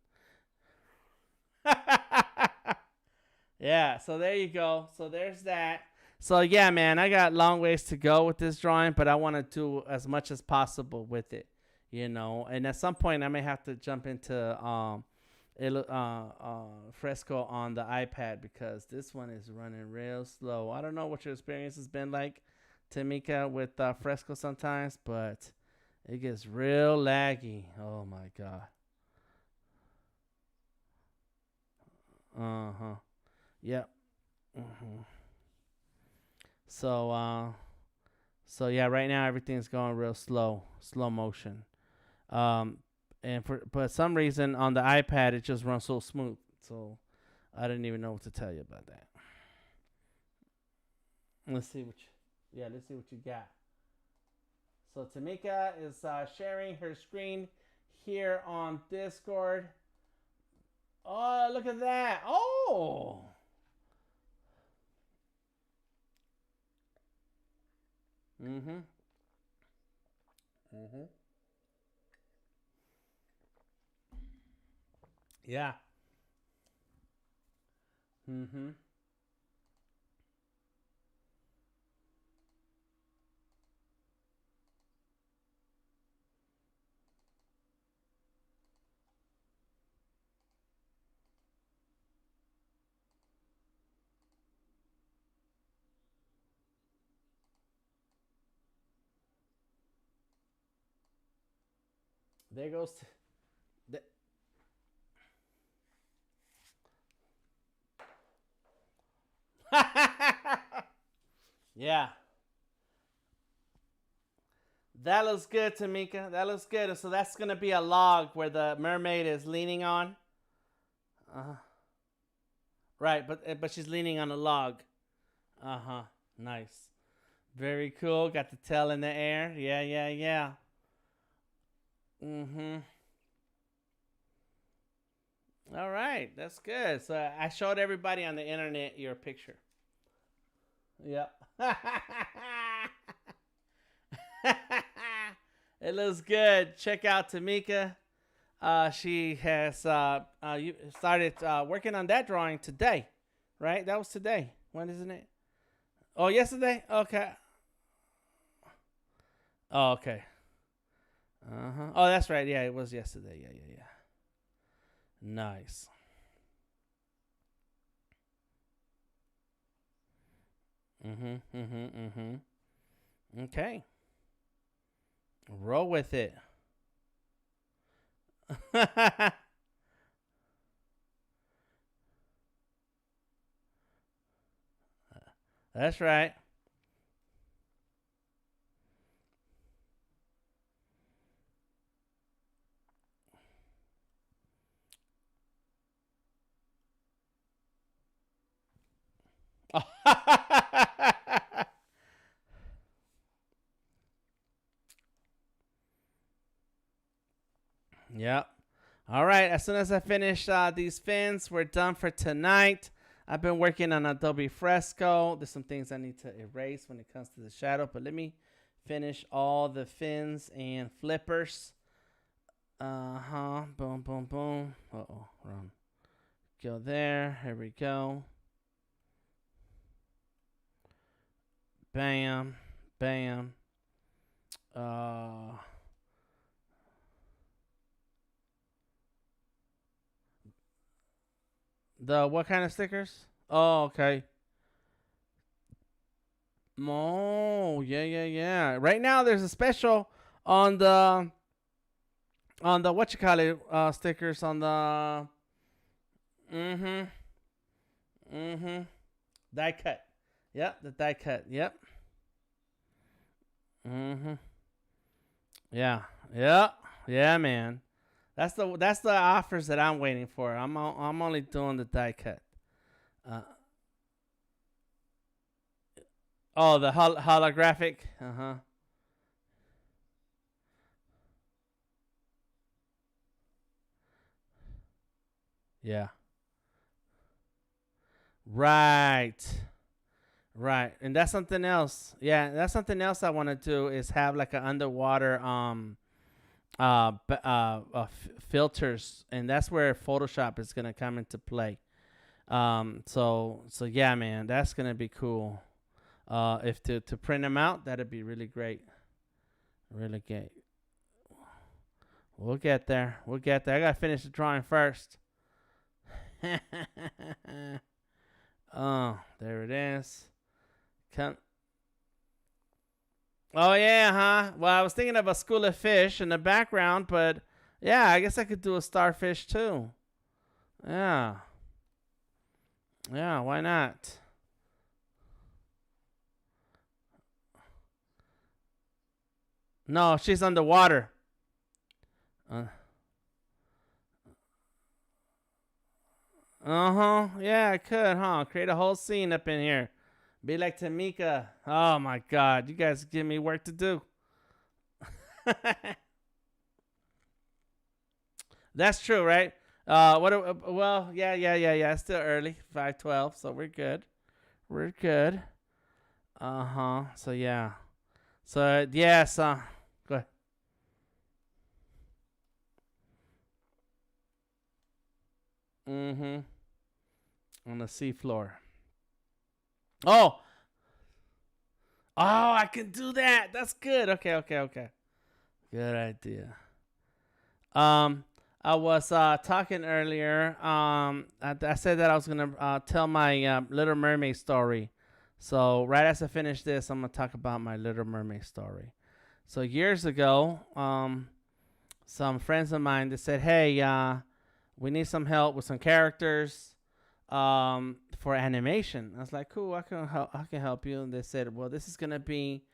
Yeah, so there you go. So there's that. So yeah, man, I got long ways to go with this drawing, but I want to do as much as possible with it, you know. And at some point, I may have to jump into Fresco on the iPad because this one is running real slow. I don't know what your experience has been like, Tamika, with Fresco sometimes, but it gets real laggy. Oh my god. Yep. So so yeah, right now everything's going real slow motion. And for some reason on the iPad it just runs so smooth. So I didn't even know what to tell you about that. Let's see what you got. So Tamika is sharing her screen here on Discord. Oh, look at that. Oh. Yeah. There goes yeah. That looks good, Tamika. That looks good. So that's gonna be a log where the mermaid is leaning on. Right, but she's leaning on a log. Nice. Very cool. Got the tail in the air. Yeah. All right, that's good. So I showed everybody on the internet your picture. Yep. It looks good. Check out Tamika. She has started working on that drawing today, right? That was today. When isn't it? Oh, yesterday? Okay. Oh, okay. Oh, that's right. Yeah, it was yesterday. Yeah. Nice. Okay. Roll with it. That's right. Yep. All right. As soon as I finish these fins, we're done for tonight. I've been working on Adobe Fresco. There's some things I need to erase when it comes to the shadow, but let me finish all the fins and flippers. Boom. Wrong. Go there. Here we go. Bam. The what kind of stickers? Oh, okay. Oh, yeah. Right now there's a special on the what you call it stickers on the die cut. Yep, the die cut. Yep. Yeah, man. That's the offers that I'm waiting for. I'm only doing the die cut. Oh, the holographic. Yeah. Right. And that's something else. Yeah, that's something else I want to do is have like an underwater filters, and that's where Photoshop is gonna come into play. So yeah, man, that's gonna be cool. If to print them out, that'd be really great. Really great. We'll get there. We'll get there. I gotta finish the drawing first. Oh, there it is. Come. Oh yeah, huh? Well, I was thinking of a school of fish in the background, but yeah, I guess I could do a starfish too. Yeah. Yeah, why not? No, she's underwater. Yeah, I could, huh? Create a whole scene up in here. Be like Tamika. Oh my God, you guys give me work to do. That's true, right? Well, yeah. It's still early, 5:12, so we're good. We're good. So yeah. So yes. Go ahead. On the seafloor. Oh, I can do that. That's good. Okay. Good idea. I was talking earlier. I said that I was gonna tell my Little Mermaid story. So right as I finish this, I'm gonna talk about my Little Mermaid story. So years ago, some friends of mine, they said, "Hey, we need some help with some characters for animation." I was like, "Cool, I can help you." And they said, "Well, this is gonna be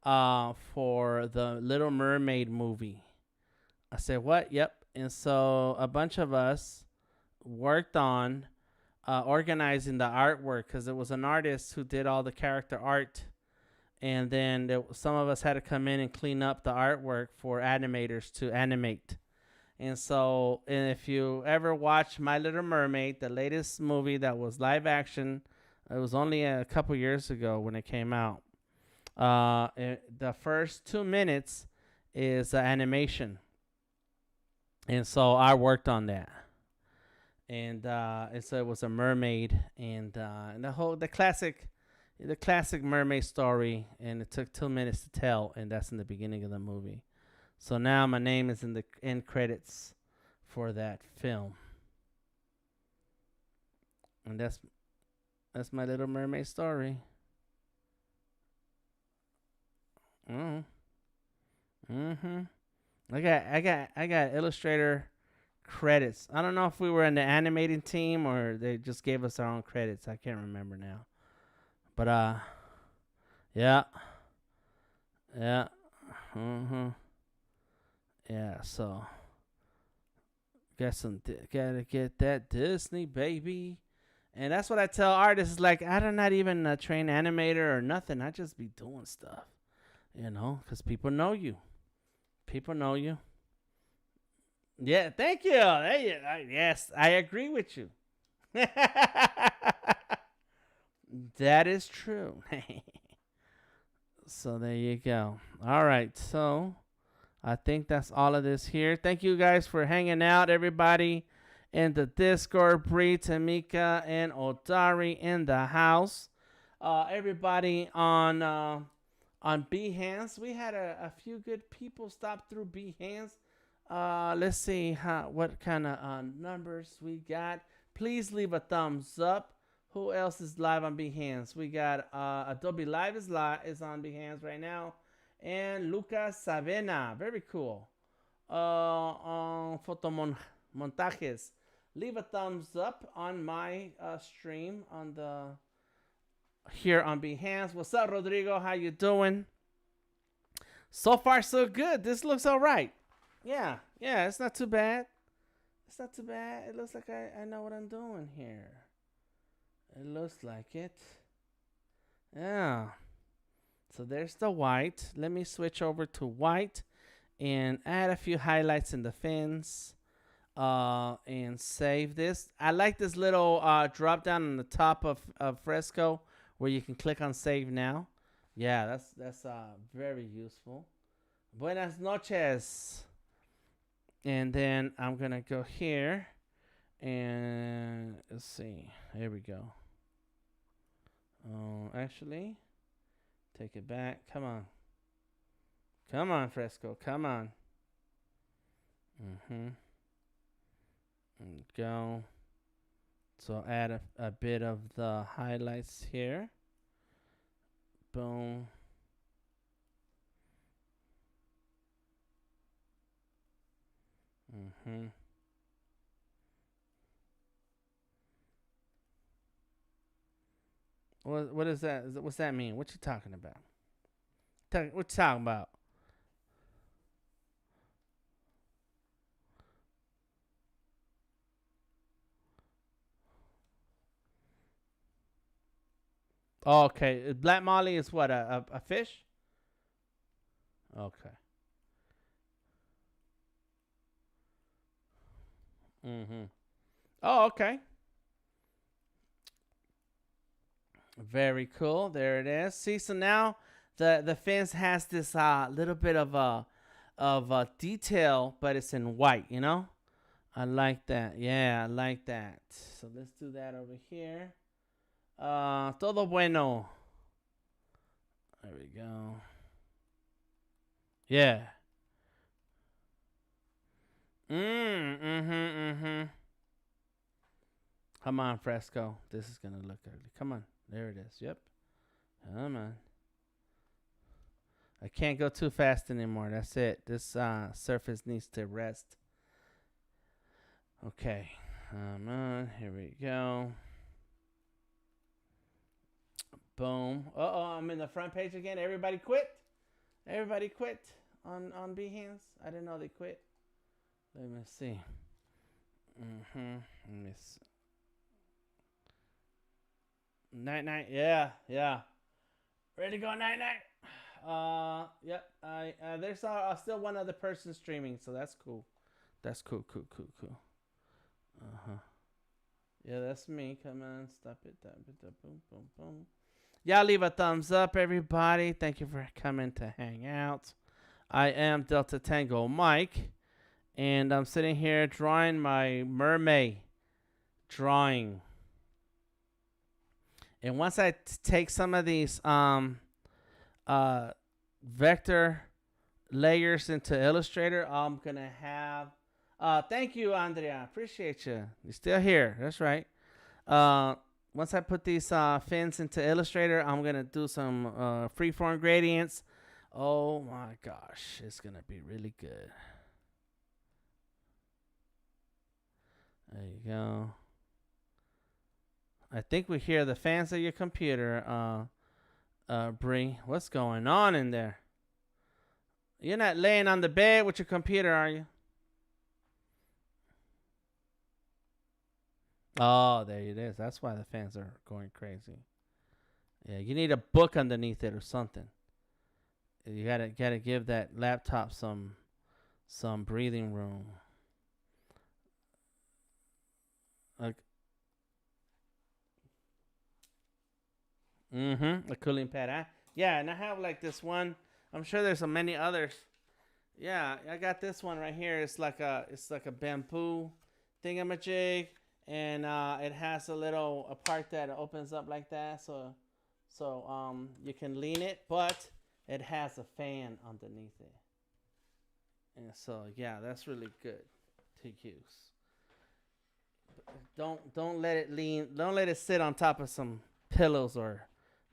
for the Little Mermaid movie." I said, "What?" Yep. And so a bunch of us worked on organizing the artwork, because it was an artist who did all the character art, and then some of us had to come in and clean up the artwork for animators to animate. And so, and if you ever watch My Little Mermaid, the latest movie that was live action, it was only a couple years ago when it came out. The first 2 minutes is animation. And so I worked on that. And so it was a mermaid, and the classic mermaid story, and it took 2 minutes to tell, and that's in the beginning of the movie. So now my name is in the end credits for that film. And that's my Little Mermaid story. I got Illustrator credits. I don't know if we were in the animating team or they just gave us our own credits. I can't remember now. But yeah. Yeah, so gotta get that Disney, baby. And that's what I tell artists, like, I'm not even a trained animator or nothing. I just be doing stuff, because people know you. People know you. Yeah, thank you. Yes, I agree with you. That is true. So there you go. All right, so I think that's all of this here. Thank you guys for hanging out, everybody in the Discord. Bree, Tamika, and Odari in the house. Everybody on Behance. We had a few good people stop through Behance. Let's see what kind of numbers we got. Please leave a thumbs up. Who else is live on Behance? We got Adobe Live is on Behance right now. And Lucas Savena. Very cool. Fotomontajes. Leave a thumbs up on my stream here on Behance. What's up, Rodrigo? How you doing? So far, so good. This looks all right. Yeah, it's not too bad. It looks like I know what I'm doing here. It looks like it. Yeah. So there's the white. Let me switch over to white and add a few highlights in the fins. And save this. I like this little drop down on the top of Fresco where you can click on save now. Yeah, that's very useful. Buenas noches. And then I'm going to go here. And let's see. Here we go. Actually, take it back. Come on. Come on, Fresco. Come on. Go. So add a bit of the highlights here. Boom. What is that? What's that mean? What you talking about? What you talking about? Oh, okay. Black Molly is what? A fish? Okay. Oh, okay. Very cool. There it is. See, so now the fence has this little bit of a detail, but it's in white. You know, I like that. Yeah, I like that. So let's do that over here. Todo bueno. There we go. Yeah. Come on, Fresco. This is gonna look ugly. Come on. There it is. Yep. Come on. I can't go too fast anymore. That's it. This surface needs to rest. Okay. Come on. Here we go. Boom. Uh-oh, I'm in the front page again. Everybody quit. Everybody quit on Behance. I didn't know they quit. Let me see. Let me see. Night. Yeah. Ready to go night. Yep. There's still one other person streaming, so that's cool. That's cool. Yeah, that's me. Come on, stop it. Boom. Y'all leave a thumbs up, everybody. Thank you for coming to hang out. I am DeltaTangoMike, and I'm sitting here drawing my mermaid drawing. And once I take some of these vector layers into Illustrator, I'm going to have... thank you, Andrea. Appreciate you. You're still here. That's right. Once I put these fins into Illustrator, I'm going to do some freeform gradients. Oh, my gosh. It's going to be really good. There you go. I think we hear the fans of your computer, Bree. What's going on in there? You're not laying on the bed with your computer, are you? Oh, there it is. That's why the fans are going crazy. Yeah, you need a book underneath it or something. You gotta give that laptop some breathing room. A cooling pad. Yeah, and I have like this one. I'm sure there's so many others. Yeah, I got this one right here. It's like a bamboo thingamajig, and it has a part that opens up like that, so you can lean it, but it has a fan underneath it. And so yeah, that's really good to use. Don't let it lean. Don't let it sit on top of some pillows or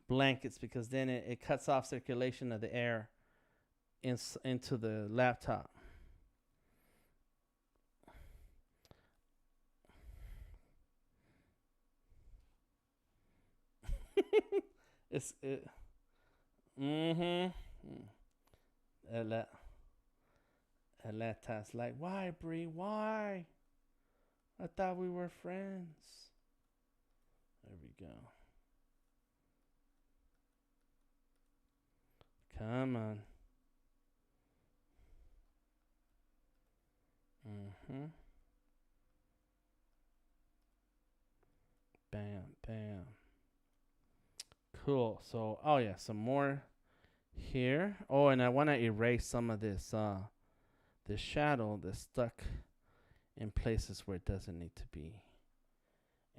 blankets, because then it cuts off circulation of the air into the laptop. Aleta's like, why, Bree? Why? I thought we were friends. There we go. Come on. Bam. Cool. So, oh yeah, some more here. Oh, and I want to erase some of this the shadow that's stuck in places where it doesn't need to be.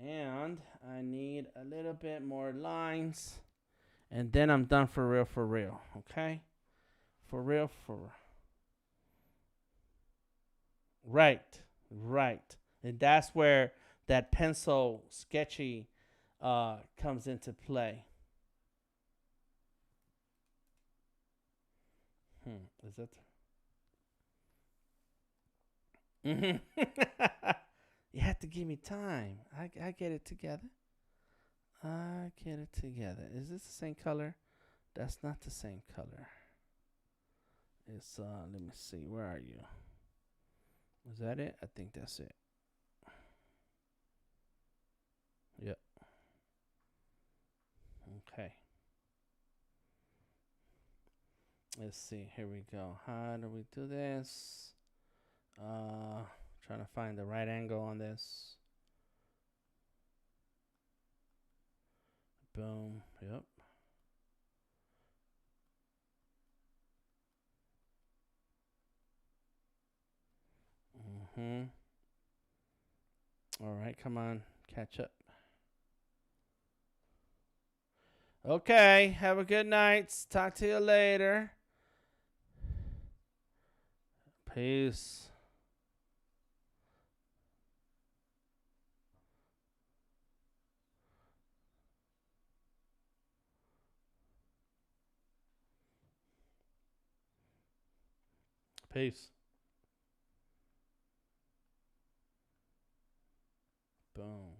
And I need a little bit more lines. And then I'm done for real. Okay? For real. Right. And that's where that pencil sketchy comes into play. Is that? You have to give me time. I get it together. Is this the same color? That's not the same color. It's let me see. Where are you? Is that it? I think that's it. Yep. Okay. Let's see. Here we go. How do we do this? Trying to find the right angle on this. Boom. Yep. All right, come on. Catch up. Okay, have a good night. Talk to you later. Peace. Peace. Boom.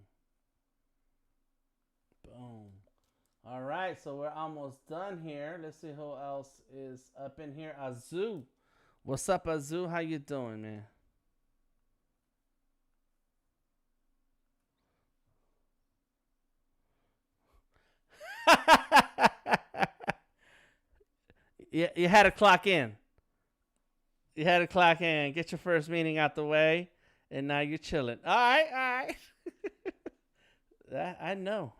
All right, so we're almost done here. Let's see who else is up in here. Azu. What's up, Azu? How you doing, man? You had to clock in. Get your first meeting out the way, and now you're chilling. All right. I know.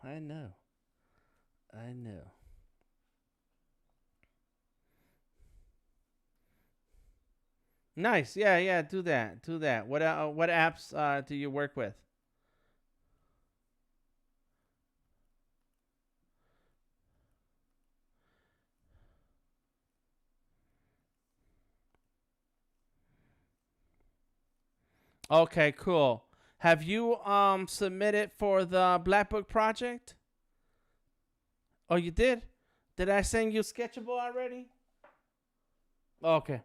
Nice. Yeah. Do that. What apps do you work with? Okay, cool. Have you submitted for the Black Book project? Oh, you did? Did I send you Sketchable already? Okay.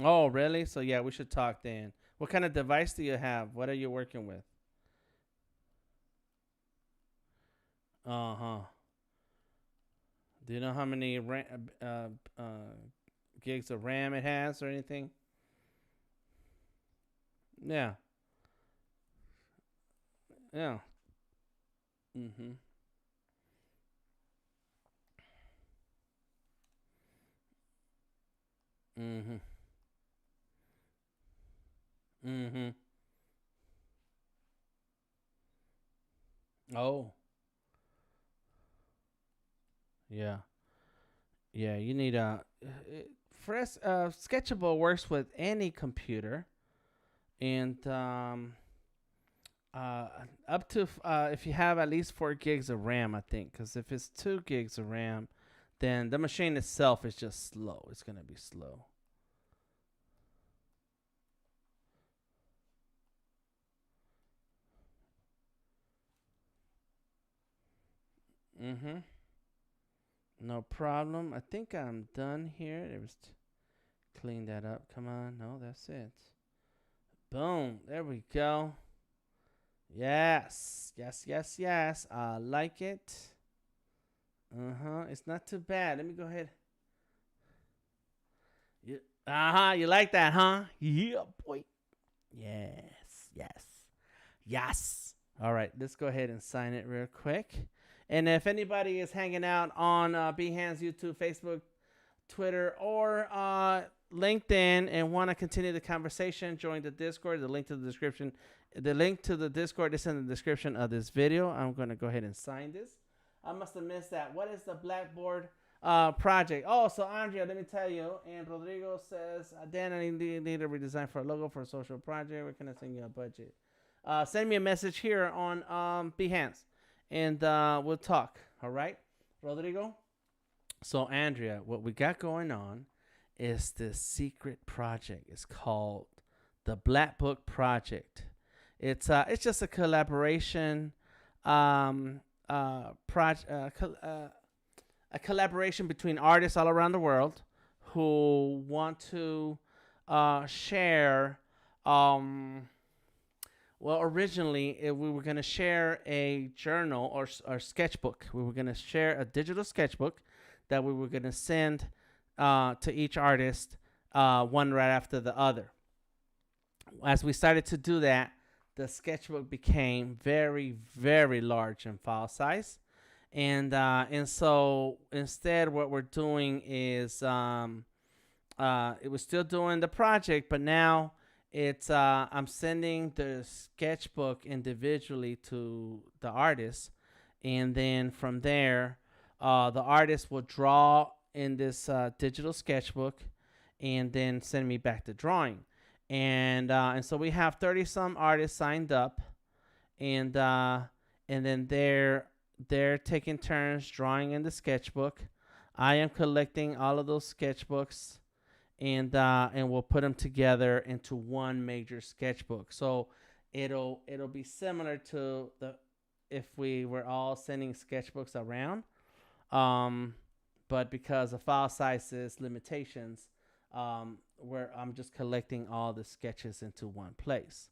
Oh, really? So yeah, we should talk then. What kind of device do you have? What are you working with? Uh-huh. Do you know how many gigs of RAM it has or anything? Yeah. Mm-hmm. Oh. Yeah. You need a Sketchable works with any computer, and up to if you have at least 4 gigs of RAM, I think, because if it's 2 gigs of RAM, then the machine itself is just slow. It's gonna be slow. No problem. I think I'm done here. Clean that up. Come on. No, that's it. Boom. There we go. Yes. I like it. It's not too bad. Let me go ahead. You like that, huh? Yeah, boy. Yes. All right. Let's go ahead and sign it real quick. And if anybody is hanging out on Behance, YouTube, Facebook, Twitter, or LinkedIn and want to continue the conversation, join the Discord. The link to the Discord is in the description of this video. I'm going to go ahead and sign this. I must have missed that. What is the Blackboard project. Oh, so Andrea, let me tell you. And Rodrigo says, Dan, I need a redesign for a logo for a social project. Where can I send you a budget? Send me a message here on Behance, and we'll talk. All right, Rodrigo. So Andrea, what we got going on is this secret project. It's called the Black Book Project. It's just a collaboration, a collaboration between artists all around the world who want to share. Well, originally we were going to share a journal or sketchbook. We were going to share a digital sketchbook that we were going to send to each artist, one right after the other. As we started to do that, the sketchbook became very, very large in file size. And so instead what we're doing is it was still doing the project, but now it's I'm sending the sketchbook individually to the artist, and then from there the artist will draw in this digital sketchbook and then send me back the drawing. And so we have 30 some artists signed up, and then they're taking turns drawing in the sketchbook. I am collecting all of those sketchbooks, and we'll put them together into one major sketchbook. So it'll be similar to if we were all sending sketchbooks around, but because of file sizes limitations, where I'm just collecting all the sketches into one place.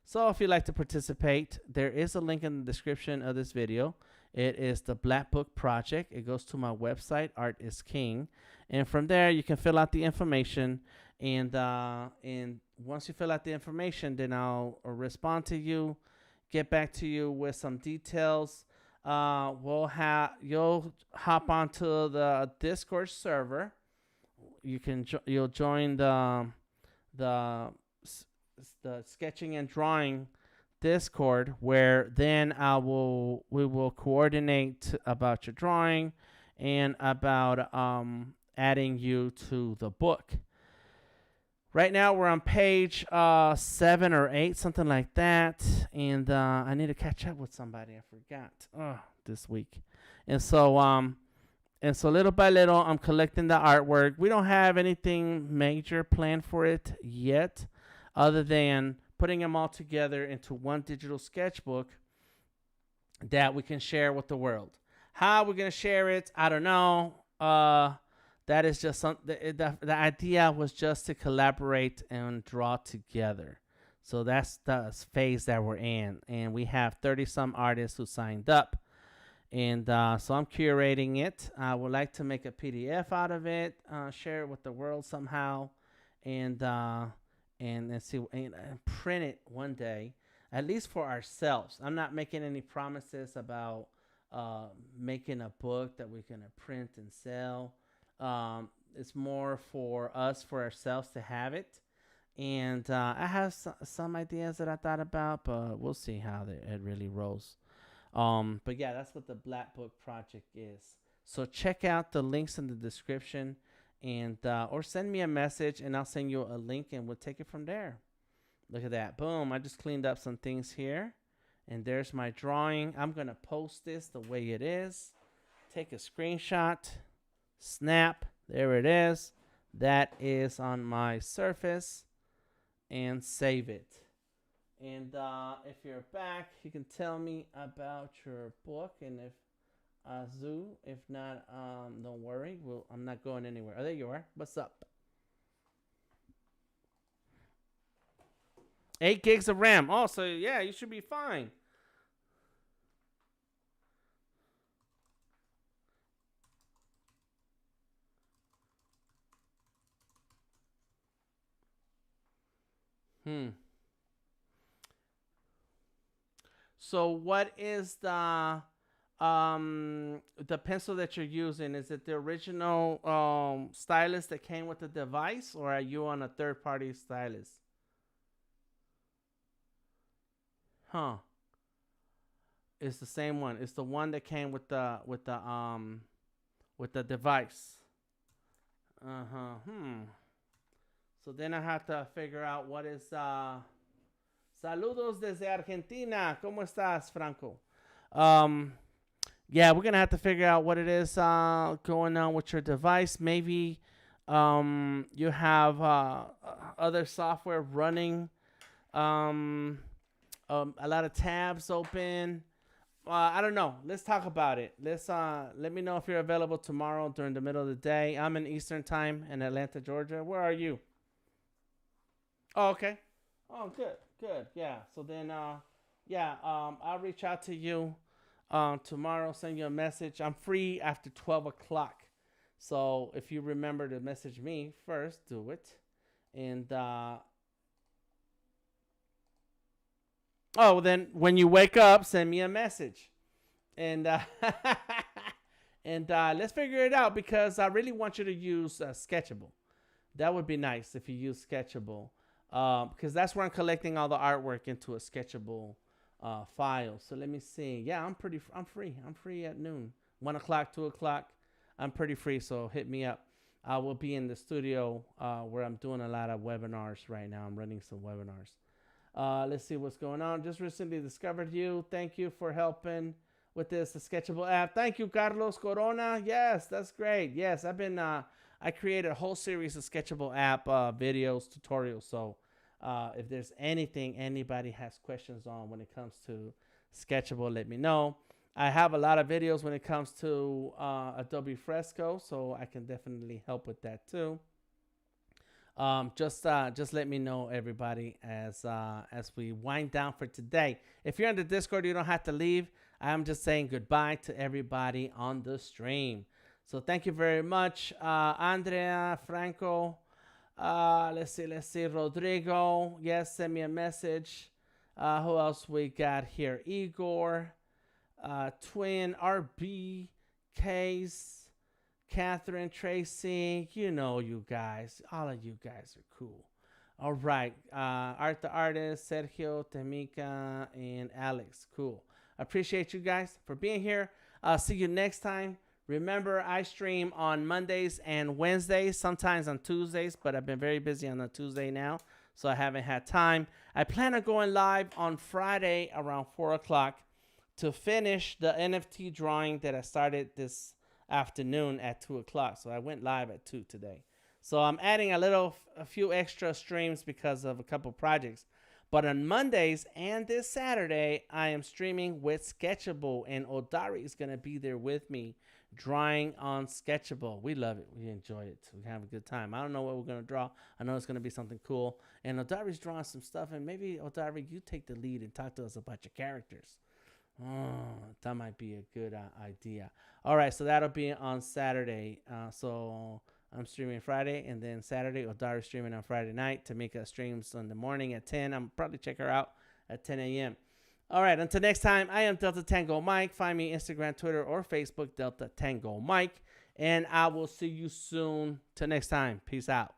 So if you'd like to participate, there is a link in the description of this video. It is the Black Book Project. It goes to my website, Art is King. And from there, you can fill out the information. And once you fill out the information, then I'll respond to you, get back to you with some details. You'll hop onto the Discord server. You'll join the sketching and drawing Discord, where then we will coordinate about your drawing and about adding you to the book. Right now we're on page 7 or 8, something like that, and I need to catch up with somebody. I forgot this week, and so little by little I'm collecting the artwork. We don't have anything major planned for it yet, other than putting them all together into one digital sketchbook that we can share with the world. How we're going to share it, I don't know. That is just the idea was just to collaborate and draw together. So that's the phase that we're in. And we have 30 some artists who signed up. And so I'm curating it. I would like to make a PDF out of it, share it with the world somehow, and see and print it one day, at least for ourselves. I'm not making any promises about making a book that we're gonna print and sell. It's more for us, for ourselves, to have it. And I have some ideas that I thought about, but we'll see how it really rolls. But yeah, that's what the Black Book Project is. So check out the links in the description, and or send me a message and I'll send you a link and we'll take it from there. Look at that. Boom. I just cleaned up some things here, and there's my drawing. I'm going to post this the way it is. Take a screenshot, snap. There it is. That is on my Surface, and save it. And if you're back, you can tell me about your book, and if Zoo, if not, don't worry. I'm not going anywhere. Oh, there you are. What's up? 8 gigs of RAM. Oh, so yeah, you should be fine. So what is the pencil that you're using? Is it the original stylus that came with the device, or are you on a third-party stylus? Huh. It's the same one. It's the one that came with the with the device. So then I have to figure out what is saludos desde Argentina. ¿Cómo estás, Franco? Yeah, we're gonna have to figure out what it is going on with your device. Maybe you have other software running, a lot of tabs open. I don't know. Let's talk about it. Let me know if you're available tomorrow during the middle of the day. I'm in Eastern time in Atlanta, Georgia. Where are you? Oh, okay. Oh, good. Yeah. So then, I'll reach out to you tomorrow. Send you a message. I'm free after 12 o'clock. So if you remember to message me first, do it. And then when you wake up, send me a message. And let's figure it out, because I really want you to use Sketchable. That would be nice if you use Sketchable, because that's where I'm collecting all the artwork into a Sketchable file. So let me see. Yeah, I'm free. I'm free at noon, 1 o'clock, 2 o'clock. I'm pretty free, so hit me up. I will be in the studio where I'm doing a lot of webinars right now. I'm running some webinars. Let's see what's going on. Just recently discovered you. Thank you for helping with this Sketchable app. Thank you, Carlos Corona. Yes, that's great. Yes, I've been I created a whole series of Sketchable app videos, tutorials. So if there's anything anybody has questions on when it comes to Sketchable, let me know. I have a lot of videos when it comes to Adobe Fresco, so I can definitely help with that too. Just let me know, everybody, as we wind down for today. If you're in the Discord, you don't have to leave. I'm just saying goodbye to everybody on the stream. So thank you very much, Andrea, Franco. Let's see, Rodrigo. Yes, send me a message. Who else we got here? Igor, Twin, RB, Case, Catherine, Tracy. You know, you guys. All of you guys are cool. All right. Art the Artist, Sergio, Tamika, and Alex. Cool. Appreciate you guys for being here. See you next time. Remember, I stream on Mondays and Wednesdays, sometimes on Tuesdays, but I've been very busy on a Tuesday now, so I haven't had time. I plan on going live on Friday around 4 o'clock to finish the NFT drawing that I started this afternoon at 2 o'clock. So I went live at 2 today. So I'm adding a few extra streams because of a couple projects. But on Mondays and this Saturday, I am streaming with Sketchable, and Odari is going to be there with me drawing on Sketchable. We love it. We enjoy it. We have a good time. I don't know what we're going to draw. I know it's going to be something cool. And Odari's drawing some stuff, and maybe, Odari, you take the lead and talk to us about your characters. Oh, that might be a good idea. All right, so that'll be on Saturday. So I'm streaming Friday, and then Saturday, Odari's streaming on Friday night. Tamika streams in the morning at 10. I'm probably check her out at 10 a.m. All right, until next time, I am DeltaTangoMike. Find me Instagram, Twitter, or Facebook, DeltaTangoMike. And I will see you soon. Till next time, peace out.